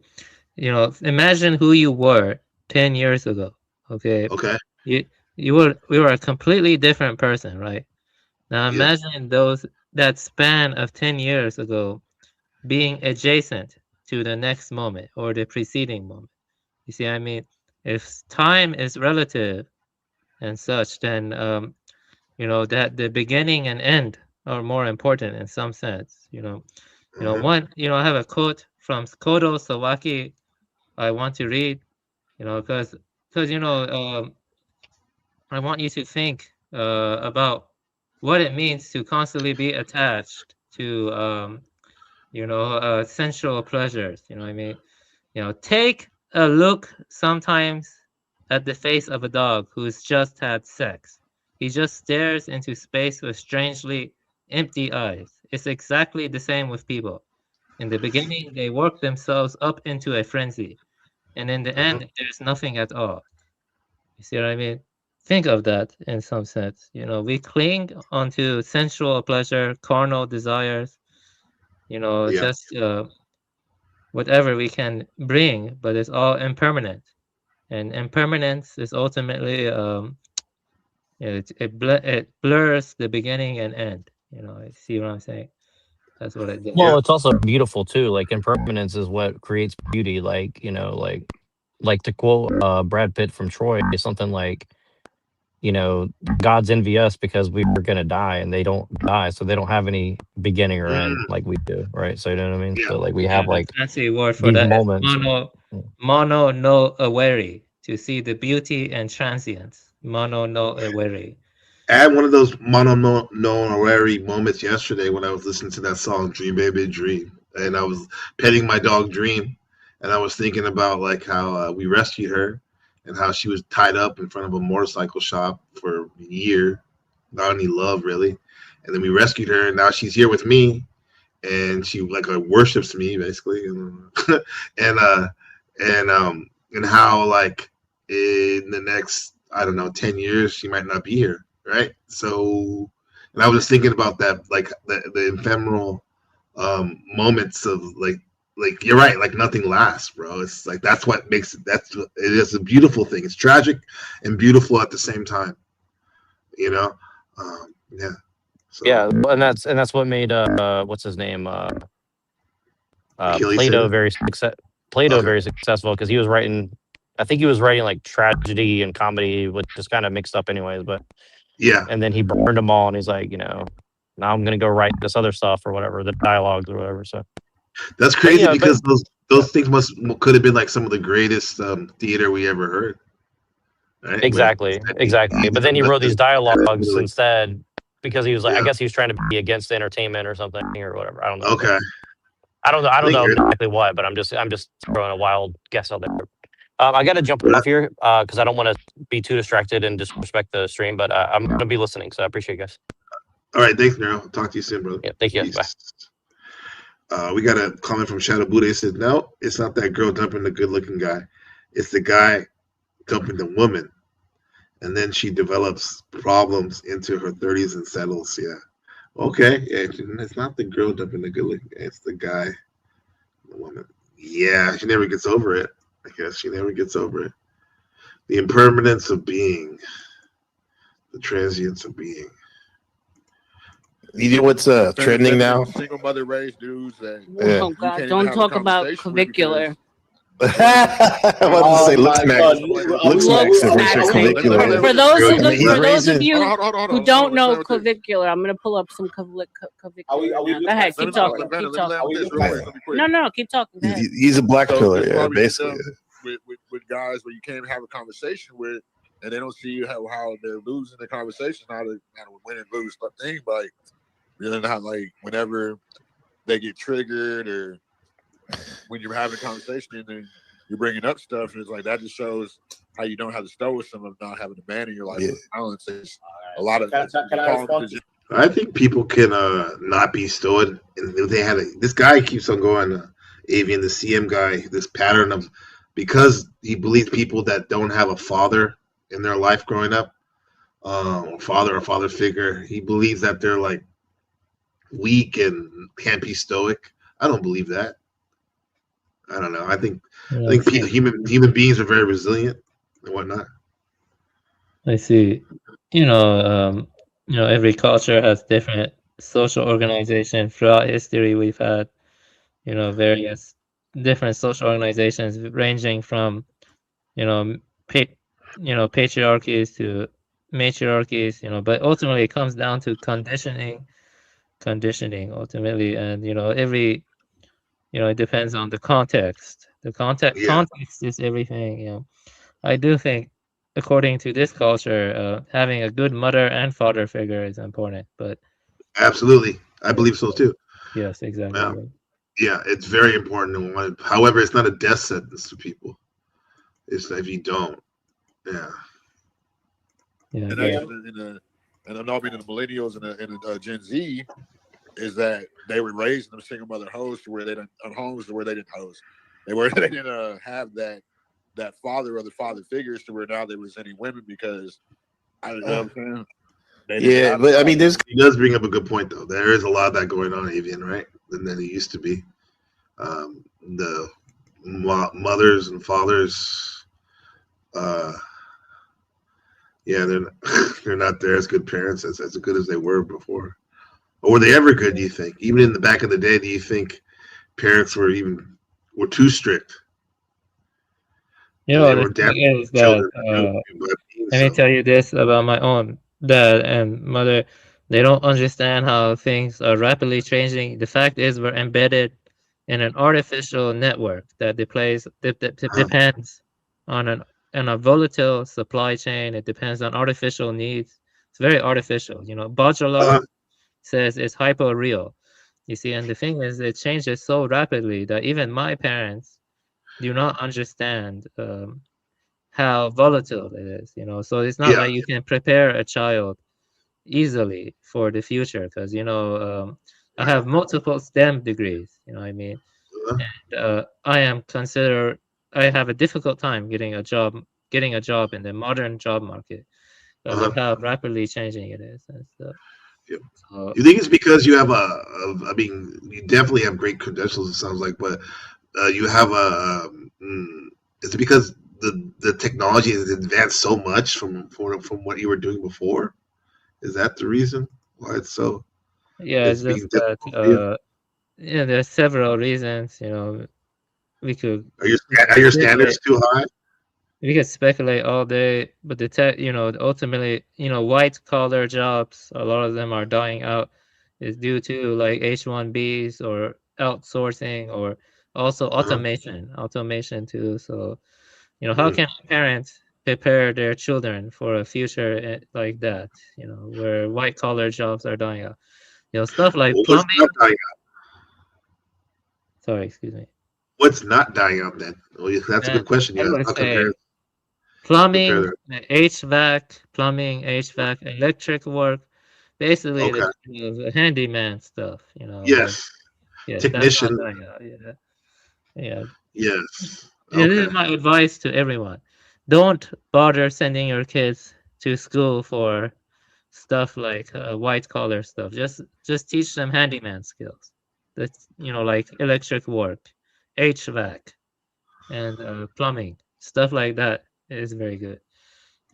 You know, imagine who you were 10 years ago, okay? Okay. We were a completely different person, right? Now Yeah. imagine that span of 10 years ago being adjacent to the next moment or the preceding moment. You see what I mean? If time is relative and such, then you know that the beginning and end are more important in some sense. You know, I have a quote from Kodo Sawaki I want to read. You know, because I want you to think about what it means to constantly be attached to sensual pleasures. You know what I mean? You know, take a look sometimes at the face of a dog who's just had sex. He just stares into space with strangely empty eyes. It's exactly the same with people. In the beginning, they work themselves up into a frenzy, and in the end, there's nothing at all. You see what I mean? Think of that in some sense. You know, we cling onto sensual pleasure, carnal desires, just whatever we can bring, but it's all impermanent. And impermanence is ultimately, it blurs the beginning and end. You know, you see what I'm saying? That's what it does. well, it's also beautiful too. Like impermanence is what creates beauty. Like you know, like to quote Brad Pitt from Troy, something like you know, gods envy us because we were gonna die and they don't die, so they don't have any beginning or end like we do, right? So you know what I mean? Yeah. So like we Yeah, have the like fancy word for these that is moments. mono no aware, to see the beauty and transience. Mono no aware. I had one of those mono-no-honorary moments yesterday when I was listening to that song "Dream Baby Dream," and I was petting my dog Dream, and I was thinking about like how we rescued her and how she was tied up in front of a motorcycle shop for a year, not any love really, and then we rescued her, and now she's here with me, and she like worships me basically, and and how like in the next I don't know 10 years she might not be here, right? So, and I was just thinking about that, like the ephemeral moments of like you're right, like nothing lasts, bro. It's like that's what makes it. It is a beautiful thing. It's tragic and beautiful at the same time, you know. Yeah. So, yeah, and that's what made what's his name Achilles Plato said very very successful because he was writing. I think he was writing like tragedy and comedy, which is kind of mixed up, anyways. But yeah, and then he burned them all, and he's like, you know, now I'm gonna go write this other stuff or whatever, the dialogues or whatever. So that's crazy yeah, because those things could have been like some of the greatest theater we ever heard. Right? exactly. But then he wrote these dialogues instead because he was like, I guess he was trying to be against entertainment or something or whatever. I don't know. Okay. I don't know. I don't know think exactly what, but I'm just throwing a wild guess out there. I got to jump off here because I don't want to be too distracted and disrespect the stream. But I'm going to be listening, so I appreciate you guys. All right, thanks, Nero. Talk to you soon, brother. Yeah, thank you. Peace. Bye. We got a comment from Shadow Buddha. He says, "No, it's not that girl dumping the good-looking guy. It's the guy dumping the woman, and then she develops problems into her 30s and settles." Yeah. Okay. Yeah, it's not the girl dumping the good-looking guy. It's the guy, the woman. Yeah, she never gets over it. I guess she never gets over it. The impermanence of being, the transience of being. You know what's trending now? Single mother raised dudes that Oh God! Don't talk about clavicular. I wanted to say looks next. For those of you who don't know clavicular, I'm gonna pull up some clavicular. Go ahead, keep talking. No, keep talking. He's a black pillar, yeah, basically. With guys where you can't even have a conversation with, and they don't see how they're losing the conversation, how to win and lose thing, like you know how like whenever they get triggered or when you're having a conversation and you're bringing up stuff, and it's like that just shows how you don't have to stow with someone not having a man in your life. Yeah. Balance is a lot of. I think people can not be stowed, and if they had this guy keeps on going, Avian, the CM guy, this pattern of because he believes people that don't have a father in their life growing up, or father figure, he believes that they're like weak and can't be stoic. I don't believe that. I don't know. I think human beings are very resilient and whatnot. I see. Every culture has different social organization. Throughout history, we've had, various different social organizations ranging from, patriarchies to matriarchies. But ultimately, it comes down to conditioning ultimately, and every. It depends on the context. The context is everything. I do think, according to this culture, having a good mother and father figure is important. But absolutely, I believe so too. Yes, exactly. Yeah, it's very important. However, it's not a death sentence to people. It's if you don't. Yeah. Yeah. And I'm all being the millennials and Gen Z. Is that they were raised in a single mother host where they didn't on homes to where they didn't host. They didn't have that father or the father figures to where now they resenting women because I don't know what I'm saying. Yeah, but I mean, he does bring up a good point though. There is a lot of that going on, Avian, right? Than it used to be. The mothers and fathers, they're not there as good parents as good as they were before. Or were they ever good, do you think? Even in the back of the day, do you think parents were too strict? The thing is that Let me tell you this about my own dad and mother. They don't understand how things are rapidly changing. The fact is, we're embedded in an artificial network that depends on a volatile supply chain. It depends on artificial needs. It's very artificial. You know, Baudrillard says it's hyper real. You see, and the thing is, it changes so rapidly that even my parents do not understand how volatile it is. You know, so it's not like you can prepare a child easily for the future because I have multiple STEM degrees. You know what I mean? And I have a difficult time getting a job in the modern job market because of how rapidly changing it is and stuff. Yep. So, You think it's because you have I mean, you definitely have great credentials. It sounds like, but you have is it because the technology has advanced so much from what you were doing before? Is that the reason why it's so? yeah, It's it's being just that difficult for you? yeah, there's several reasons. You know, we could Are your we could are your speculate standards too high? we could speculate all day, but ultimately, white collar jobs, a lot of them are dying out, is due to like H1Bs or outsourcing or also automation too. So, how can parents prepare their children for a future like that, where white collar jobs are dying out? Stuff like Well, what's plumbing. not dying out? Sorry, excuse me. What's not dying out then? Well, that's a And good question. I Yeah, would I'll say compare plumbing, that. HVAC, electric work, basically Okay. the handyman stuff, Yes. that's not Technician. dying out. Yeah, yeah. Yes. Yeah, this Okay. is my advice to everyone. Don't bother sending your kids to school for stuff like white collar stuff. Just teach them handyman skills. That's like electric work, HVAC, and plumbing stuff like that is very good.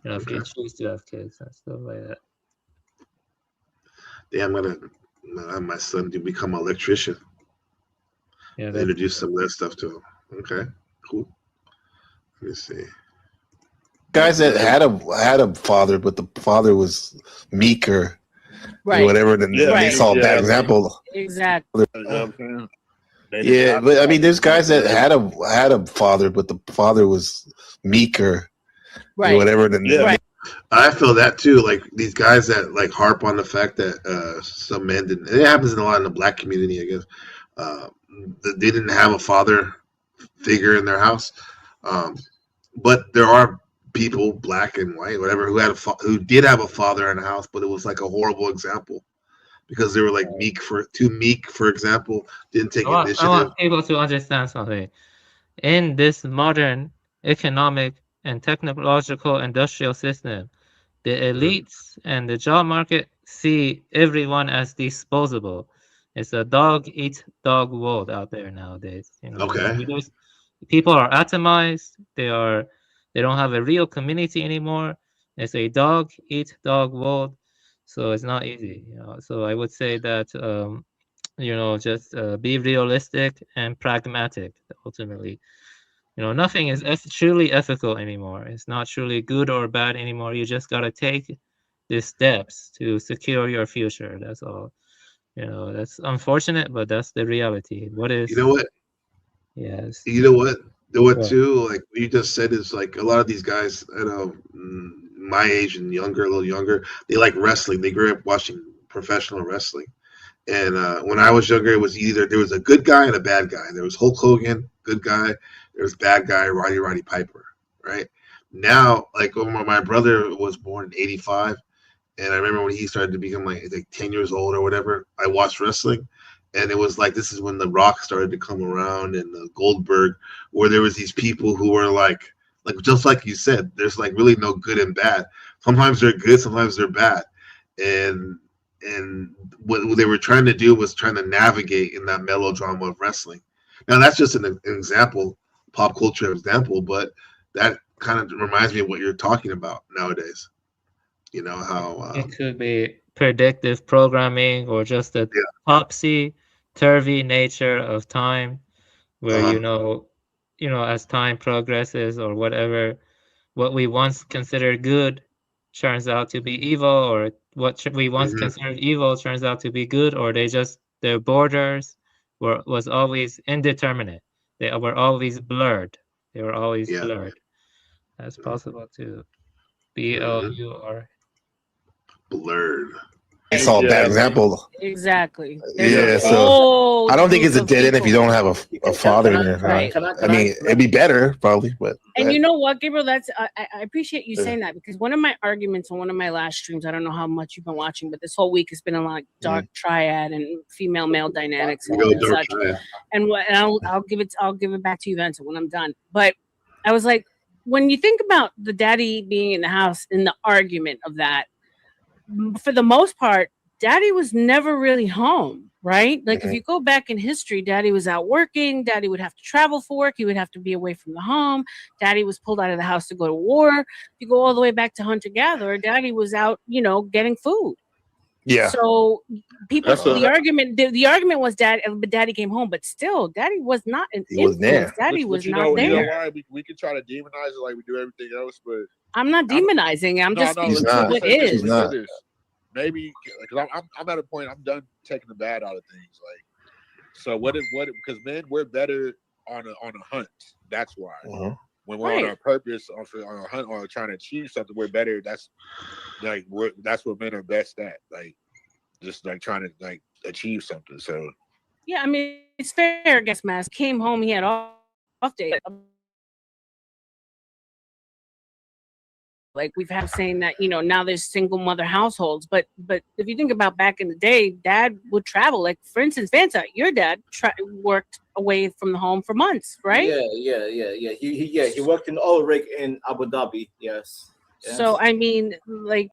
If you Okay. choose to have kids and stuff like that. Yeah, I'm gonna have my son to become an electrician. Yeah, that's Introduce some of that stuff to him. Okay. Cool. Let me see. Guys that had a father, but the father was meek or whatever, then they saw a bad example. Exactly. Yeah, but I mean, there's guys that had a father, but the father was meek or whatever. Then I feel that too. Like these guys that like harp on the fact that some men didn't. And it happens in a lot in the black community, I guess. That they didn't have a father figure in their house. But there are people, black and white, whatever, who did have a father in the house, but it was like a horrible example because they were like too meek, for example, didn't take I initiative. want people to understand something. In this modern economic and technological industrial system, the elites and the job market see everyone as disposable. It's a dog eat dog world out there nowadays. Okay. People are atomized. They don't have a real community anymore. It's a dog eat dog world. So it's not easy. So I would say that just be realistic and pragmatic ultimately. Nothing is truly ethical anymore. It's not truly good or bad anymore. You just got to take the steps to secure your future. That's all. That's unfortunate, but that's the reality. What is? You know what? Yes. You know what? What What? too? Like you just said is like a lot of these guys, my age and younger, a little younger, they like wrestling. They grew up watching professional wrestling. And when I was younger, it was either there was a good guy and a bad guy. There was Hulk Hogan, good guy. There was bad guy, Roddy Piper, right? Now, like when my brother was born in '85, and I remember when he started to become like 10 years old or whatever, I watched wrestling. And it was like this is when The Rock started to come around and Goldberg, where there was these people who were like just like you said, there's like really no good and bad. Sometimes they're good, sometimes they're bad. And what they were trying to do was trying to navigate in that melodrama of wrestling. Now that's just an example, pop culture example, but that kind of reminds me of what you're talking about nowadays. You know how It could be predictive programming or just the topsy-turvy nature of time, where as time progresses or whatever, what we once considered good turns out to be evil, or what we once considered evil turns out to be good, or their borders was always indeterminate. They were always blurred. They were always blurred. That's possible too. BLUR. Blurred. I saw a bad example. Exactly. Yeah, so I don't think it's a dead end if you don't have a father in your Right. house. I mean, it'd be better probably, but And you know what, Gabriel? That's I appreciate you saying that, because one of my arguments on one of my last streams, I don't know how much you've been watching, but this whole week has been a lot of dark triad and female male dynamics and such. And I'll give it back to you, Vincent, when I'm done. But I was like, when you think about the daddy being in the house in the argument of that, for the most part, daddy was never really home, right? Like if you go back in history, daddy was out working, daddy would have to travel for work, he would have to be away from the home, daddy was pulled out of the house to go to war. If you go all the way back to hunter-gatherer, daddy was out, getting food. Yeah. So people, the argument was daddy came home, but still, daddy was not an influence. Daddy was not there. You know why? We can try to demonize it like we do everything else, but I'm not demonizing. I'm just he's not. what is. He's not. Maybe because I'm at a point, I'm done taking the bad out of things. Like, so what? Because men, we're better on a hunt. That's why. When we're on our purpose, on a hunt, or trying to achieve something, we're better. That's what men are best at. Like, just like trying to like achieve something. So yeah, I mean, it's fair. Guess Mask came home. He had off day. Like we've had saying that, now there's single mother households, but if you think about back in the day, dad would travel. Like for instance, Vanta, your dad worked away from the home for months, right? Yeah. He worked in oil rig in Abu Dhabi. Yes. So I mean, like,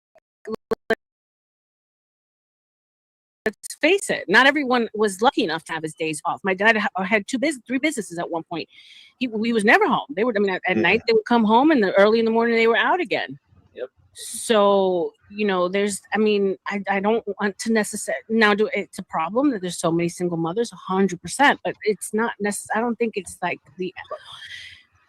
let's face it, not everyone was lucky enough to have his days off. My dad had three businesses at one point. He was never home. They were, at night they would come home, and early in the morning they were out again. Yep. So, I don't want to necessarily now it's a problem that there's so many single mothers, 100%, but it's not necessary. I don't think it's like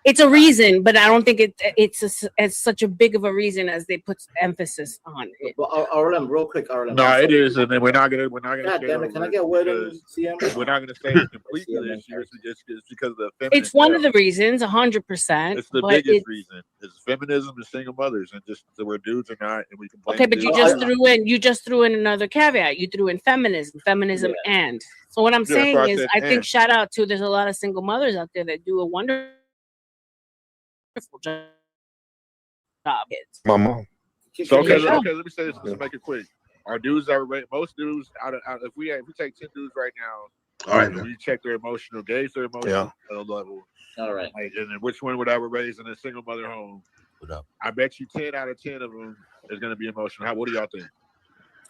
it's a reason, but I don't think it's such a big of a reason as they put emphasis on it. Well, RLM, real quick, RLM. No, it is, and then we're not gonna. God damn it! Can I get word in CM? We're not gonna say it's completely issue. It's because of the feminine. It's one of the reasons, 100%. It's the biggest reason. It's feminism and single mothers, and just that we're dudes or not, and we complain. Okay, but you just threw in another caveat. You threw in feminism, and so what I'm saying is, I think shout out to there's a lot of single mothers out there that do a wonderful job. My mom. So okay, let me say this. Let's make it quick. Our dudes are most dudes out of if we take 10 dudes right now, all right, we check their emotional gauge, their emotional level. All right. Like, and then which one would I raise in a single mother home? What up? I bet you 10 out of 10 of them is going to be emotional. What do y'all think?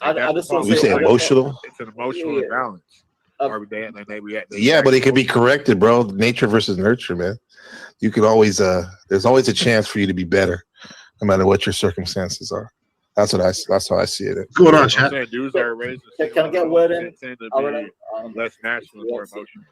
I just want to say emotional. It's an emotional imbalance. Yeah, but it could be corrected, bro. Nature versus nurture, man. You could always there's always a chance for you to be better, no matter what your circumstances are. That's how I see it. What's going on, chat? Dudes are raised. Can I get word in? Tend to be less natural, more emotional,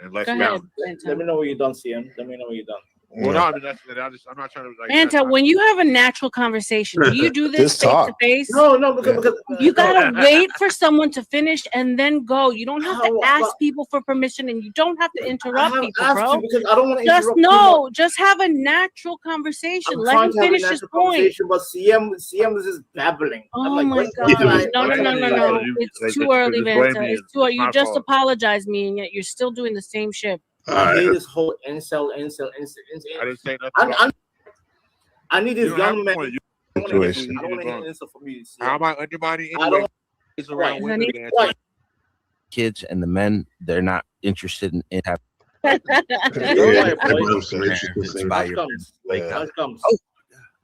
and less balanced. Let me know when you're done, CM. Let me know when you're done. Well, no, I mean, I'm not trying to like. Anta, when you have a natural conversation, do you do this face to face? No, because you gotta wait for someone to finish and then go. You don't have to ask people for permission, and you don't have to interrupt people, bro. Because I don't want to just have a natural conversation. Let him finish his point. But CM is just babbling. Oh my god! No! It's too early, Vanta. It's too early. You just apologized me, and yet you're still doing the same shit. I hate this whole incel. I didn't say nothing. I need this young man. I don't want to hear incel from you. How am I undermining anyone? It's around women. Kids and the men, they're not interested in having.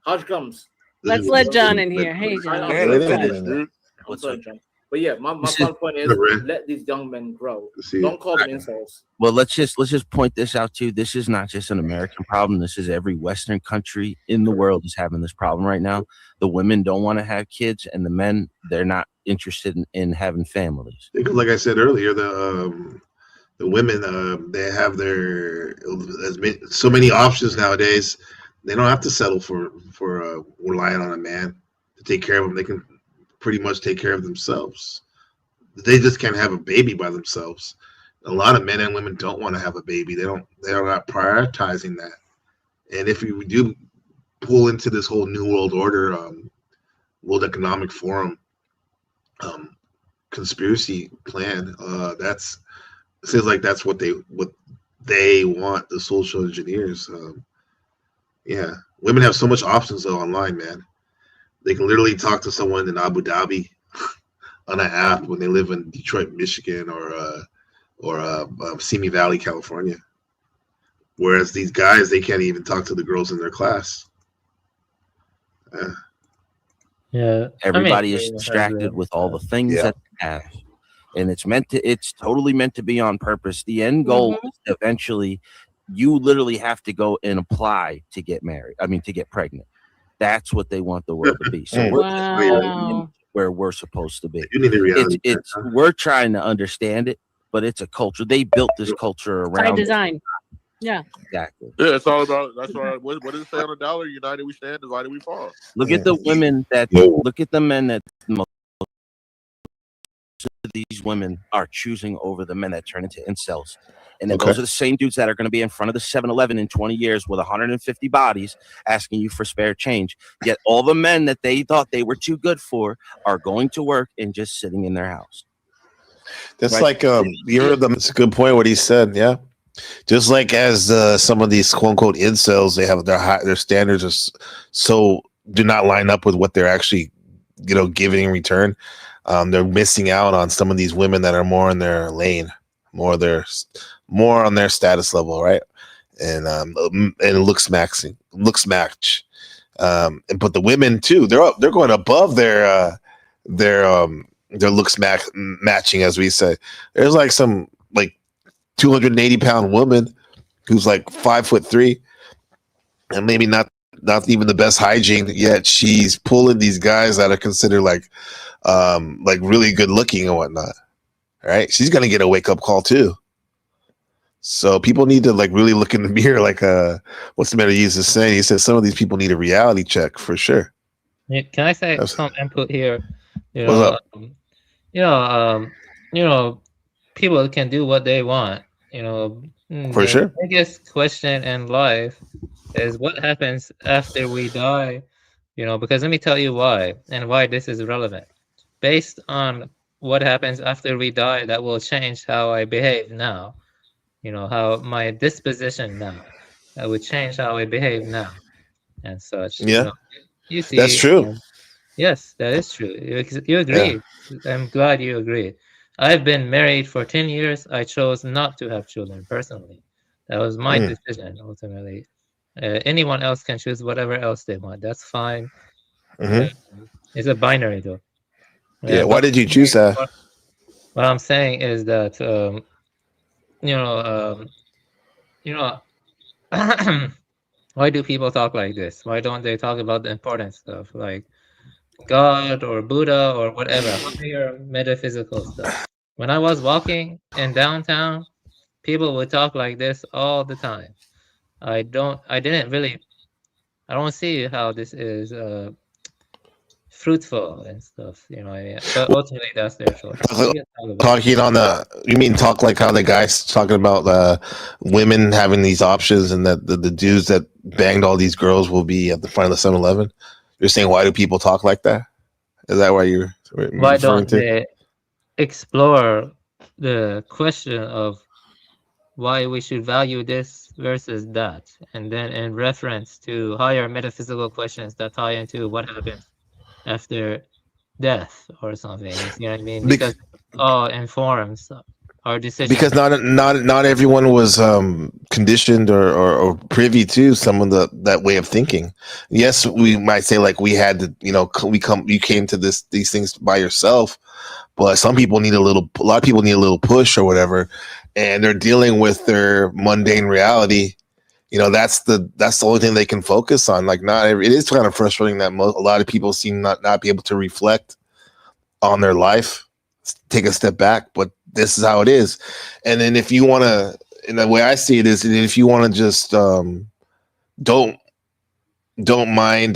Hush comes. Let's let John in here. Hey, John. What's up, John? But yeah, my point is let these young men grow. Don't call them insults. Well, let's just point this out too. This is not just an American problem. This is every Western country in the world is having this problem right now. The women don't want to have kids, and the men, they're not interested in having families. Like I said earlier, the women they have so many options nowadays They don't have to settle for relying on a man to take care of them. They can pretty much take care of themselves. They just can't have a baby by themselves. A lot of men and women don't want to have a baby. They're not prioritizing that. And if we do pull into this whole New World Order, World Economic Forum conspiracy plan, that's it seems like that's what they want, the social engineers. Yeah, women have so much options though online, man. They can literally talk to someone in Abu Dhabi on an app when they live in Detroit, Michigan, or Simi Valley, California. Whereas these guys, they can't even talk to the girls in their class. Yeah, Everybody is distracted with all the things that they have, and it's totally meant to be on purpose. The end goal is eventually, you literally have to go and apply to get married. I mean, to get pregnant. That's what they want the world to be. So we're where we're supposed to be. You need a reality we're trying to understand it, but it's a culture. They built this culture around by design. Yeah, exactly. Yeah, it's all about. That's right. What does it say on the dollar? United we stand, divided we fall. Look at the women that look at the men that most of these women are choosing over the men that turn into incels. And then those are the same dudes that are going to be in front of the 7-Eleven in 20 years with 150 bodies asking you for spare change. Yet all the men that they thought they were too good for are going to work and just sitting in their house. That's like you heard them. It's a good point what he said. Yeah, just like as some of these quote unquote incels, they have their standards are so do not line up with what they're actually giving in return. They're missing out on some of these women that are more in their lane, more on their status level, right? And looks match. But the women too, they're going above their looks matching, as we say. There's like some 280-pound woman who's like 5'3", and maybe not even the best hygiene, yet she's pulling these guys that are considered like really good looking and whatnot. Right? She's gonna get a wake up call too. So people need to really look in the mirror. What's the matter? He saying? He says some of these people need a reality check for sure. Yeah, can I say some input here? What's up? People can do what they want. For sure. The biggest question in life is what happens after we die. Because let me tell you why and why this is relevant. Based on what happens after we die, that will change how I behave now. How my disposition now. That would change how I behave now, and such. Yeah, you see, that's true. Yes, that is true. You agree. Yeah. I'm glad you agree. I've been married for 10 years. I chose not to have children personally. That was my decision ultimately. Anyone else can choose whatever else they want. That's fine. It's a binary though. Yeah. Why did you choose that? What I'm saying is that why do people talk like this? Why don't they talk about the important stuff like God or Buddha or whatever, higher metaphysical stuff? When I was walking in downtown, people would talk like this all the time. I don't see how this is fruitful and stuff, but ultimately that's their choice. You mean talk like how the guys talking about women having these options and that the dudes that banged all these girls will be at the front of the 7-Eleven? You're saying, why do people talk like that? Is that why you're why don't they explore the question of why we should value this versus that, and then in reference to higher metaphysical questions that tie into what happens after death or something? You see what I mean? Because all informs our decision. Because not everyone was conditioned or privy to some of that way of thinking. Yes, we might say we had to, you came to these things by yourself, but some people need a lot of people need a little push or whatever, and they're dealing with their mundane reality. That's the only thing they can focus on. It is kind of frustrating that a lot of people seem not be able to reflect on their life, take a step back, but this is how it is. And then if you want to, and the way I see it is, if you want to just don't don't mind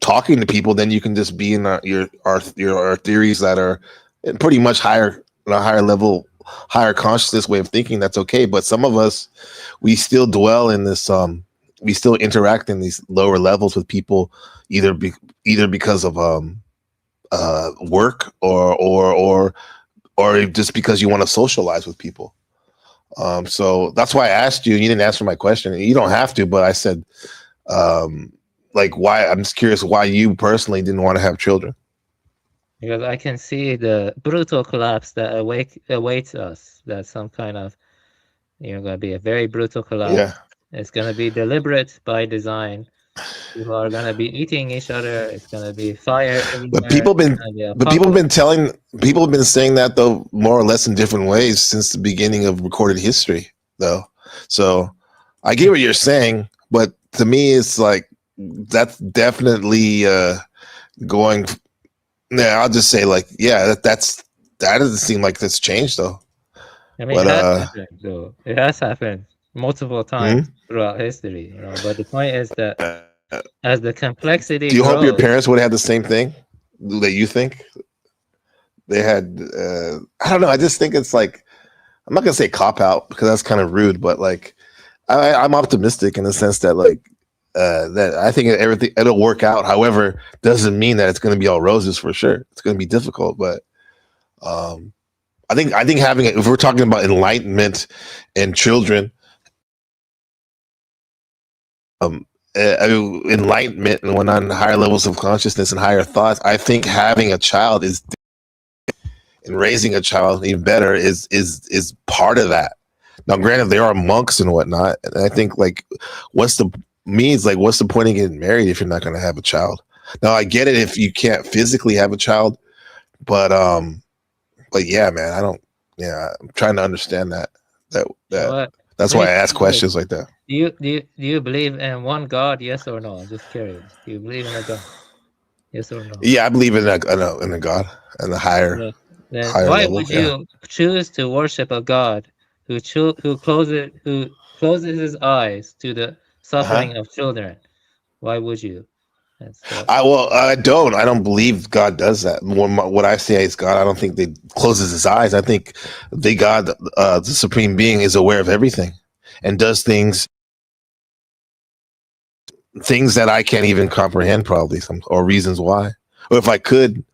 talking to people, then you can just be in our theories that are pretty much higher, a higher level, higher consciousness way of thinking. That's okay. But some of us, we still dwell in this. We still interact in these lower levels with people, either because of work or just because you want to socialize with people. So that's why I asked you. You didn't answer my question. You don't have to, but I said, like, why? I'm just curious why you personally didn't want to have children. Because I can see the brutal collapse that awaits us. That's some kind of, going to be a very brutal collapse. Yeah. It's going to be deliberate by design. People are going to be eating each other. It's going to be fire everywhere. But people have been saying that though, more or less in different ways since the beginning of recorded history, though. So I get what you're saying, but to me, it's like that's definitely going. Yeah, I'll just say like, yeah, that doesn't seem like that's changed though. I mean, it has happened, though. It has happened multiple times throughout history, But the point is that as the complexity do you grows, hope your parents would have the same thing that you think they had? I don't know. I just think it's like, I'm not gonna say cop out because that's kind of rude, but like I'm optimistic in the sense that like that I think everything it'll work out. However, doesn't mean that it's going to be all roses for sure. It's going to be difficult, but I think having it, if we're talking about enlightenment and children, enlightenment and when on higher levels of consciousness and higher thoughts, I think having a child is and raising a child even better is part of that. Now, granted, there are monks and whatnot, and I think like, what's the point of getting married if you're not going to have a child? Now, I get it if you can't physically have a child, but yeah, man, I'm trying to understand that. That's why I ask questions like that. Do you believe in one God? Yes or no? I'm just curious. Do you believe in a God? Yes or no? Yeah, I believe in a God and a higher. Then higher why level, would you choose to worship a God who closes his eyes to the suffering of children? Why would you? I don't believe God does that. What I say is God, I don't think they closes his eyes. I think God, the supreme being, is aware of everything and does things that I can't even comprehend, probably or reasons why. Or if I could,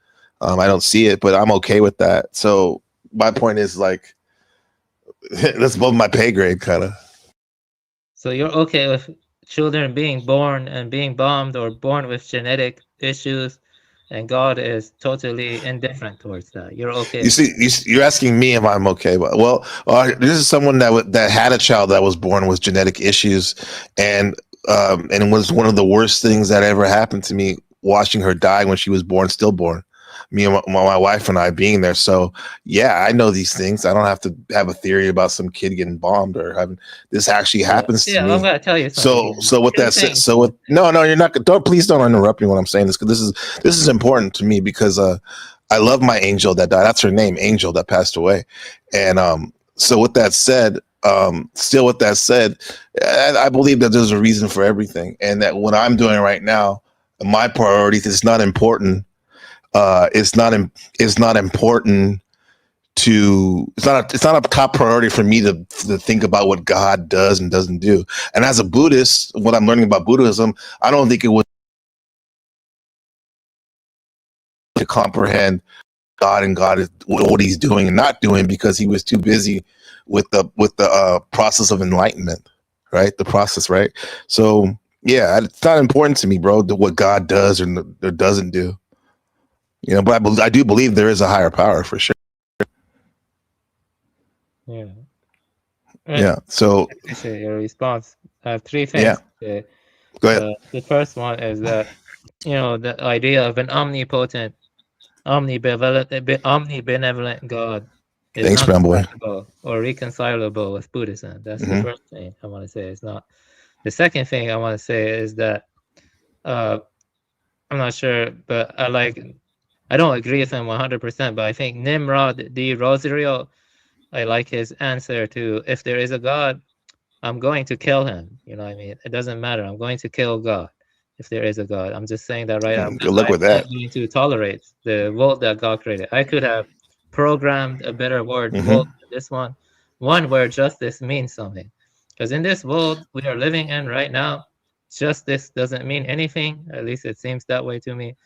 I don't see it, but I'm okay with that. So my point is like, that's above my pay grade, kind of. So you're okay with children being born and being bombed or born with genetic issues, and God is totally indifferent towards that. You're okay. You see, you're asking me if I'm okay. Well, this is someone that had a child that was born with genetic issues, and it was one of the worst things that ever happened to me, watching her die when she was stillborn. Me and my wife and I being there. So yeah, I know these things. I don't have to have a theory about some kid getting bombed or having this actually happens to me. I'm gonna tell you something. So with that said, no, you're not. Please don't interrupt me when I'm saying this, because this is important to me, because I love my angel that died. That's her name, Angel, that passed away. And so with that said, I believe that there's a reason for everything, and that what I'm doing right now, my priorities, is not important. It's not important to. It's not a top priority for me to think about what God does and doesn't do. And as a Buddhist, what I'm learning about Buddhism, I don't think it would to comprehend God and God is what he's doing and not doing, because he was too busy with the process of enlightenment, right? The process, right? So yeah, it's not important to me, bro, what God does or doesn't do. But I do believe there is a higher power for sure. Yeah. Yeah. So I appreciate your response. I have three things. Yeah. Go ahead. The first one is that the idea of an omnipotent, omnibenevolent God is Thanks, uncompatible or reconcilable with Buddhism. That's the first thing I want to say. It's not. The second thing I want to say is that I'm not sure, but I don't agree with him 100%, but I think Nimrod D. Rosario, I like his answer to, if there is a God, I'm going to kill him. You know what I mean? It doesn't matter. I'm going to kill God. if there is a God. I'm just saying that right now. Good luck with I'm that. not going to tolerate the world that God created. I could have programmed a better world than this one where justice means something. Because in this world we are living in right now, justice doesn't mean anything. At least it seems that way to me.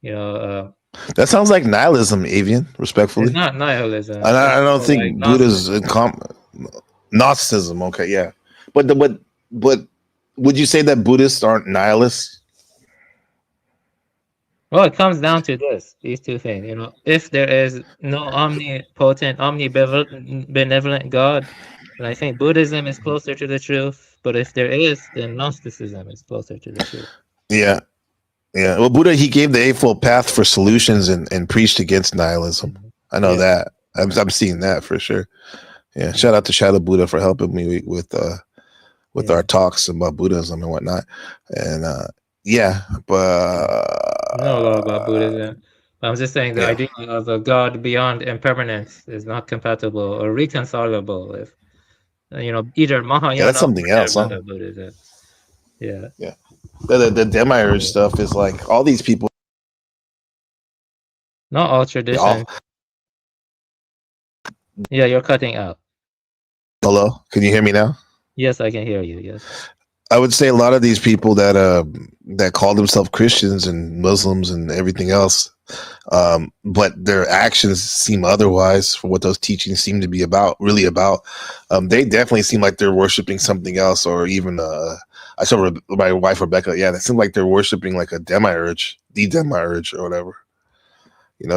You know, That sounds like nihilism, Avian. Respectfully, it's not nihilism. I don't It's think like Buddha's Gnosticism. Okay, yeah, but would you say that Buddhists aren't nihilists? Well, it comes down to these two things. You know, if there is no omnipotent, omnibenevolent God, then I think Buddhism is closer to the truth. But if there is, then Gnosticism is closer to the truth. Yeah. Yeah. Well, Buddha, he gave the Eightfold Path for solutions and preached against nihilism. I know that. I'm seeing that for sure. Yeah. Shout out to Shadow Buddha for helping me with our talks about Buddhism and whatnot. And yeah, but I know a lot about Buddhism. I'm just saying the idea of a God beyond impermanence is not compatible or reconcilable with, either Mahayana that's something or else, huh? Theravada Buddhism. Yeah. Yeah. The demiurge stuff is like all these people. Not all traditions. Yeah, you're cutting out. Hello, can you hear me now? Yes, I can hear you. Yes. I would say a lot of these people that call themselves Christians and Muslims and everything else, but their actions seem otherwise for what those teachings seem to be really about. They definitely seem like they're worshiping something else, or even I saw my wife Rebecca. Yeah, that seems like they're worshiping like a demiurge, the demiurge, or whatever.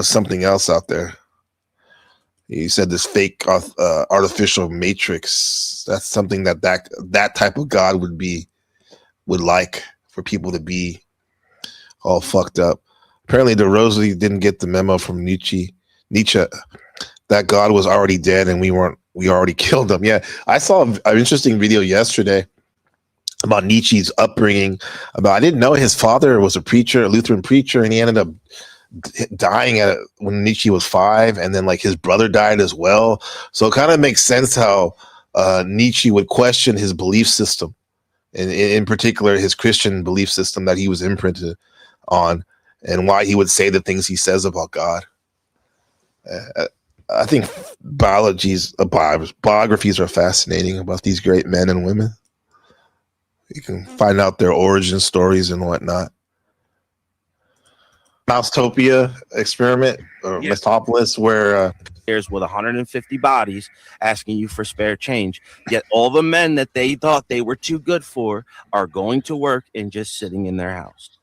Something else out there. You said this fake artificial matrix. That's something that type of God would like for people to be all fucked up. Apparently, the Rosary didn't get the memo from Nietzsche that God was already dead and we already killed him. Yeah, I saw an interesting video yesterday about Nietzsche's upbringing. I didn't know his father was a Lutheran preacher, and he ended up dying when Nietzsche was 5, and then like his brother died as well. So it kind of makes sense how Nietzsche would question his belief system, and in particular his Christian belief system that he was imprinted on, and why he would say the things he says about God. I think biographies are fascinating about these great men and women. You can find out their origin stories and whatnot. Mousetopia experiment or Metropolis, where there's with 150 bodies asking you for spare change. Yet all the men that they thought they were too good for are going to work and just sitting in their house.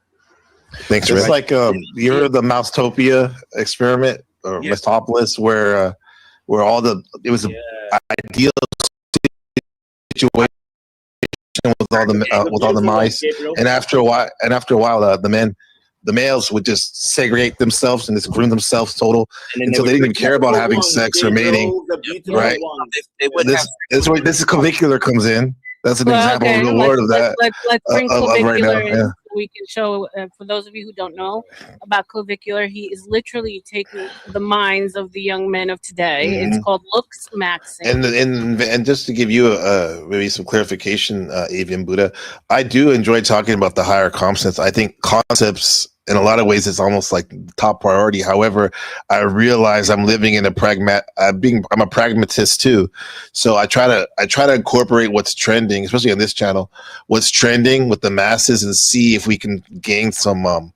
Thanks, Rick. It's like you heard of the Mousetopia experiment or Metropolis, where it was an ideal situation with all the mice, and after a while, the males would just segregate themselves and just groom themselves total until they didn't even care about having sex or mating. Right? This clavicular comes in. That's an example of the word of that. Let's bring clavicular right now. in. We can show, for those of you who don't know about clavicular, he is literally taking the minds of the young men of today. It's called looks maxing. And just to give you maybe some clarification, Avian Buddha, I do enjoy talking about the higher concepts. I think concepts, in a lot of ways, it's almost like top priority. However, I realize I'm living in I'm a pragmatist too. So I try to incorporate what's trending, especially on this channel, what's trending with the masses, and see if we can gain some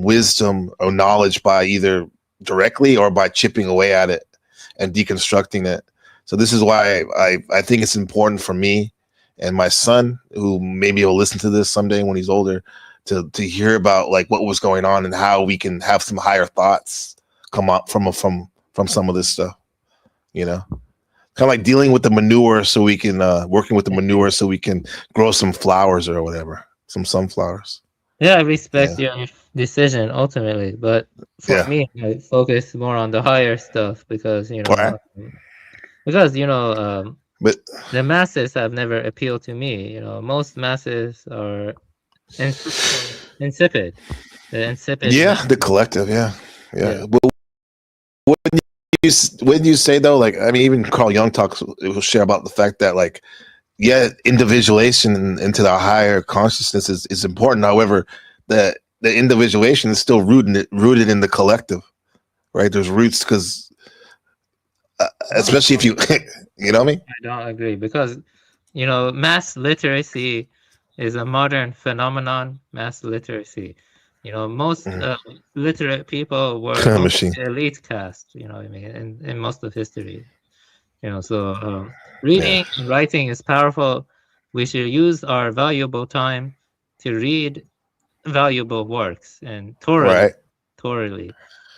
wisdom or knowledge by either directly or by chipping away at it and deconstructing it. So this is why I think it's important for me and my son, who maybe will listen to this someday when he's older, to hear about like what was going on and how we can have some higher thoughts come up from some of this stuff, kind of like dealing with the manure, so we can working with the manure so we can grow some flowers or whatever, some sunflowers. Yeah, I respect your decision ultimately, but for me, I focus more on the higher stuff because but the masses have never appealed to me. Most masses are insipid. The insipid. Yeah, the collective. Yeah. But wouldn't you say though? Like, I mean, even Carl Jung will share about the fact that like yeah, individuation into the higher consciousness is important. However, the individuation is still rooted in the collective, right? There's roots because, especially if you, you know what I mean? I don't agree because, you know, mass literacy is a modern phenomenon. Mass literacy, you know, most literate people were Machine. the elite caste. You know what I mean? In most of history, you know. So reading and writing is powerful. We should use our valuable time to read valuable works and thoroughly,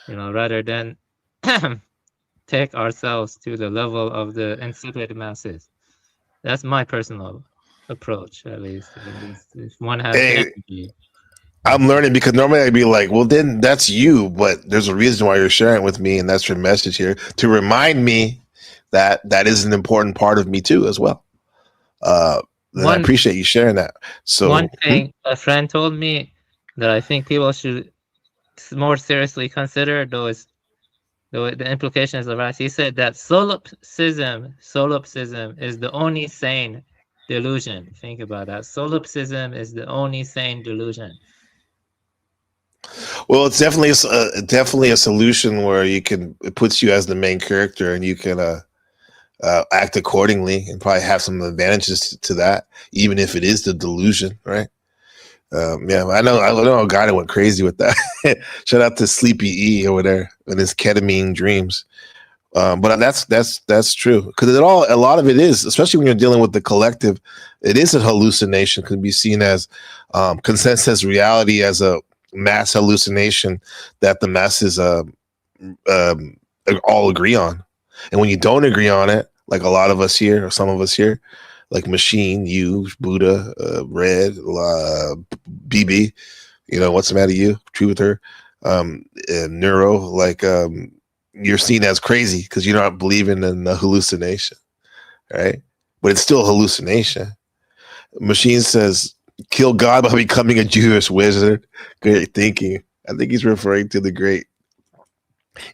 you know, rather than take ourselves to the level of the insipid masses. That's my personal approach, at least. If one has the energy. I'm learning because normally I'd be like, well, then that's you, but there's a reason why you're sharing with me, and that's your message here to remind me that that is an important part of me too, as well. I appreciate you sharing that. So one thing a friend told me that I think people should more seriously consider, those the implications of that. He said that solipsism is the only sane delusion. Think about that. Solipsism is the only sane delusion. well, it's definitely a solution where it puts you as the main character, and you can act accordingly, and probably have some advantages to that, even if it is the delusion, right? Yeah, I know a guy that went crazy with that. Shout out to Sleepy E over there and his ketamine dreams. But that's true, because a lot of it is, especially when you're dealing with the collective, it is a hallucination. Can be seen as consensus reality, as a mass hallucination that the masses all agree on. And when you don't agree on it, like a lot of us here, or some of us here, like Machine, you, Buddha, Red, BB, you know, what's the matter, you, Truther, Neuro, like you're seen as crazy because you're not believing in the hallucination, right? But it's still a hallucination. Machine says, kill God by becoming a Jewish wizard. Great thinking. I think he's referring to the great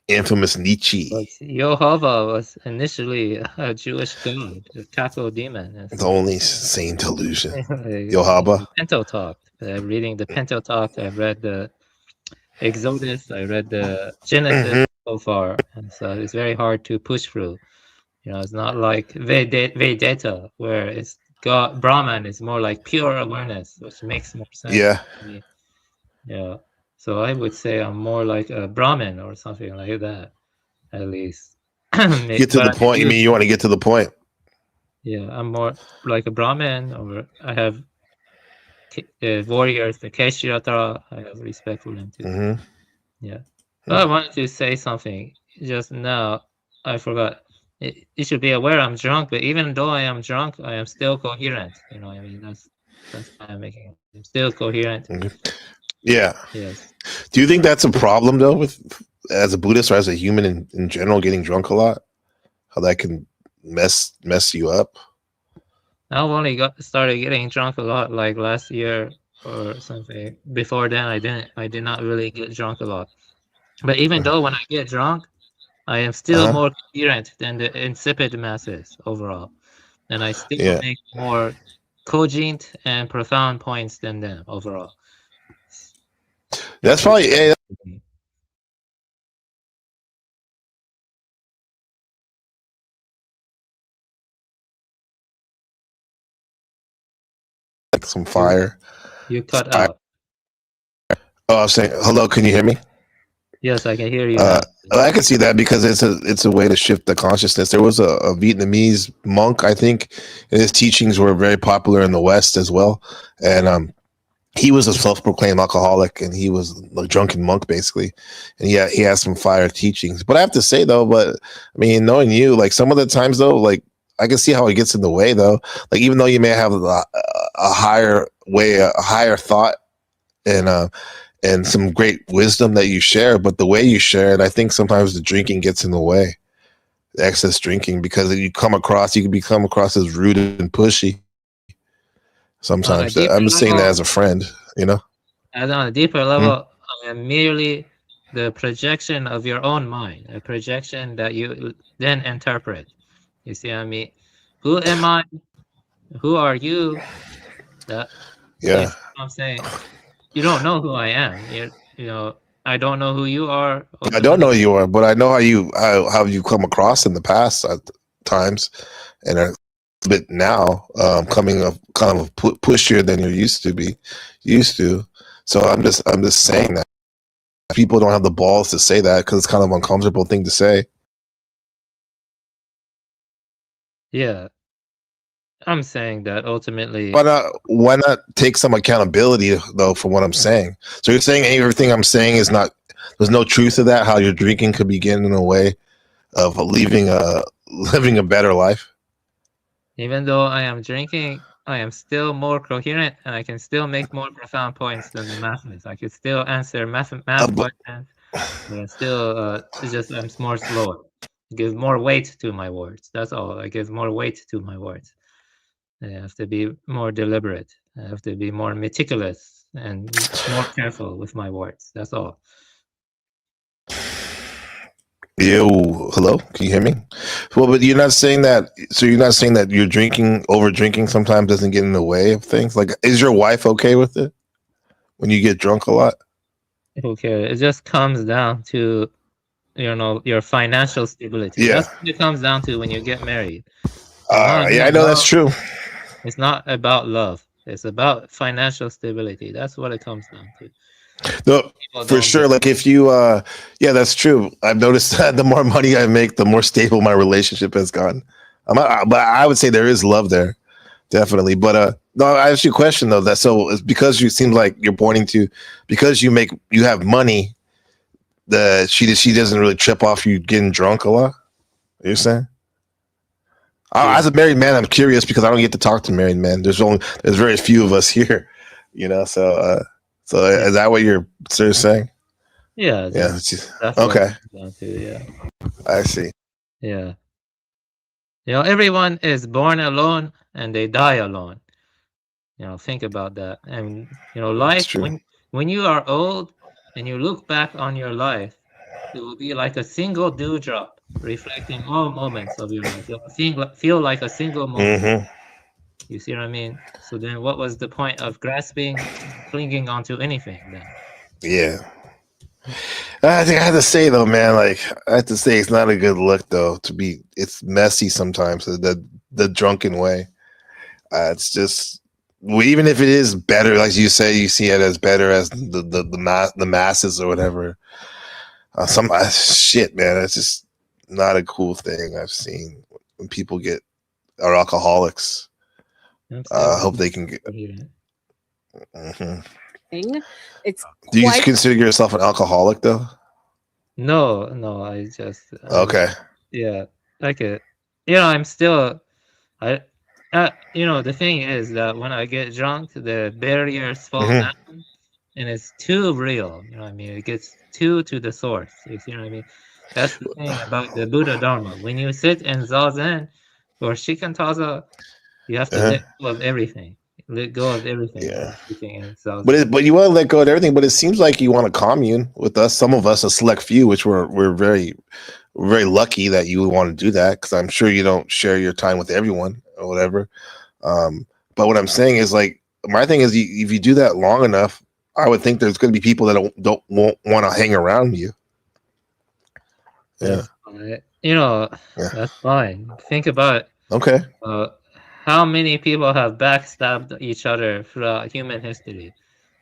infamous Nietzsche. But Jehovah was initially a Jewish god, a capital demon. The only sane delusion. Jehovah. Pentateuch. Reading the Pentateuch, I've read the Exodus, I read the Genesis so far, and so it's very hard to push through. You know, it's not like Vedanta, where it's God. Brahman is more like pure awareness, which makes more sense. Yeah. To me. Yeah. So I would say I'm more like a Brahmin or something like that, at least. Get to the point. You mean you want to get to the point? Yeah, I'm more like a Brahmin, or I have warriors, the Keshiratra. I have respect for them too. Yeah. But I wanted to say something just now. I forgot. You should be aware I'm drunk, but even though I am drunk, I am still coherent. You know what I mean? That's why I'm making it. I'm still coherent. Yeah. Yes. Do you think that's a problem though, with as a Buddhist or as a human in general, getting drunk a lot? How that can mess you up? I've only started getting drunk a lot like last year or something. Before then, I did not really get drunk a lot. But even though when I get drunk, I am still more coherent than the insipid masses overall, and I still make more cogent and profound points than them overall. That's probably like some fire. You cut out. Oh, I was saying, hello, can you hear me? Yes, I can hear you. I can see that because it's a way to shift the consciousness. There was a Vietnamese monk, I think, and his teachings were very popular in the West as well. And he was a self-proclaimed alcoholic, and he was a drunken monk basically. And he had some fire teachings. But I have to say though, but I mean, knowing you, like some of the times though, like I can see how it gets in the way though. Like even though you may have a higher way, a higher thought, and some great wisdom that you share, but the way you share it, I think sometimes the drinking gets in the way, the excess drinking, because you can become across as rude and pushy. Sometimes I'm just saying that as a friend, you know. And on a deeper level, I am merely the projection of your own mind, a projection that you then interpret. You see what I mean? Who am I? Who are you? That Yeah. I'm saying you don't know who I am. You know, I don't know who you are. I don't know who you are, but I know how you come across in the past at times, and a bit now coming up kind of pushier than you're used to. So I'm just saying that people don't have the balls to say that because it's kind of an uncomfortable thing to say. Yeah, I'm saying that ultimately. Why not take some accountability though for what I'm saying? So you're saying everything I'm saying is not. There's no truth to that. How your drinking could be getting in the way of living a better life. Even though I am drinking, I am still more coherent, and I can still make more profound points than the mathematics. I can still answer math questions, but still, it's just I'm more slower. I give more weight to my words. That's all. I give more weight to my words. I have to be more deliberate. I have to be more meticulous and more careful with my words. That's all. Yo, hello, can you hear me? Well, but you're not saying that. So you're not saying that you're over drinking sometimes doesn't get in the way of things. Like, is your wife okay with it when you get drunk a lot? Okay, it just comes down to, your financial stability. Yeah. That's what it comes down to when you get married. Yeah, I know that's true. It's not about love. It's about financial stability. That's what it comes down to. No, for sure. Like if you, yeah, that's true. I've noticed that the more money I make, the more stable my relationship has gotten. But I would say there is love there, definitely. But no, I asked you a question though. So it's because you seem like you're pointing to because you have money. She doesn't really trip off you getting drunk a lot. You're saying? As a married man, I'm curious because I don't get to talk to married men. There's very few of us here, So is that what you're sort of saying? Yeah. Yeah. Okay. I see. Yeah. Everyone is born alone and they die alone. Think about that. And life when you are old and you look back on your life, it will be like a single dewdrop reflecting all moments of your life. You'll feel like a single moment. Mm-hmm. You see what I mean? So then what was the point of grasping, clinging onto anything then? Yeah. I think I have to say though, man, it's not a good look though. It's messy sometimes. The drunken way. It's just even if it is better, like you say, you see it as better as the masses or whatever. Shit, man, it's just not a cool thing I've seen when people are alcoholics. I hope they can get. Mm-hmm. It's Do you consider yourself an alcoholic though? No, I just okay. Yeah, like it. I'm still the thing is that when I get drunk, the barriers fall down, and it's too real. You know what I mean? It gets too to the source. You see what I mean? That's the thing about the Buddha Dharma. When you sit in Zazen or Shikantaza, you have to let go of everything. Let go of everything. Yeah. But you want to let go of everything. But it seems like you want to commune with us. Some of us, a select few, which we're very, very lucky that you would want to do that because I'm sure you don't share your time with everyone or whatever. But what I'm saying is my thing is if you do that long enough, I would think there's going to be people that won't want to hang around you. Yeah. That's fine. Think about it. Okay. How many people have backstabbed each other throughout human history?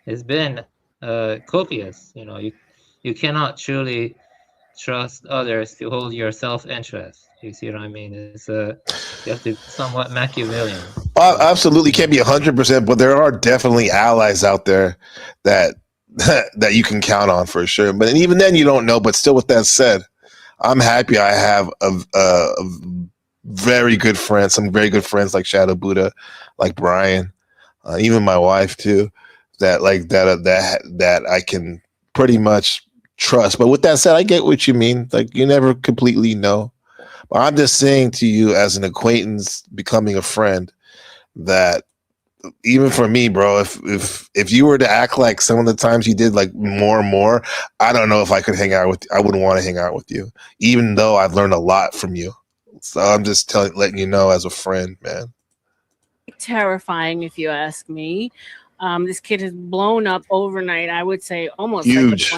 It's been copious. You cannot truly trust others to hold your self-interest. You see what I mean? It's you have to be somewhat Machiavellian. Absolutely can't be 100%, but there are definitely allies out there that you can count on for sure. But even then, you don't know. But still, with that said, I'm happy I have a very good friends, some very good friends like Shadow Buddha, like Brian, even my wife too, that I can pretty much trust. But with that said, I get what you mean. Like you never completely know. But I'm just saying to you as an acquaintance becoming a friend that even for me, bro, if you were to act like some of the times you did like more and more, I don't know if I could hang out with you. I wouldn't want to hang out with you, even though I've learned a lot from you. So I'm just letting you know as a friend, man. terrifying, if you ask me. This kid has blown up overnight. I would say almost Huge.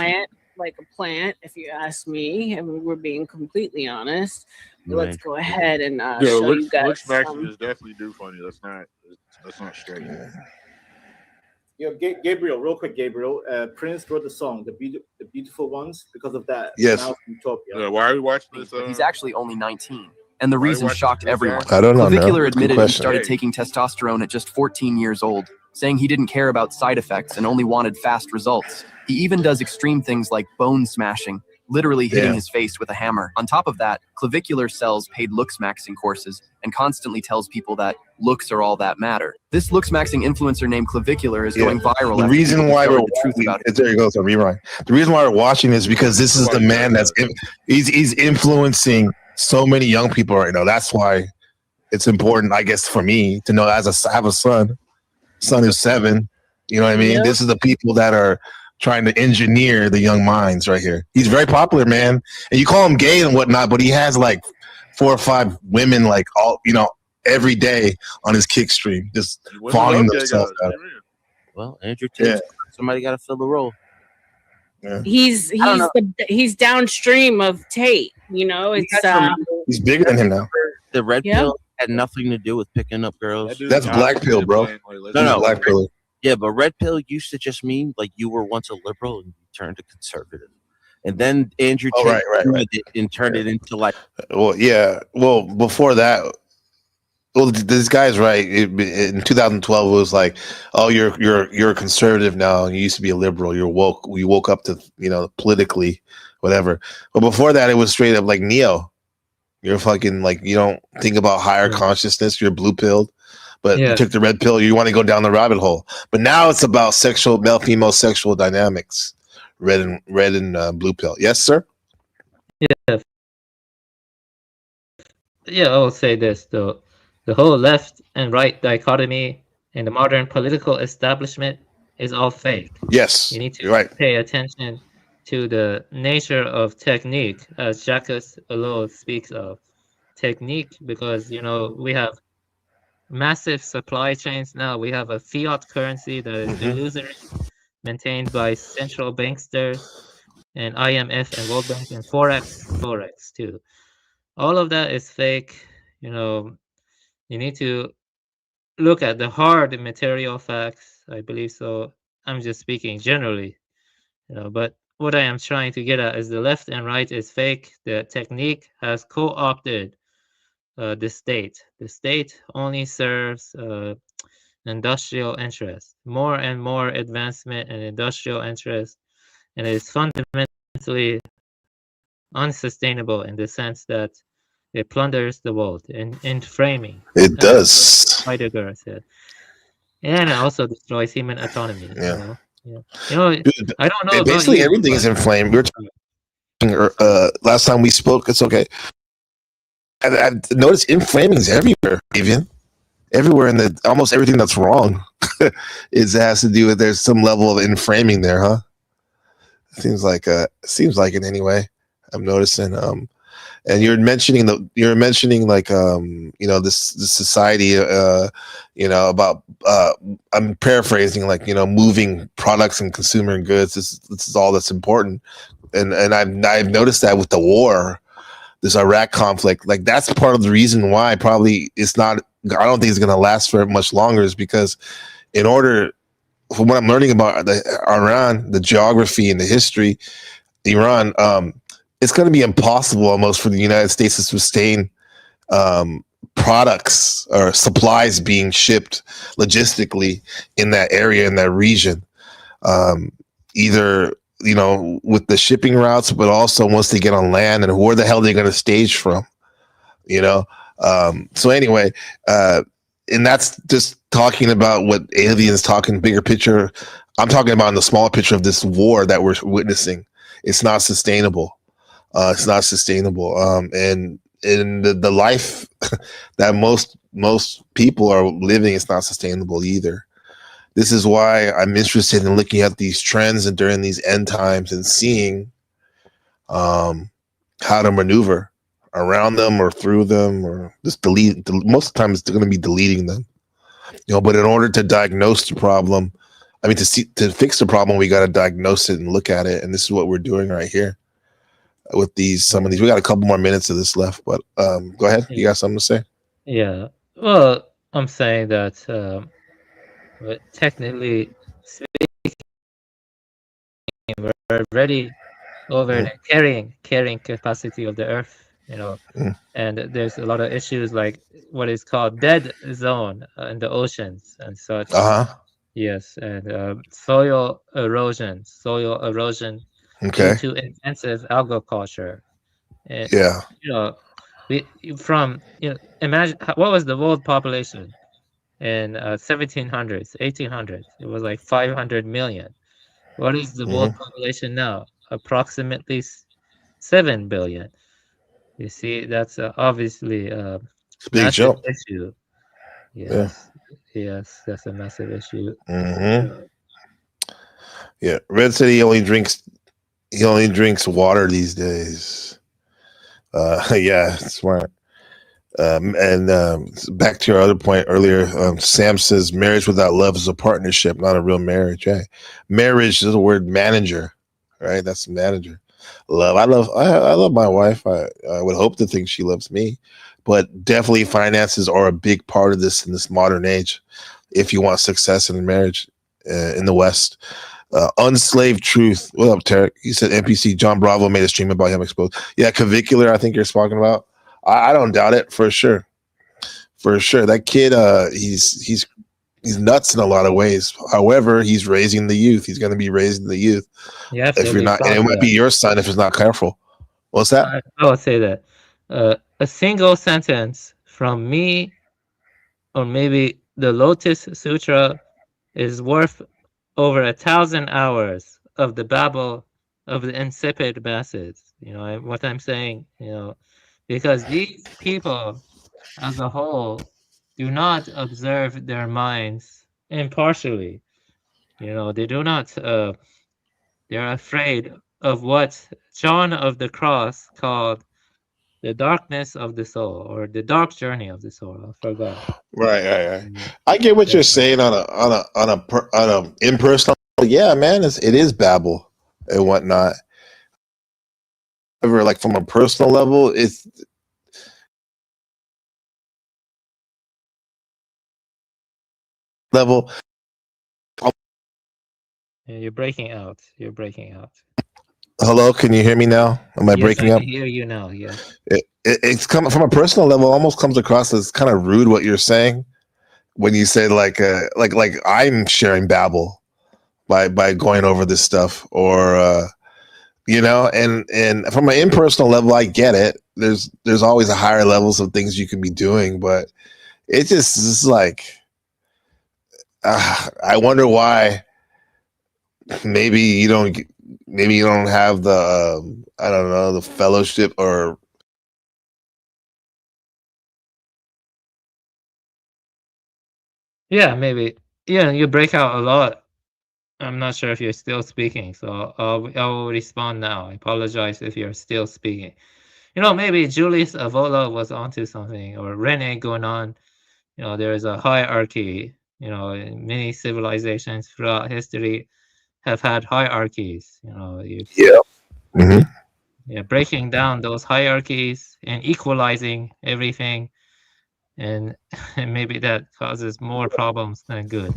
like a plant, if you ask me. I mean, we're being completely honest. Right. Let's go ahead and Yeah, show you guys. looks maxing is definitely do funny. That's not straight. Gabriel, real quick, Gabriel. Prince wrote the song, the Beautiful Ones, because of that. Yes. Now it's Utopia. Yeah, why are we watching this? He's actually only 19. And the Why are you reason watching shocked this, everyone. Zach? I don't know. Clavicular Good admitted he question. started Hey. taking testosterone at just 14 years old, saying he didn't care about side effects and only wanted fast results. He even does extreme things like bone smashing, literally hitting his face with a hammer. On top of that, Clavicular sells paid looks maxing courses and constantly tells people that looks are all that matter. This looks maxing influencer named Clavicular is going viral. The after reason people why we're discovered the truth about it. there you go. So rewind. The reason why we're watching is because this is the man that's he's influencing so many young people right now. That's why it's important, I guess, for me to know. I have a son is 7. You know what I mean? Yep. This is the people that are trying to engineer the young minds right here. He's very popular, man. And you call him gay and whatnot, but he has like 4 or 5 women like all every day on his kick stream, just fawning themselves out. Well, Andrew Tate, somebody got to fill the role. Yeah. He's downstream of Tate. It's He's bigger than him now. The red pill had nothing to do with picking up girls. That's black pill, bro. No, black pill. Yeah, but red pill used to just mean like you were once a liberal and you turned to conservative, and then Andrew Tate right. and turned it into like. Well, yeah. Well, before that, this guy's right. In 2012, it was like, oh, you're a conservative now. You used to be a liberal. You're woke. We woke up to politically, whatever. But before that, it was straight up like Neo. You're fucking like you don't think about higher consciousness. You're blue pilled. But you took the red pill. You want to go down the rabbit hole. But now it's about male female sexual dynamics. Red and blue pill. Yes, sir. Yeah, I will say this though: the whole left and right dichotomy in the modern political establishment is all fake. Yes, you need to pay attention to the nature of technique, as Jacques Ellul speaks of technique, because we have massive supply chains now. We have a fiat currency that is illusory, maintained by central banksters and IMF and World Bank and Forex too. All of that is fake. You need to look at the hard material facts. I believe so. I'm just speaking generally, but what I am trying to get at is the left and right is fake. The technique has co-opted the state. The state only serves industrial interest, more and more advancement and industrial interest, and it is fundamentally unsustainable in the sense that it plunders the world in framing. It does. Heidegger said, and it also destroys human autonomy. Yeah. Dude, I don't know. Basically, everything is inflamed. We were talking last time we spoke. It's okay. I noticed inflamings everywhere, even everywhere in almost everything that's wrong has to do with there's some level of inflaming there, huh? Seems like it anyway. I'm noticing. And you're mentioning like this society about I'm paraphrasing like moving products and consumer goods. This is all that's important, and I've noticed that with the war. This Iraq conflict, like that's part of the reason why probably it's not. I don't think it's going to last for much longer. Is because, from what I'm learning about Iran, the geography and the history, Iran, it's going to be impossible almost for the United States to sustain products or supplies being shipped logistically in that area, in that region, either. With the shipping routes, but also once they get on land, and where the hell they're going to stage from, So anyway, and that's just talking about what aliens talking bigger picture. I'm talking about in the smaller picture of this war that we're witnessing. It's not sustainable. And in the life that most people are living, it's not sustainable either. This is why I'm interested in looking at these trends and during these end times and seeing how to maneuver around them or through them or just delete. Most of the time, it's going to be deleting them. But in order to diagnose the problem, I mean, to fix the problem, we got to diagnose it and look at it. And this is what we're doing right here with some of these. We got a couple more minutes of this left, but go ahead. You got something to say? Yeah. Well, I'm saying that technically speaking, we're already over the carrying capacity of the Earth, and there's a lot of issues like what is called dead zone in the oceans and such. Yes, and soil erosion due to intensive algoculture. And, imagine what was the world population in 1700s, 1800s? It was like 500 million. What is the world population now? Approximately 7 billion. You see, that's obviously a massive issue. Yes, yes, that's a massive issue. Yeah, Red said he only drinks water these days. Yeah, smart. And back to your other point earlier, Sam says marriage without love is a partnership, not a real marriage. Right? Marriage is the word manager, right? That's manager. Love. I love my wife. I would hope to think she loves me, but definitely finances are a big part of this in this modern age. If you want success in a marriage in the West. Unslaved Truth. What up, Tarek? He said NPC John Bravo made a stream about him exposed. Yeah, clavicular, I think you're talking about. I don't doubt it, for sure. For sure. That kid, he's nuts in a lot of ways. However, he's raising the youth. He's going to be raising the youth. Yeah, if you're not, and it might be your son if it's not careful. What's that? I would say that a single sentence from me, or maybe the Lotus Sutra, is worth over 1,000 hours of the babble of the insipid masses. What I'm saying, because these people as a whole do not observe their minds impartially. They do not, they're afraid of what John of the Cross called the darkness of the soul, or the dark journey of the soul. I forgot. Right. I get what you're saying on a impersonal. Yeah, man, it is babble and whatnot. However, like from a personal level, it's level. Yeah, you're breaking out. Hello, can you hear me now? Am I breaking up? I can hear you now. Yes. It's coming from a personal level. Almost comes across as kind of rude what you're saying when you say like I'm sharing babble by going over this stuff, or and from an impersonal level, I get it. There's always a higher levels of things you can be doing, but it just is like I wonder why. Maybe you don't have the I don't know, the fellowship, or yeah, maybe. Yeah, you break out a lot. I'm not sure if you're still speaking, so I will respond now. I apologize if you're still speaking. Maybe Julius Evola was onto something, or Rene going on. There is a hierarchy. Many civilizations throughout history have had hierarchies. Breaking down those hierarchies and equalizing everything, and maybe that causes more problems than good.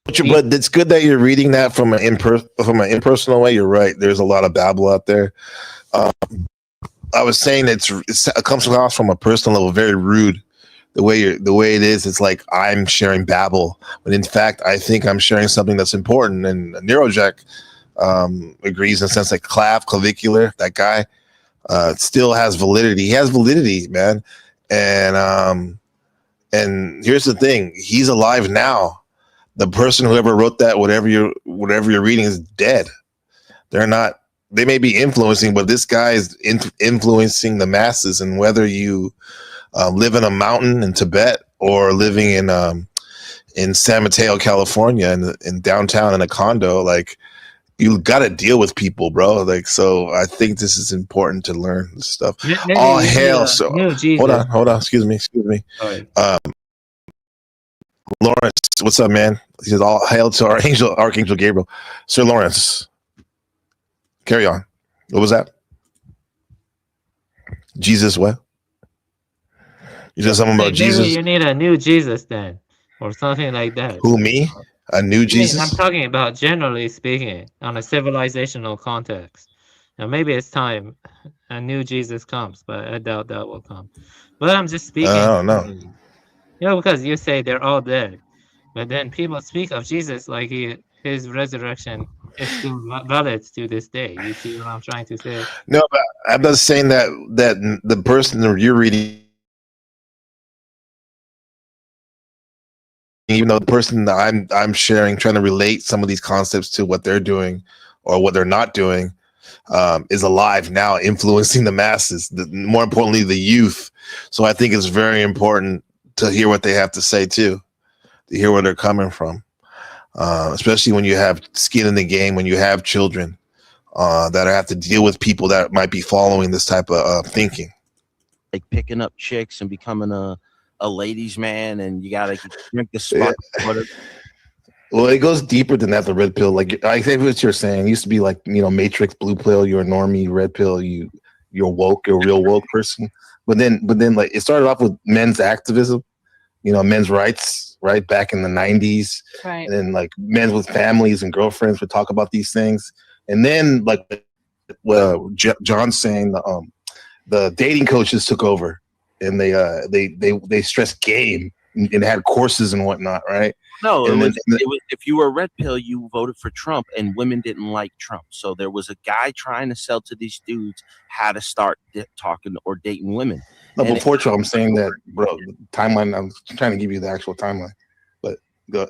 But it's good that you're reading that from an impersonal way. You're right. There's a lot of babble out there. I was saying it comes across from a personal level very rude. The way it is, it's like I'm sharing babble, when in fact I think I'm sharing something that's important. And Neurojack agrees in a sense, like clavicular, that guy still has validity. He has validity, man. And here's the thing: he's alive now. The person who ever wrote that, whatever you're reading, is dead. They may be influencing, but this guy is influencing the masses. And whether you live in a mountain in Tibet or living in San Mateo, California, in downtown in a condo, like, you got to deal with people, bro. Like, so I think this is important to learn this stuff. All hail. So hold on. Excuse me. Lawrence, what's up, man? He says, all hail to Archangel Gabriel. Sir Lawrence, carry on. What was that? Jesus, what? You said something about Maybe Jesus? you need a new Jesus then, or something like that. Who, me? A new I mean, Jesus? I'm talking about generally speaking on a civilizational context. Now, maybe it's time a new Jesus comes, but I doubt that will come. But I'm just speaking. I don't know. You know, because you say they're all dead, but then people speak of Jesus like his resurrection is still valid to this day. You see what I'm trying to say? No, but I'm not saying that the person that you're reading, even though the person that I'm sharing, trying to relate some of these concepts to what they're doing or what they're not doing, is alive now, influencing the masses. More importantly, the youth. So I think it's very important to hear what they have to say too, to hear where they're coming from, especially when you have skin in the game, when you have children that have to deal with people that might be following this type of thinking. Like picking up chicks and becoming a ladies' man, and you gotta drink the spot. Well, it goes deeper than that. The red pill, like I think what you're saying, it used to be like, you know, Matrix, blue pill, you're a normie, red pill, you're woke, you're a real woke person. But then like it started off with men's activism, you know, men's rights, right, back in the 90s. Right. And then like men with families and girlfriends would talk about these things. And then like John's saying, the dating coaches took over, and they stressed game and had courses and whatnot, right? No, and it was if you were a red pill, you voted for Trump, and women didn't like Trump. So there was a guy trying to sell to these dudes how to start talking or dating women. No, before Trump, I'm saying that, bro, timeline, I'm trying to give you the actual timeline. But it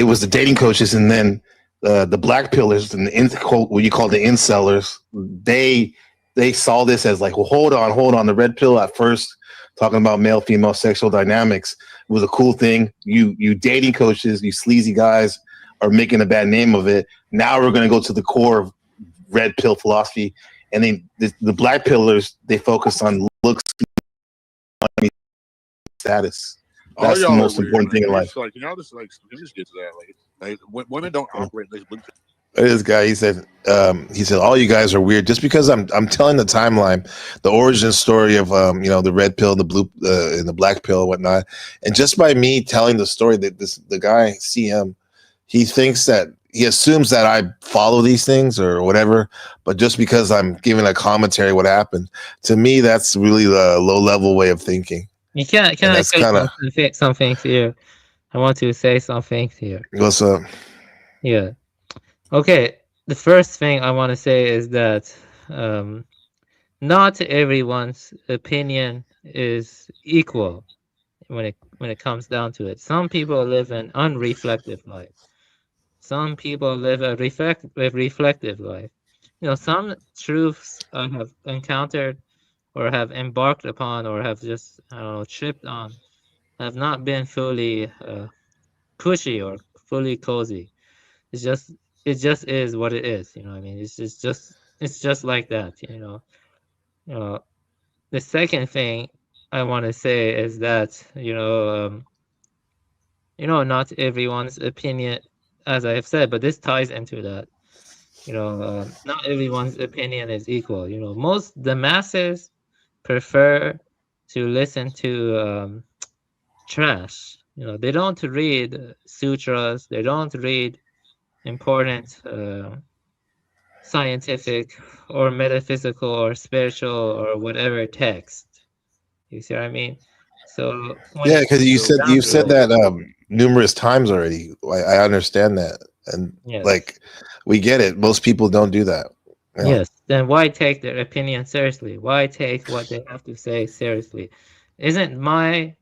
was the dating coaches, and then the black pillars and what you call the incellers, they saw this as like, well, hold on. The red pill at first, talking about male female sexual dynamics, was a cool thing. You dating coaches, you sleazy guys are making a bad name of it. Now we're going to go to the core of red pill philosophy, and then the black pillars, they focus on looks, money, status. That's the most important thing in life. Like, you know, this like just get to that. Like women don't operate this. This guy, he said, all you guys are weird. Just because I'm telling the timeline, the origin story of you know, the red pill, the blue, and the black pill, and whatnot, and just by me telling the story, that the guy CM, he assumes that I follow these things or whatever, but just because I'm giving a commentary what happened, to me, that's really the low level way of thinking. You can I say something here? I want to say something here. What's up? Yeah. Okay. The first thing I want to say is that not everyone's opinion is equal when it comes down to it. Some people live an unreflective life. Some people live a reflective life. You know, some truths I have encountered or have embarked upon or have just, I don't know, tripped on, have not been fully cushy or fully cozy. It just is what it is. You know what I mean? It's just like that. You know. The second thing I want to say is that not everyone's opinion, as I have said, but this ties into that. Not everyone's opinion is equal. The masses prefer to listen to trash. They don't read sutras. They don't read important scientific or metaphysical or spiritual or whatever text. You see what I mean? So Yeah, because you've said that numerous times already. I understand that, and yes. like we get it. Most people don't do that. You know? Yes. Then why take their opinion seriously? Why take what they have to say seriously? Isn't my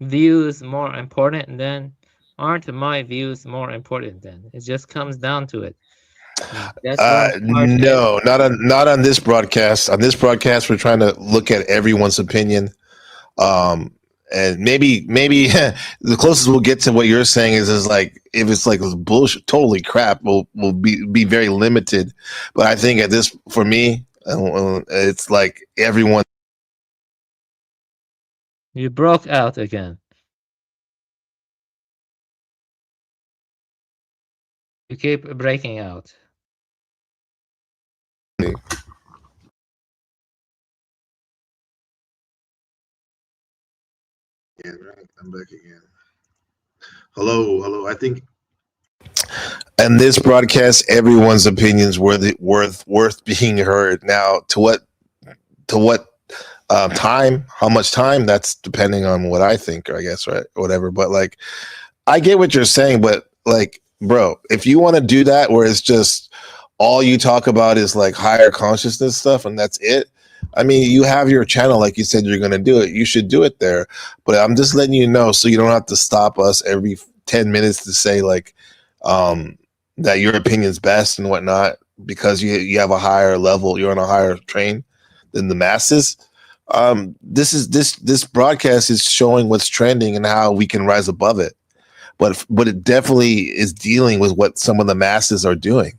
views more important then? Aren't my views more important then? It just comes down to it. No, not on this broadcast. On this broadcast, we're trying to look at everyone's opinion. And maybe the closest we'll get to what you're saying is like, if it's like bullshit, totally crap, we'll be very limited. But I think for me, it's like everyone You broke out again. You keep breaking out. Yeah, right. I'm back again. Hello. I think And this broadcast, everyone's opinions worth being heard. Now, to what time? How much time? That's depending on what I think, I guess, right? Whatever. But like, I get what you're saying, but like, bro, if you want to do that, where it's just all you talk about is like higher consciousness stuff, and that's it. I mean, you have your channel, like you said, you're going to do it. You should do it there. But I'm just letting you know, so you don't have to stop us every 10 minutes to say like that your opinion's best and whatnot, because you have a higher level, you're on a higher train than the masses. This broadcast is showing what's trending and how we can rise above it. But it definitely is dealing with what some of the masses are doing.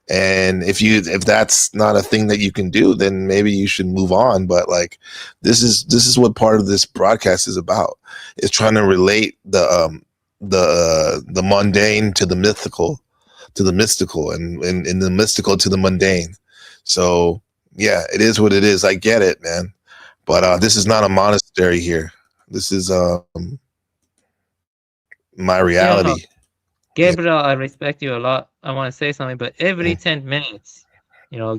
And if that's not a thing that you can do, then maybe you should move on. But like, this is what part of this broadcast is about. It's trying to relate the mundane to the mystical, and the mystical to the mundane. So yeah, it is what it is. I get it, man. But this is not a monastery here. This is my reality. Gabriel, I respect you a lot. I want to say something, but every 10 minutes,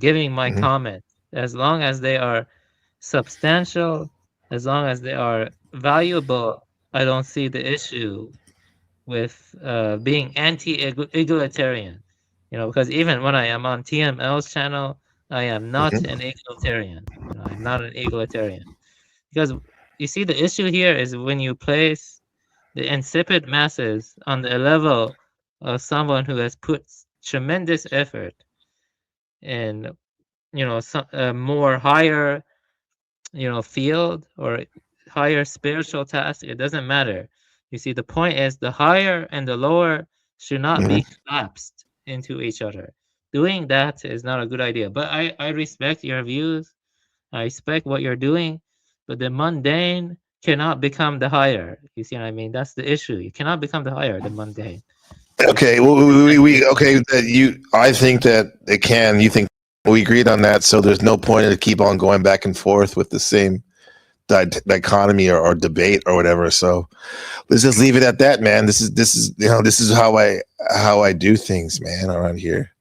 giving my comments, as long as they are substantial, as long as they are valuable, I don't see the issue with being anti-egalitarian. Because even when I am on TML's channel, I am not an egalitarian. I'm not an egalitarian. Because you see, the issue here is when you place the insipid masses on the level of someone who has put tremendous effort in, a more higher, field or higher spiritual task. It doesn't matter. You see, the point is the higher and the lower should not be collapsed into each other. Doing that is not a good idea. But I respect your views. I respect what you're doing. But the mundane cannot become the higher. You see what I mean? That's the issue. You cannot become the higher, the mundane. Okay, well, we okay that you. I think that it can. You think we agreed on that, so there's no point to keep on going back and forth with the same dichotomy or debate or whatever. So let's just leave it at that, man. This is how I do things, man, around here.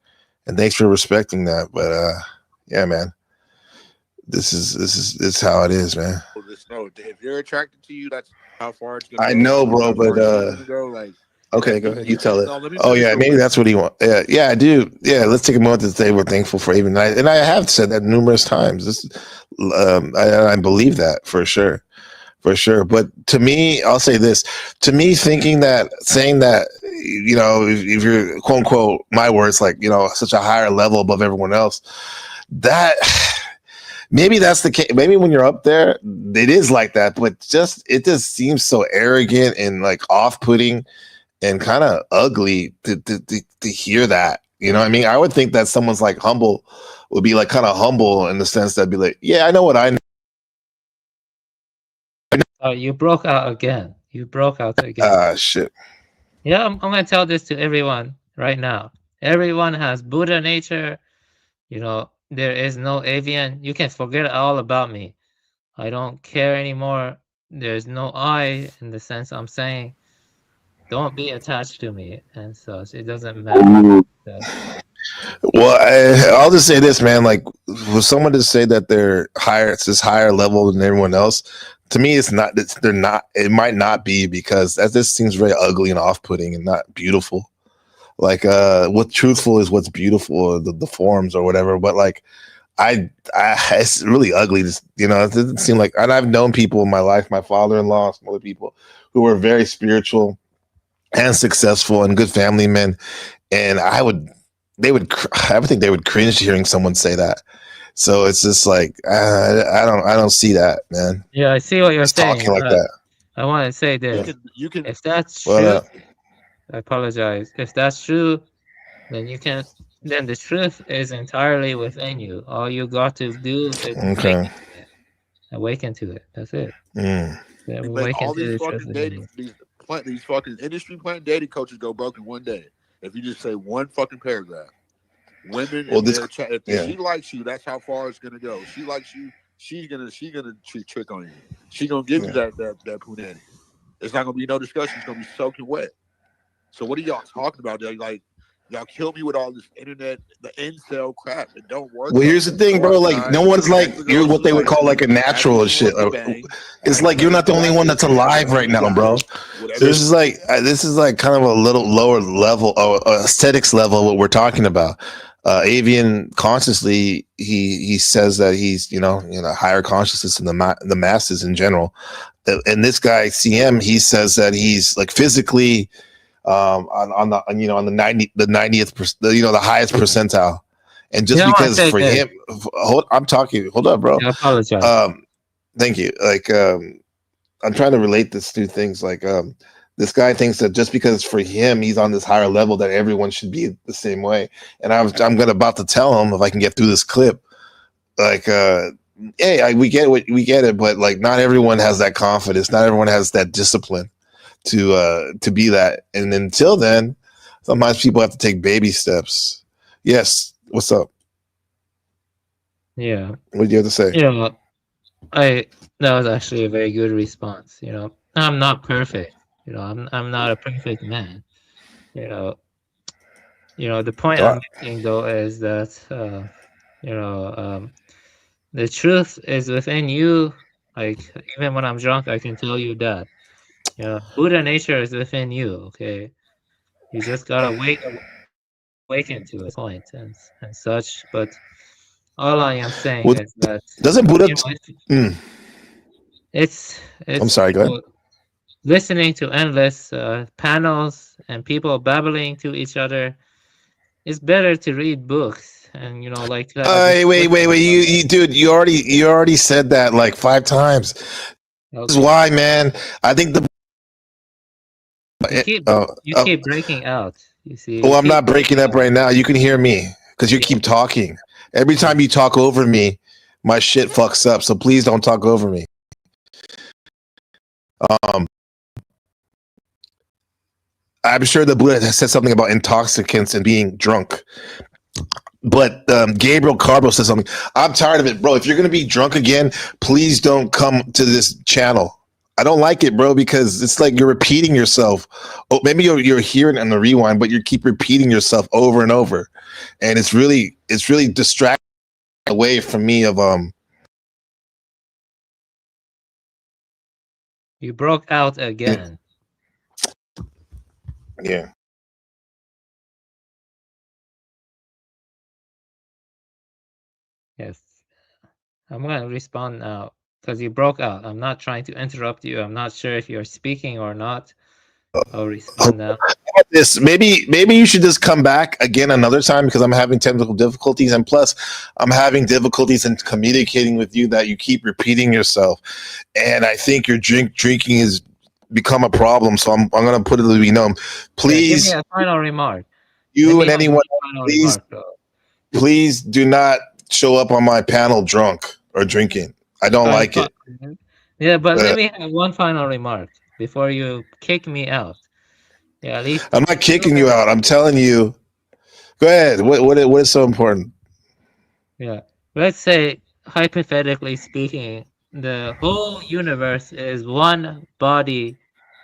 And thanks for respecting that. But yeah, man, this is how it is, man. No, if you're attracted to you, that's how far it's gonna I go. know, bro, but okay, go ahead. You tell it. Oh yeah, maybe that's what he wants. Yeah, I do. Yeah, let's take a moment to say we're thankful for even night, and I have said that numerous times. I believe that for sure. But to me, I'll say this: to me, saying that, if you're quote unquote, my words, like such a higher level above everyone else, that. Maybe that's the case. Maybe when you're up there, it is like that. But it just seems so arrogant and like off-putting and kind of ugly to hear that. You know what I mean? I would think that someone's like humble would be like kind of humble in the sense that be like, yeah, I know what I know. You broke out again. Shit. Yeah, I'm going to tell this to everyone right now. Everyone has Buddha nature. There is no avian. You can forget all about me. I don't care anymore. There's no I in the sense I'm saying. Don't be attached to me and such. It doesn't matter. Well, I'll just say this, man. Like, for someone to say that they're higher, it's this higher level than everyone else. To me, it's not. They're not. It might not be, because that just seems very ugly and off-putting and not beautiful. Like, what's truthful is what's beautiful, or the forms or whatever. But like, it's really ugly. It doesn't seem like. And I've known people in my life, my father-in-law, some other people, who were very spiritual and successful and good family men, and I would think they would cringe hearing someone say that. So it's just like I don't see that, man. Yeah, I see what you're saying. Talking like that. I want to say this. You can. If that's true, I apologize. If that's true, then then the truth is entirely within you. All you got to do is awaken to it. That's it. Yeah, We we'll make wake all into these the truth fucking of dating, these fucking industry plant dating coaches go broke in one day. If you just say one fucking paragraph, women, Well, if this, they're if yeah, she likes you, that's how far it's gonna go. She likes you, she's gonna trick on you. She gonna give you yeah. that punani. It's not gonna be no discussion. It's gonna be soaking wet. So what are y'all talking about? Like y'all kill me with all this internet, the incel crap. It don't work. Well, Though. here's the thing, Go bro. Like, outside, no one's like ask the you're girl what she they would likes, call like a ask natural if and she shit. wants to bang, It's ask like you're not the only one that's alive right now, bro. whatever. This is like kind of a little lower level, aesthetics level of what we're talking about. Avian consciously, he says that he's higher consciousness than the masses in general. And this guy CM, he says that he's like physically on the 90th, the highest percentile. And just because for him, hold up, bro. I apologize. Thank you. Like, I'm trying to relate this to things like this guy thinks that just because for him he's on this higher level that everyone should be the same way. And I'm about to tell him, if I can get through this clip, like hey, we get it, but like not everyone has that confidence, not everyone has that discipline to be that. And until then, sometimes people have to take baby steps. Yes, what's up? Yeah. What do you have to say? That was actually a very good response. I'm not perfect. I'm not a perfect man. The point I'm making though is that the truth is within you. Like even when I'm drunk, I can tell you that. Buddha nature is within you. Okay, you just gotta awaken to a point and such. But all I am saying is that doesn't Buddha? It's I'm sorry. Go ahead. Listening to endless panels and people babbling to each other. It's better to read books and like. Wait, you dude, you already said that like 5 times. Okay. This is why, man. I think you keep breaking out. You see. Well, I'm not breaking up right now. You can hear me because you keep talking. Every time you talk over me, my shit fucks up. So please don't talk over me. I'm sure the Buddha has said something about intoxicants and being drunk. But Gabriel Carbo says something. I'm tired of it, bro. If you're going to be drunk again, please don't come to this channel. I don't like it, bro, because it's like you're repeating yourself. Oh, maybe you're hearing it on the rewind, but you keep repeating yourself over and over. And it's really distracting away from me of You broke out again. Yeah. Yes. I'm going to respond now because you broke out. I'm not trying to interrupt you. I'm not sure if you're speaking or not. I'll respond now. This maybe you should just come back again another time because I'm having technical difficulties, and plus I'm having difficulties in communicating with you that you keep repeating yourself, and I think your drinking has become a problem. So I'm gonna put it to be known. Please, give me a final remark. You and anyone, please do not show up on my panel drunk or drinking. I don't like it. Yeah, but let me have one final remark before you kick me out. Yeah, at least I'm not kicking you out. I'm telling you. Go ahead. What is so important? Yeah. Let's say, hypothetically speaking, the whole universe is one body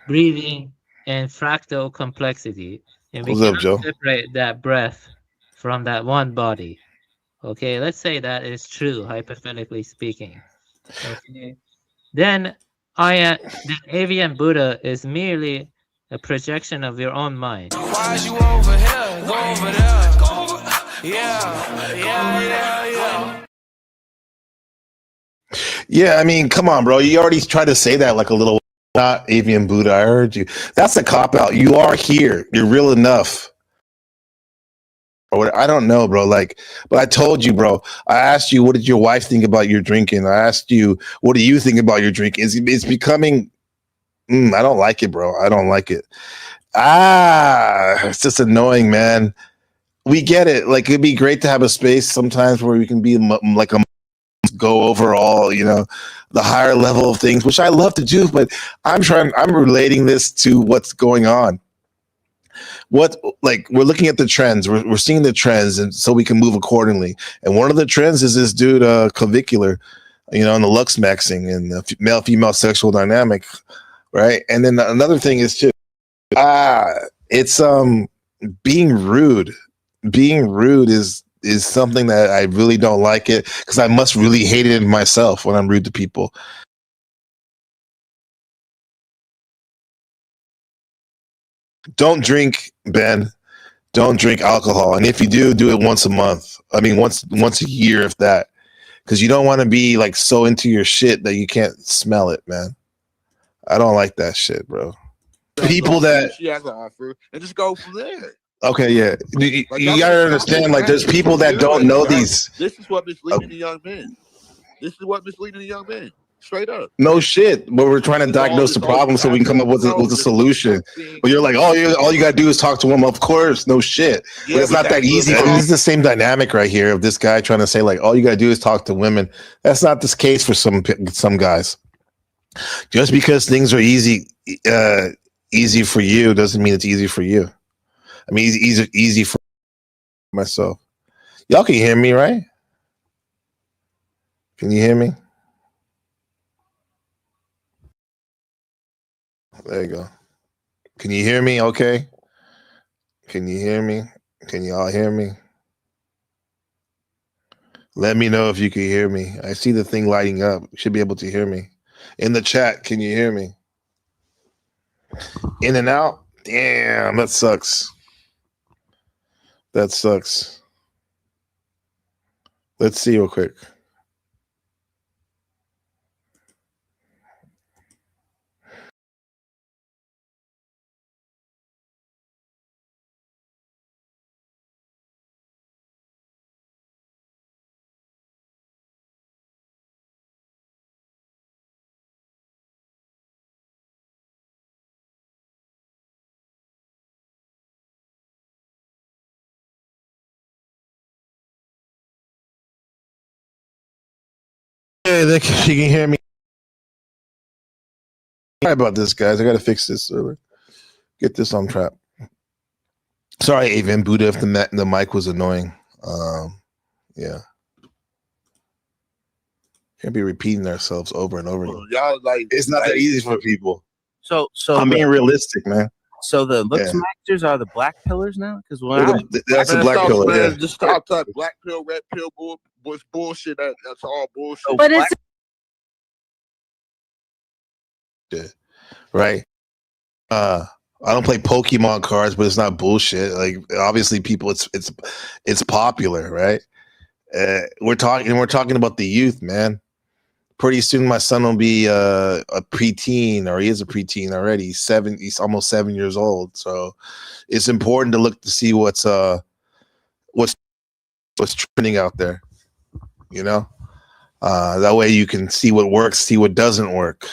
breathing in fractal complexity. And we What's up, cannot Joe? separate that breath from that one body. Okay, let's say that is true, hypothetically speaking. Okay. Then the avian Buddha is merely a projection of your own mind. Why is you over here? Go over there. Yeah. Yeah, I mean, come on, bro. You already tried to say that like a little. Not avian Buddha. I heard you. That's a cop out. You are here. You're real enough. Or I don't know, bro. Like, but I told you, bro. I asked you, what did your wife think about your drinking? I asked you, what do you think about your drinking? It's becoming. I don't like it, bro. I don't like it. It's just annoying, man. We get it. Like, it'd be great to have a space sometimes where we can be like a go over all, you know, the higher level of things, which I love to do, but I'm relating this to what's going on. What, like, we're looking at the trends, we're seeing the trends, and so we can move accordingly. And one of the trends is this dude, clavicular, you know, and the lux maxing and the male female sexual dynamic, right? And then another thing is too, it's being rude. Being rude is something that I really don't like it, because I must really hate it in myself when I'm rude to people. Don't drink, Ben. Don't drink alcohol, and if you do it once a month. I mean, once a year, if that, because you don't want to be like so into your shit that you can't smell it, man. I don't like that shit, bro. People that she has to offer, and just go from there. Okay, yeah, you gotta understand. Like, there's people that don't know these. This is what misleading the young men. This is what misleading the young men. Straight up. No shit, but we're trying to diagnose the problem so we can come up with a solution. But you're like, all you gotta do is talk to him. Of course, no shit. But it's not that easy. This is the same dynamic right here of this guy trying to say like, all you gotta do is talk to women. That's not the case for some guys. Just because things are easy for you doesn't mean it's easy for you. I mean, it's easy for myself. Y'all can hear me, right? Can you hear me? There you go. Can you hear me? Okay. Can you hear me? Can you all hear me? Let me know if you can hear me. I see the thing lighting up. You should be able to hear me. In the chat, can you hear me? In and out? Damn, that sucks. That sucks. Let's see real quick. Hey, you can hear me. Sorry about this, guys. I got to fix this server. Get this on trap. Sorry, Avon Buddha, if the mic was annoying. Yeah. Can't be repeating ourselves over and over again. Y'all like, it's not that easy for people. So I'm being realistic, man. So the looks maxers are the black pillars now? Because that's a black pillar. Man, Yeah. just stop that black pill, red pill, bullshit. That's all bullshit. But it's Right. I don't play Pokemon cards, but it's not bullshit. Like, obviously, people, it's popular, right? We're talking about the youth, man. Pretty soon, my son will be a preteen, or he is a preteen already. He's almost 7 years old. So it's important to look to see what's trending out there. You know, that way you can see what works, see what doesn't work.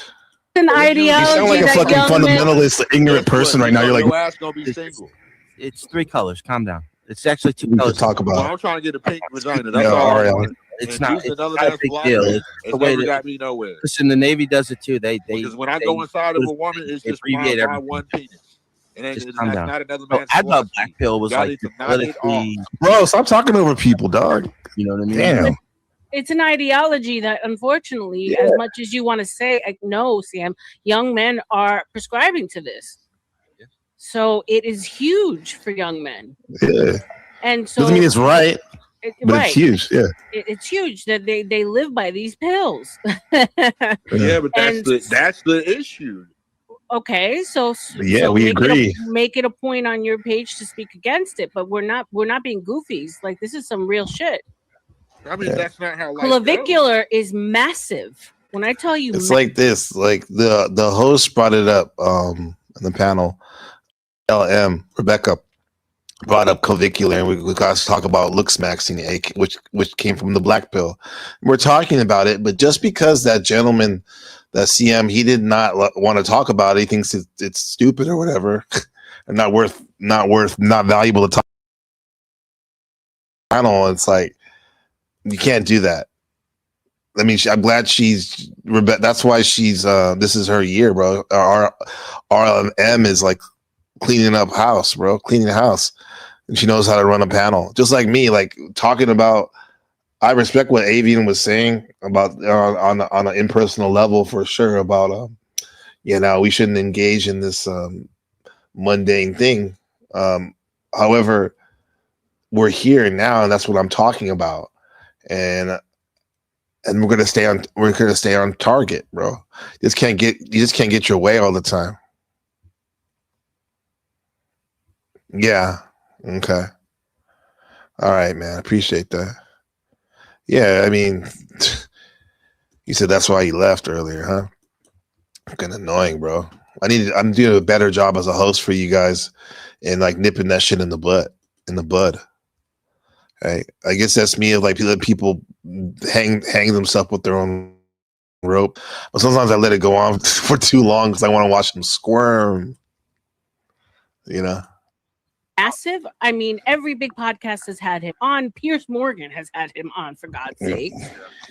an ideology. You sound like a fucking fundamentalist, ignorant person right now. You're like, your ass gonna be single. It's 3 colors. Calm down. It's actually 2 we colors. could talk Well, about. I'm trying to get a pink vagina. That's Yeah, all. all right. It's And not. using It's another not a man's big block, deal. It's it's the way never that. got me nowhere. Listen, the Navy does it too. They Because when I go inside of a woman, it's just abbreviate my everything. one penis. And then Just it's calm not down. another Oh, man's I thought philosophy. black pill was Y'all like need to the knock it politically. Bro, stop talking over people, dog. You know what I mean? Damn. It's an ideology that, unfortunately, as much as you want to say, no, Sam, young men are prescribing to this. So it is huge for young men. Yeah. And so Doesn't mean it's right, but right. it's huge. Yeah. It's huge that they live by these pills. Yeah, but And- that's the issue. Okay, so Yeah, we agree. Make it a point on your page to speak against it, but we're not being goofies. Like, this is some real shit. I mean, that's not how life Clavicular is massive. When I tell you, It's like this. Like the host brought it up in the panel. LM Rebecca brought up clavicular, and we got to talk about looks maxing, which came from the black pill. We're talking about it, but just because that gentleman, that CM, he did not want to talk about it, he thinks it's stupid or whatever, and not valuable to talk. Panel, it's like, you can't do that. I mean, I'm glad she's. That's why she's. This is her year, bro. Our RMM is like cleaning up house, bro. Cleaning the house, and she knows how to run a panel, just like me. Like talking about. I respect what Avian was saying about on an impersonal level for sure about we shouldn't engage in this mundane thing. However, we're here now, and that's what I'm talking about, and we're gonna stay on target, bro. You just can't get your way all the time. Yeah. Okay. All right, man. Appreciate that. Yeah, I mean, you said that's why you left earlier, huh? Fucking annoying, bro. I'm doing a better job as a host for you guys and like nipping that shit in the bud. Right? I guess that's me of like people hang themselves with their own rope. But sometimes I let it go on for too long because I want to watch them squirm. You know? Massive. I mean, every big podcast has had him on. Piers Morgan has had him on, for God's sake.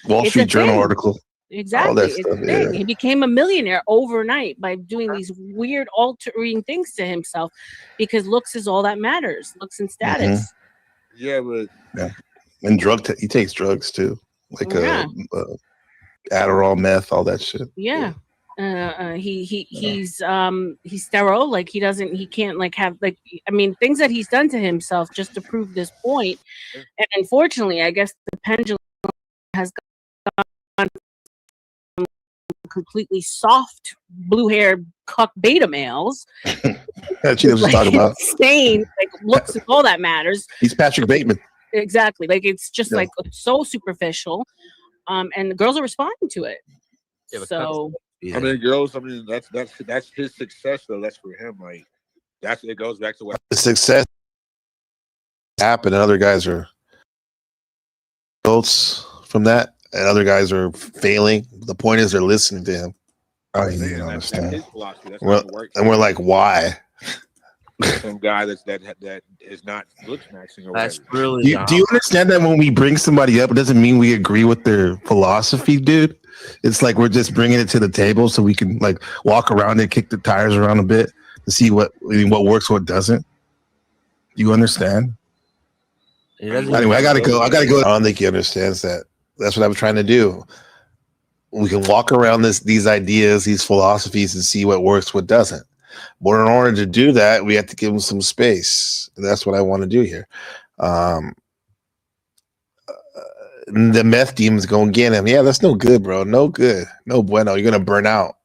Wall Street Journal article. Exactly. It's a thing. He became a millionaire overnight by doing these weird altering things to himself because looks is all that matters. Looks and status. Mm-hmm. Yeah, but and he takes drugs too, like Adderall, meth, all that shit. Yeah. He's sterile. Like he can't like have like, I mean, things that he's done to himself just to prove this point. And unfortunately, I guess the pendulum has gone from completely soft blue-haired cuck beta males. That she doesn't talk about. Insane, like looks is all that matters. He's Patrick Bateman. Exactly. Like it's just like so superficial. And the girls are responding to it. Yeah, so I mean, girls. I mean, that's his success, though. That's for him. Like it goes back to what the success happened, and other guys are results from that, and other guys are failing. The point is, they're listening to him. Oh, you don't understand. His philosophy. That's And we're like, why? Some guy that is not looks maxing or That's whatever. really. Do you understand that when we bring somebody up, it doesn't mean we agree with their philosophy, dude? It's like we're just bringing it to the table so we can like walk around and kick the tires around a bit to see what works, what doesn't. Do you understand? Anyway, I gotta go. I don't think he understands that. That's what I'm trying to do. We can walk around these ideas, these philosophies, and see what works, what doesn't. But in order to do that, we have to give them some space. And that's what I want to do here. The meth demons gonna get him. Yeah, that's no good, bro. No good. No bueno. You're gonna burn out.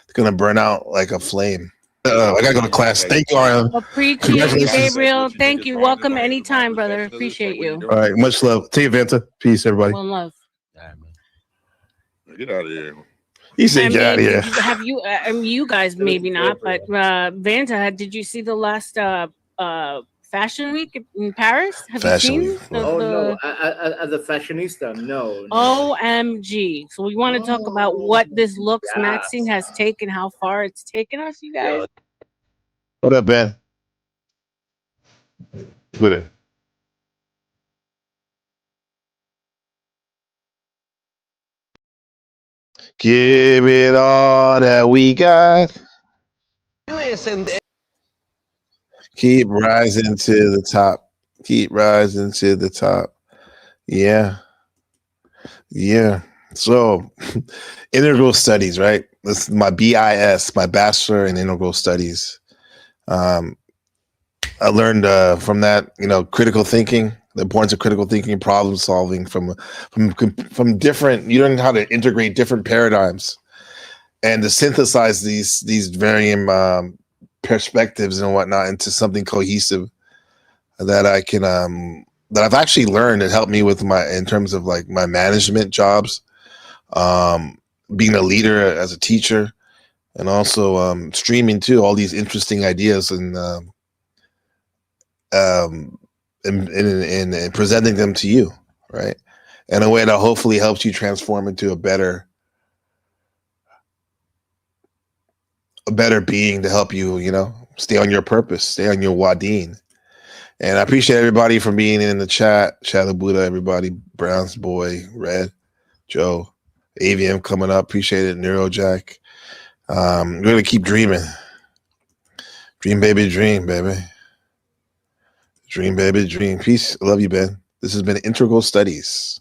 It's gonna burn out like a flame. I gotta go to class. Thank you, Ariana. Appreciate you, Gabriel. Thank you. Welcome anytime, brother. Appreciate you. All right, much love. Take it, Vanta. Peace, everybody. One love. Get out of here. He said, "Get out of here." Have you? You guys maybe not, but Vanta, did you see the last Fashion Week in Paris? Have you seen? No, as a fashionista, no. OMG! So we want to talk about what this looks maxing has taken, how far it's taken us, you guys. What up, Ben? Put it. Give it all that we got. Keep rising to the top. Keep rising to the top. Yeah. Yeah. So, integral studies, right? This is my BIS, my Bachelor in Integral Studies. I learned from that, critical thinking, the importance of critical thinking and problem solving from different. You learn how to integrate different paradigms and to synthesize these varying perspectives and whatnot into something cohesive that I can that I've actually learned and helped me with in terms of like my management jobs, being a leader as a teacher, and also streaming too. All these interesting ideas and presenting them to you, right? In a way that hopefully helps you transform into a better being to help you, stay on your purpose, stay on your wadeen. And I appreciate everybody for being in the chat. Shadow Buddha, everybody, Brown's boy, Red. Joe, AVM coming up. Appreciate it, Neurojack. We're gonna keep dreaming. Dream, baby, dream, baby. Dream, baby, dream. Peace. I love you, Ben. This has been Integral Studies.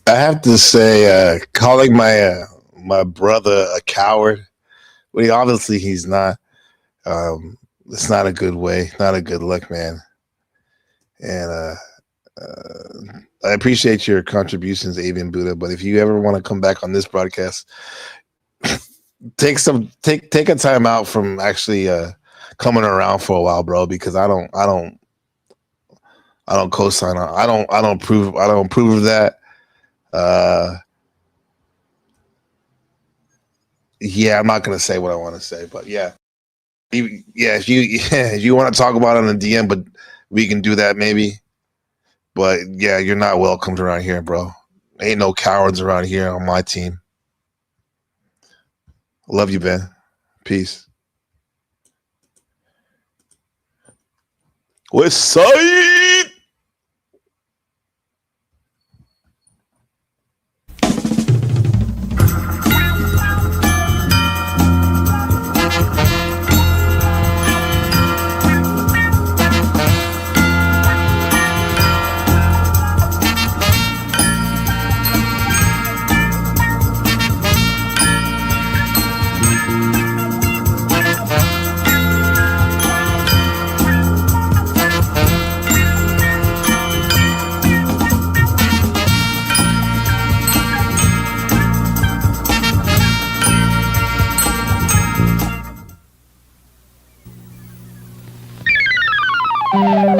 I have to say, calling my brother a coward, well, obviously he's not. It's not a good way, not a good look, man. And I appreciate your contributions, Avian Buddha. But if you ever want to come back on this broadcast, take a time out from actually coming around for a while, bro. Because I don't co-sign on. I don't approve of that. Yeah, I'm not gonna say what I want to say, but yeah, if you want to talk about it on the DM, but we can do that maybe. But yeah, you're not welcomed around here, bro. Ain't no cowards around here on my team. Love you, Ben. Peace. West Side. Bye.